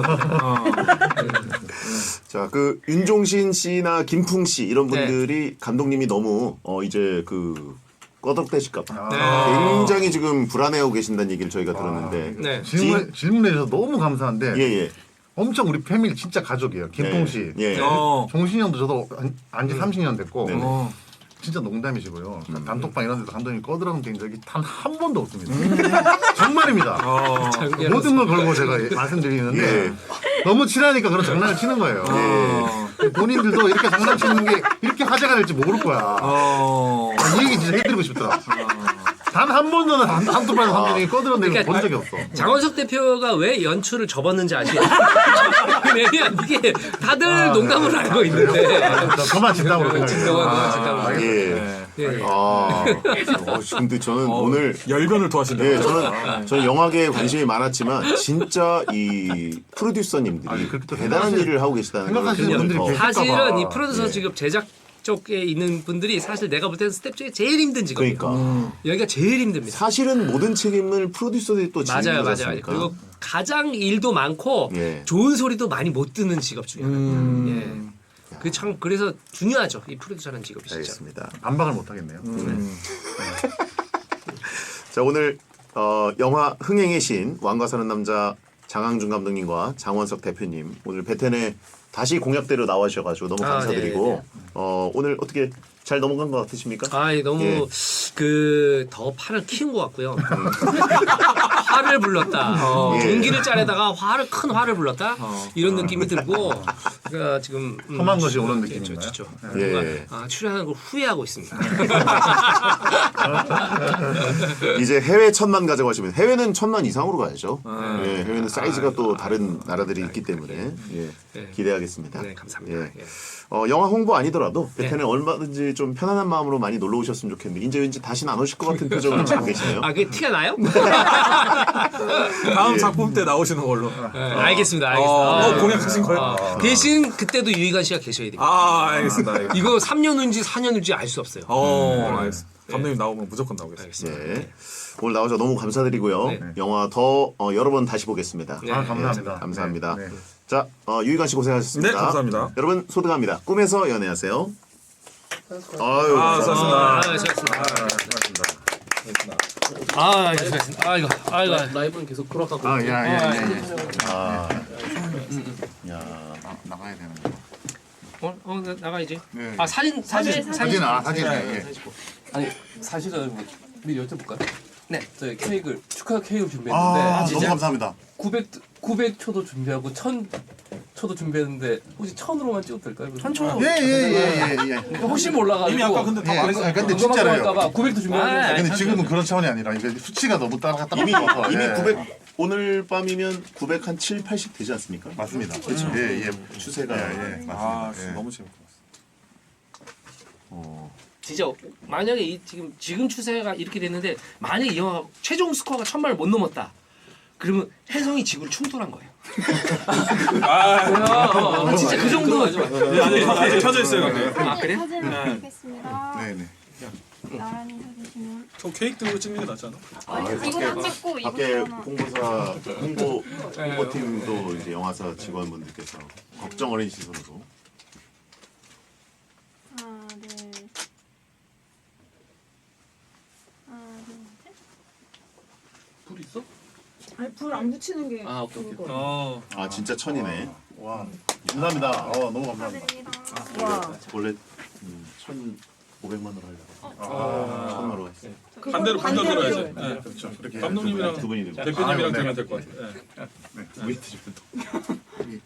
Speaker 4: 자, 그 윤종신 씨나 김풍 씨 이런 분들이 감독님이 너무 이제 그 꺼덕대실까봐 굉장히 지금 불안해하고 계신다는 얘기를 저희가 들었는데.
Speaker 6: 네.
Speaker 7: 질문해 주셔서 너무 감사한데
Speaker 4: 예.
Speaker 7: 엄청 우리 패밀리 진짜 가족이에요. 김풍 씨.
Speaker 4: 예.
Speaker 7: 종신이 형도 저도 안지 30년 됐고
Speaker 4: 네네.
Speaker 7: 진짜 농담이시고요. 단톡방 이런 데서 감독님 꺼들어는 된 적이 단 한 번도 없습니다. 정말입니다. 모든 걸 걸고 제가 말씀드리는데 너무 친하니까 그런 장난을 치는 거예요. 본인들도 이렇게 장난치는 게 이렇게 화제가 될지 모를 거야. 이 얘기 진짜 해드리고 싶더라. 단 한 번도 단톡방에서 감독님이 꺼들어내고 본 적이 없어.
Speaker 6: 장원석 대표가 왜 연출을 접었는지 아시죠? 왜냐면 이게 다들 농담으로 알고 있는데
Speaker 7: 저만 진담으로 생각해요.
Speaker 4: 근데 저는 오늘
Speaker 5: 열변을 토하신다.
Speaker 4: 저는 영화계에 관심이 많았지만 진짜 이 프로듀서님들이 대단한 일을 하고 계시다는 걸
Speaker 7: 생각하시는 분들이 계실까
Speaker 6: 사실은
Speaker 7: 봐.
Speaker 6: 이 프로듀서 직업 제작 쪽에 있는 분들이 사실 내가 볼 때는 스텝 중에 제일 힘든 직업이에요.
Speaker 4: 그러니까
Speaker 6: 여기가 제일 힘듭니다.
Speaker 4: 사실은 모든 책임을 프로듀서들이 또 지는
Speaker 6: 맞아요.
Speaker 4: 거지.
Speaker 6: 그리고 가장 일도 많고
Speaker 4: 예.
Speaker 6: 좋은 소리도 많이 못 듣는 직업 중에 하나예요. 예. 그래서 중요하죠. 이 프로듀서라는 직업이 진짜.
Speaker 4: 알겠습니다.
Speaker 7: 반박을 못 하겠네요.
Speaker 4: 자, 오늘 영화 흥행의 신 왕과 사는 남자 장항준 감독님과 장원석 대표님 오늘 베텐에 다시 공약대로 나와주셔가지고 너무 감사드리고 오늘 어떻게 잘 넘어간 것 같으십니까?
Speaker 6: 너무 더 팔을 키운 것 같고요. 화를 불렀다. 공기를 짜내다가 큰 화를 불렀다. 이런 느낌이 들고 그러니까 지금
Speaker 7: 험한 것이 오는 느낌인가요?
Speaker 6: 그렇죠.
Speaker 4: 예.
Speaker 6: 출연하는 걸 후회하고 있습니다.
Speaker 4: 이제 해외 천만 가져가시면 해외는 천만 이상으로 가야죠. 예, 해외는 사이즈가 또 다른 나라들이 있기 때문에 기대하겠습니다.
Speaker 6: 네, 감사합니다.
Speaker 4: 예. 영화 홍보 아니더라도 베텐에 얼마든지 좀 편안한 마음으로 많이 놀러 오셨으면 좋겠는데 이제 왠지 다시는 안 오실 것 같은 표정을 짓고 계시네요.
Speaker 6: 그게 티가 나요?
Speaker 5: 다음 작품 때 나오시는 걸로.
Speaker 6: 알겠습니다.
Speaker 5: 공약하신 거예요?
Speaker 6: 대신 그때도 유희관 씨가 계셔야 됩니다.
Speaker 5: 알겠습니다.
Speaker 6: 이거 3년 후인지 4년 후인지 알 수 없어요.
Speaker 5: 알겠습니다. 감독님 나오면 무조건 나오겠습니다.
Speaker 6: 알겠습니다.
Speaker 4: 네. 오늘 나오셔서 너무 감사드리고요. 영화 더 여러 번 다시 보겠습니다.
Speaker 7: 감사합니다.
Speaker 4: 감사합니다.
Speaker 7: 네.
Speaker 4: 자, 유희관 씨 고생하셨습니다.
Speaker 5: 네, 감사합니다.
Speaker 4: 여러분 소등합니다. 꿈에서 연애하세요. 아유,
Speaker 5: 수고하셨습니다.
Speaker 6: 수고하셨습니다. 아이고.
Speaker 2: 라이브는 계속 돌아가고
Speaker 7: 나가야 되는 거.
Speaker 6: 나가야지.
Speaker 7: 네.
Speaker 6: 사진.
Speaker 7: 사진.
Speaker 2: 아니 사실은 뭐 미리 여쭤볼까요?
Speaker 6: 네.
Speaker 2: 저희 축하 케이크를 준비했는데
Speaker 7: 너무 감사합니다.
Speaker 2: 900초도 준비하고 저도 준비했는데 혹시 1000으로만 찍어도 될까요?
Speaker 6: 1000초.
Speaker 7: 예예예예.
Speaker 2: 혹시 몰라가지고
Speaker 5: 이미 아까 근데 다 말했어요.
Speaker 7: 근데
Speaker 2: 그거만
Speaker 7: 진짜로요.
Speaker 2: 할까봐 900도 준비했는데
Speaker 7: 근데 지금은 그런 차원이 아니라 이게 수치가 너무 따라갔다
Speaker 4: 이미
Speaker 7: 놨어서,
Speaker 4: 이미
Speaker 7: 예.
Speaker 4: 900 오늘 밤이면 900 한 7, 80 되지 않습니까?
Speaker 7: 맞습니다.
Speaker 4: 그렇죠.
Speaker 7: 예예.
Speaker 4: 추세가
Speaker 7: 예, 맞습니다.
Speaker 5: 아
Speaker 7: 예.
Speaker 5: 너무 재밌었어.
Speaker 6: 진짜 만약에 지금 추세가 이렇게 됐는데 만약에 이 영화가 최종 스코어가 1000만을 못 넘었다. 그러면 혜성이 지구를 충돌한 거예요. 진짜 그 정도.
Speaker 5: 아직 켜져 있어요. 근데.
Speaker 6: 아, 그래?
Speaker 3: 사진 보겠습니다.
Speaker 7: 네네.
Speaker 3: 나란히 서주시면.
Speaker 5: 저 케이크 들고 찍는 게 낫지 않아?
Speaker 3: 이거는 찍고 이거
Speaker 4: 밖에
Speaker 3: 하나.
Speaker 4: 홍보팀도 이제 영화사 직원분들께서 걱정 어린 시선으로
Speaker 3: 하나, 둘. 하나, 둘, 셋.
Speaker 2: 불 있어?
Speaker 1: 아니 불 안 붙이는 게
Speaker 2: 아, 오케이, 오케이.
Speaker 1: 그거.
Speaker 4: 아 진짜 천이네.
Speaker 7: 와.
Speaker 4: 감사합니다.
Speaker 7: 너무 감사합니다.
Speaker 3: 축하드립니다.
Speaker 1: 와.
Speaker 4: 원래 1,500만으로 하려고.
Speaker 7: 아.
Speaker 4: 1,000으로 했어요.
Speaker 5: 반대로 들어야지. 네.
Speaker 7: 그렇죠. 그렇게
Speaker 5: 감독님이랑
Speaker 4: 두 분이 되고.
Speaker 5: 대표님이랑
Speaker 7: 네.
Speaker 5: 되면 될 것 같아요. 네.
Speaker 4: 웨이트 좀 더.
Speaker 7: 여기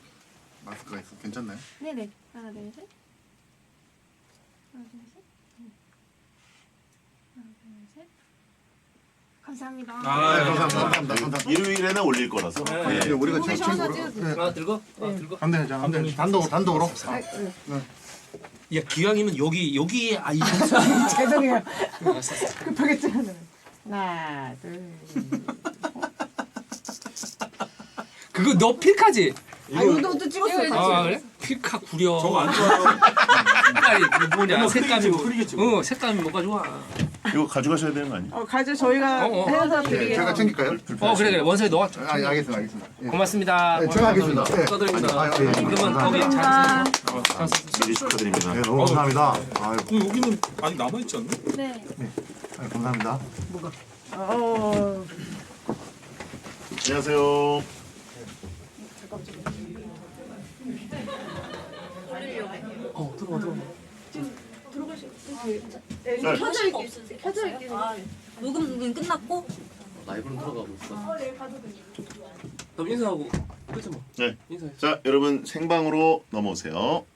Speaker 7: 마스크가 있어. 괜찮나요?
Speaker 3: 네네. 하나, 둘, 셋. 하나, 둘, 셋. 하나, 둘, 셋. 감사합니다.
Speaker 7: 네, 감사합니다.
Speaker 4: 일요일에는 올릴 거라서.
Speaker 5: 네.
Speaker 7: 예, 우리가 제
Speaker 1: 거기서 하나
Speaker 7: 친구로.
Speaker 1: 찍어도
Speaker 6: 하나 들고? 들고?
Speaker 7: 감독님 단독으로.
Speaker 1: 아, 네.
Speaker 6: 야 기왕이면 여기 이
Speaker 1: 죄송해요. 급하게 찍었네. 하나, 둘.
Speaker 6: 그거 너 필카지?
Speaker 1: 아 이것도 찍었어요.
Speaker 6: 아 그래? 필카 구려.
Speaker 5: 저거 안 좋아요.
Speaker 6: 색깔이 그 뭐냐 색감이
Speaker 5: 흐리게 찍어.
Speaker 6: 색감이 뭐가 좋아.
Speaker 4: 이거 가져가셔야 되는 거 아니에요?
Speaker 1: 가져 저희가 해서
Speaker 7: 예,
Speaker 1: 드리겠습니다.
Speaker 7: 제가 챙길까요?
Speaker 6: 그래 원서에 넣어.
Speaker 7: 알겠습니다. 예.
Speaker 6: 고맙습니다.
Speaker 7: 네, 제가 하겠습니다. 네.
Speaker 2: 축하드립니다.
Speaker 6: 그러면 거기
Speaker 1: 감사합니다.
Speaker 4: 미리 축하드립니다.
Speaker 7: 네, 너무 감사합니다. 아유,
Speaker 5: 여기는 아니 남아 있지 않나?
Speaker 3: 네.
Speaker 7: 감사합니다.
Speaker 4: 안녕하세요.
Speaker 2: 들어가.
Speaker 1: 켜져 있게. 켜져 있게.
Speaker 9: 녹음 끝났고
Speaker 2: 라이브는 들어가고 있어. 그럼 인사하고 끝이 뭐.
Speaker 4: 네.
Speaker 2: 인사해.
Speaker 4: 자, 여러분 생방으로 넘어오세요.